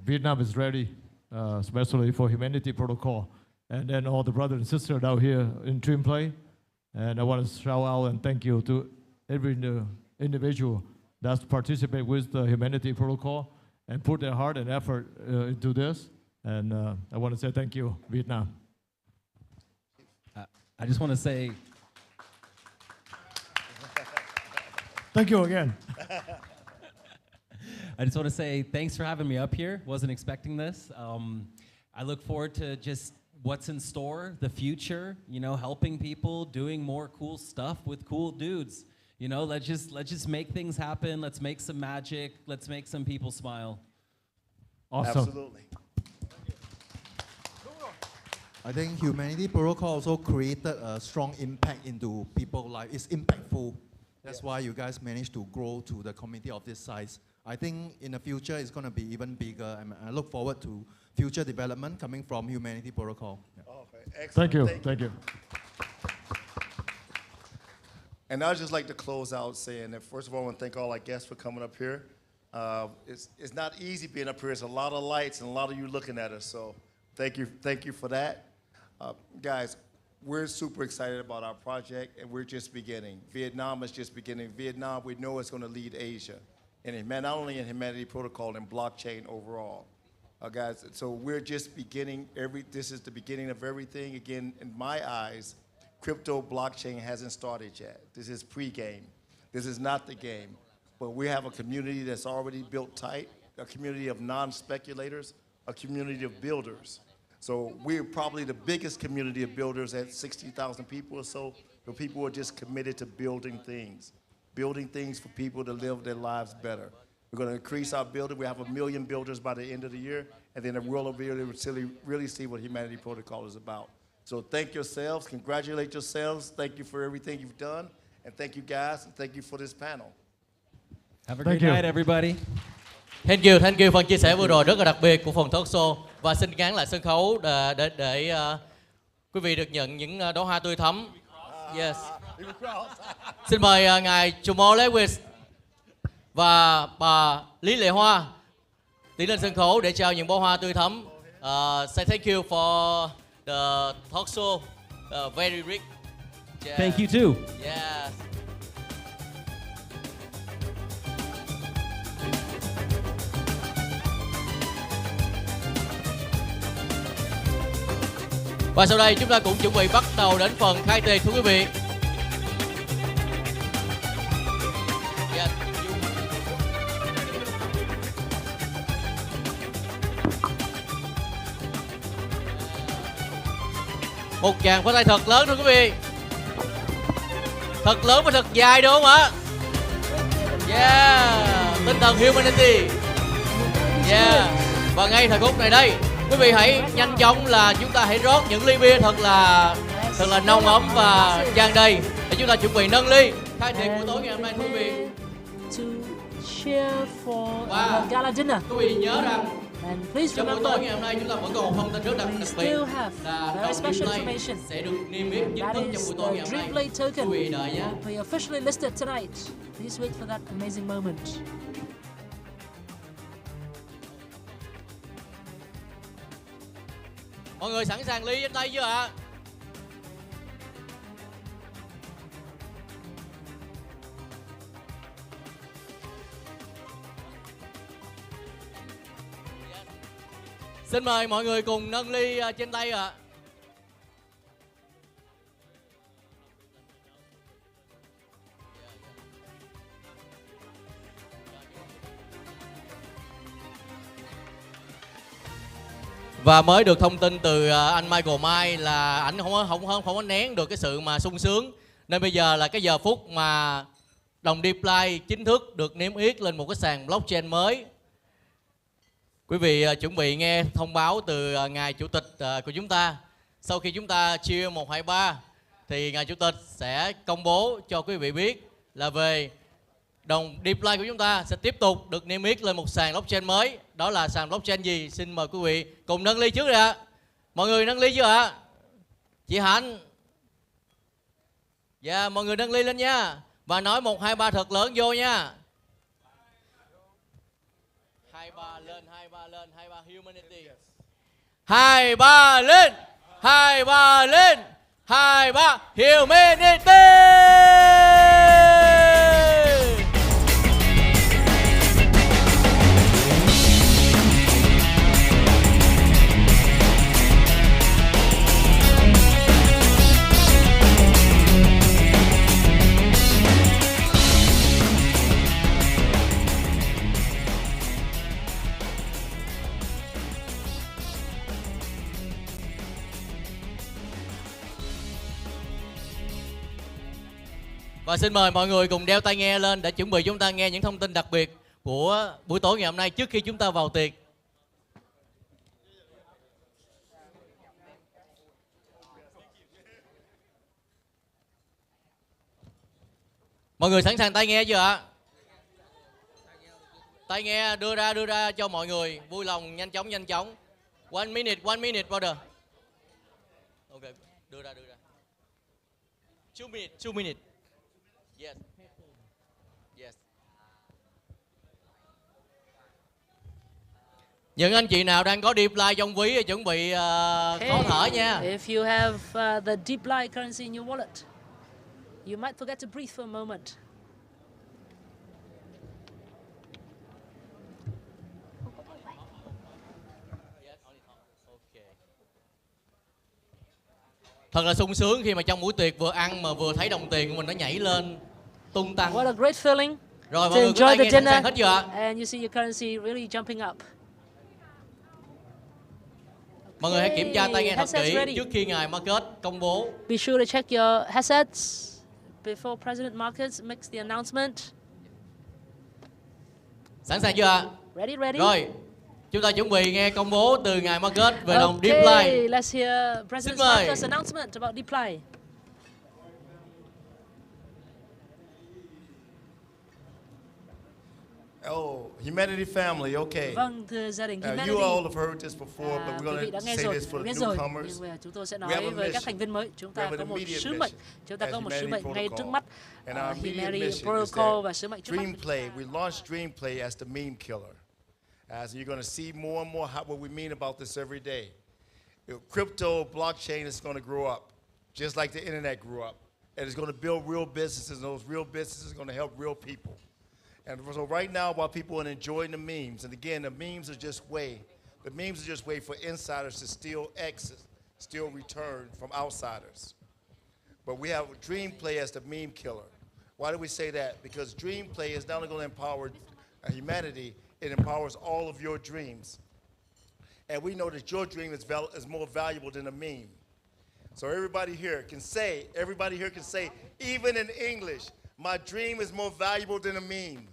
Vietnam is ready, especially for Humanity Protocol. and then all the brothers and sisters down here in Dream Play. And I want to shout out and thank you to every individual that's participate with the Humanity Protocol and put their heart and effort into this. And I want to say thank you, Viet Nam. I just want to say thank you again. I just want to say thanks for having me up here. Wasn't expecting this. I look forward to just what's in store, the future, you know, helping people, doing more cool stuff with cool dudes. You know, let's just make things happen. Let's make some magic. Let's make some people smile. Awesome. Absolutely. I think Humanity Protocol also created a strong impact into people's life. It's impactful. That's why you guys managed to grow to the community of this size. I think in the future it's going to be even bigger. And I look forward to future development coming from Humanity Protocol. Yeah. Okay, excellent. Thank you. Thank you. And I'd just like to close out saying that, first of all, I want to thank all our guests for coming up here. It's not easy being up here. It's a lot of lights and a lot of you looking at us. So thank you for that. Guys, we're super excited about our project, and we're just beginning. Vietnam is just beginning. Vietnam, we know it's going to lead Asia, and not only in Humanity Protocol and blockchain overall. Guys, so we're just beginning. This is the beginning of everything. Again, in my eyes, crypto blockchain hasn't started yet. This is pre-game. This is not the game. But we have a community that's already built tight, a community of non-speculators, a community of builders. So we're probably the biggest community of builders at 60,000 people or so, but people who are just committed to building things for people to live their lives better. We're going to increase our building. We have 1 million builders by the end of the year, and then the world will be able to really see what Humanity Protocol is about. So thank yourselves, congratulate yourselves, thank you for everything you've done, and thank you guys, and thank you for this panel. Have a great night, everybody. Thank you. Phần chia sẻ vừa rồi rất là đặc biệt của phòng talk show. Và xin gắn lại sân khấu để quý vị được nhận những đóa hoa tươi thắm. Yes. Xin mời ngài Chumo Lewis và bà Lý Lệ Hoa tiến lên sân khấu để trao những bó hoa tươi thắm. Say thank you for the talk show. Very rich. Yeah. Thank you too. Yes. Và sau đây chúng ta cũng chuẩn bị bắt đầu đến phần khai tiệc thưa quý vị. Yes. Một tràng pháo tay thật lớn thưa quý vị. Thật lớn và thật dài đúng không ạ? Yeah. Tinh thần humanity. Yeah. Và ngay thời khắc này đây, quý vị hãy nhanh chóng là chúng ta hãy rót những ly bia thật là nồng ấm và tràn đầy để chúng ta chuẩn bị nâng ly khai tiệc buổi tối ngày hôm nay thưa quý vị. Và gala dinner. Quý vị nhớ rằng trong buổi tối ngày hôm nay chúng ta vẫn còn một thông tin rất đặc biệt là đồng Dreamplay sẽ được niêm yết chính thức trong buổi tối ngày hôm nay. Quý vị đợi nhé. We officially listed tonight. Please wait for that amazing moment. Mọi người sẵn sàng ly trên tay chưa ạ? Xin mời mọi người cùng nâng ly trên tay ạ. Và mới được thông tin từ anh Michael Mai là ảnh không có nén được cái sự mà sung sướng, nên bây giờ là cái giờ phút mà đồng DeepLife chính thức được niêm yết lên một cái sàn blockchain mới. Quý vị chuẩn bị nghe thông báo từ ngài chủ tịch của chúng ta. Sau khi chúng ta chia 1, 2, 3 thì ngài chủ tịch sẽ công bố cho quý vị biết là về đồng DeepLife của chúng ta sẽ tiếp tục được niêm yết lên một sàn blockchain mới. Đó là sàn blockchain gì? Xin mời quý vị cùng nâng ly trước rồi ạ. Mọi người nâng ly chưa ạ? Chị Hạnh. Dạ, mọi người nâng ly lên nha. Và nói 1, 2, 3 thật lớn vô nha. 2, 3 lên, 2, 3 lên, 2, 3 humanity. 2, 3 lên. 2, 3 lên. 2, 3 Humanity. Và xin mời mọi người cùng đeo tai nghe lên để chuẩn bị chúng ta nghe những thông tin đặc biệt của buổi tối ngày hôm nay trước khi chúng ta vào tiệc. Mọi người sẵn sàng tai nghe chưa ạ? Tai nghe đưa ra cho mọi người vui lòng, nhanh chóng. 1 minute brother. Ok, đưa ra. 2 minutes. Yes. Yes. Những anh chị nào đang có deep line trong ví chuẩn bị khó thở nha. If you have the deep line currency in your wallet, you might forget to breathe for a moment. Thật là sung sướng khi mà trong buổi tiệc vừa ăn mà vừa thấy đồng tiền của mình nó nhảy lên tung tăng. What a great feeling. Rồi To mọi người có tai enjoy the nghe sẵn sàng dinner, hết chưa ạ? and you see your currency really jumping up. Mọi người hãy kiểm tra tai nghe thật Headsets kỹ ready. trước khi ngài Marcus công bố. Be sure to check your headsets before President Marcus makes the announcement. Sẵn sàng chưa ạ? Ready, ready. Rồi, chúng ta chuẩn bị nghe công bố từ ngài Marcus về đồng deep Okay, line. let's hear President Xin mời. Marcus' announcement about deep line. Oh, humanity family, okay. Vâng, thưa gia đình Humanity. You all have heard this before, but we're quý vị đã going nghe to say rồi, this for the biết rồi, newcomers. nhưng mà chúng tôi sẽ We have nói a với các mission. thành viên mới. Chúng We ta have có an một immediate sứ mệnh. mission Chúng ta as có một sứ humanity mệnh ngay trước protocol. mắt. And our immediate Humanity mission is Protocol that và sứ mệnh trước mắt. Dream Play, we launched Dream Play as the meme killer. As you're going to see more and more what we mean about this every day. Crypto, blockchain is going to grow up, just like the internet grew up. And it's going to build real businesses, and those real businesses are going to help real people. And so right now, while people are enjoying the memes, and again, the memes are just way for insiders to steal exit, steal return from outsiders. But we have Dream Play as the meme killer. Why do we say that? Because Dream Play is not only going to empower humanity, it empowers all of your dreams. And we know that your dream is more valuable than a meme. So everybody here can say, even in English, my dream is more valuable than a meme.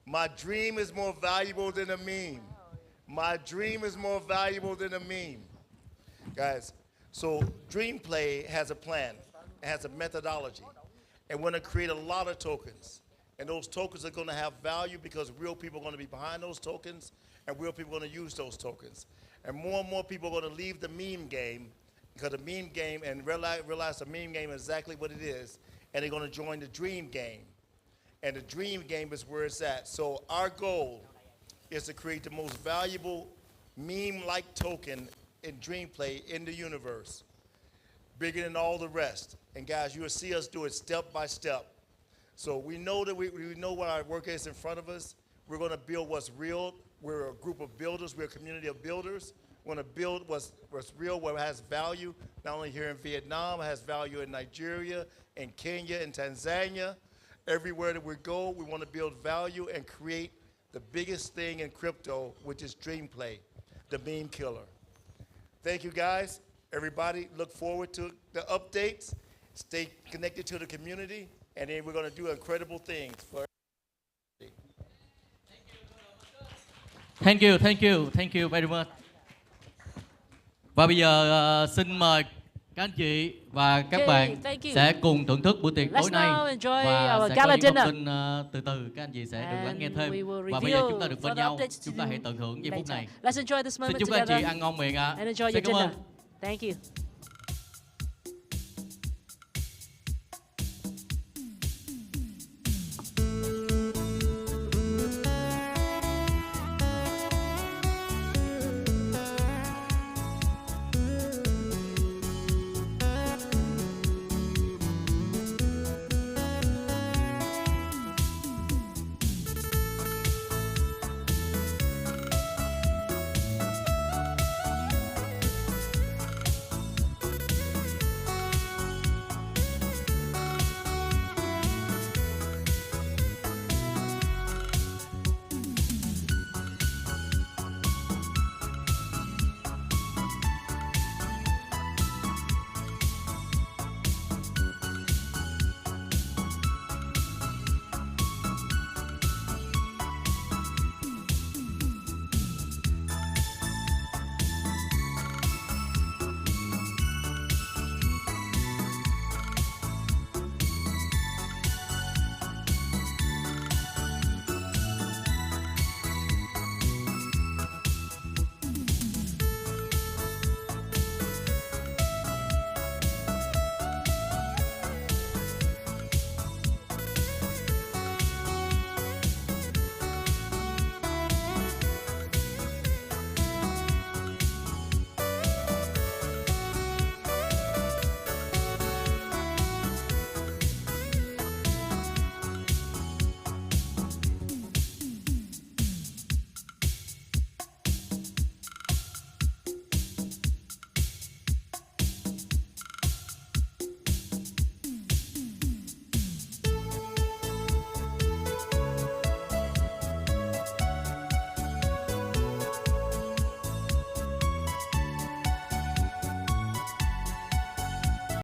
My dream is more valuable than a meme. My dream is more valuable than a meme. Guys, so Dream Play has a plan. It has a methodology. And we're going to create a lot of tokens. And those tokens are going to have value because real people are going to be behind those tokens, and real people are going to use those tokens. And more people are going to leave the meme game, because the meme game, and realize the meme game is exactly what it is, and they're going to join the dream game. And the dream game is where it's at. So our goal is to create the most valuable meme-like token in Dream Play in the universe, bigger than all the rest. And guys, you will see us do it step by step. So we know that we know what our work is in front of us. We're going to build what's real. We're a group of builders. We're a community of builders. We're going to build what's real, what has value, not only here in Vietnam, it has value in Nigeria, in Kenya, in Tanzania. Everywhere that we go, we want to build value and create the biggest thing in crypto, which is Dream Play, the meme killer. Thank you, guys. Everybody, look forward to the updates. Stay connected to the community, and then we're going to do incredible things for everybody. Thank you very much. Và bây giờ xin mời các anh chị và các bạn sẽ cùng thưởng thức bữa tiệc tối nay và sẽ có những thông tin từ từ các anh chị sẽ được lắng nghe thêm. Và bây giờ chúng ta được bên nhau, chúng ta hãy tận hưởng giây phút này. Xin chúc các anh chị ăn ngon miệng ạ. Xin cảm ơn. Thank you.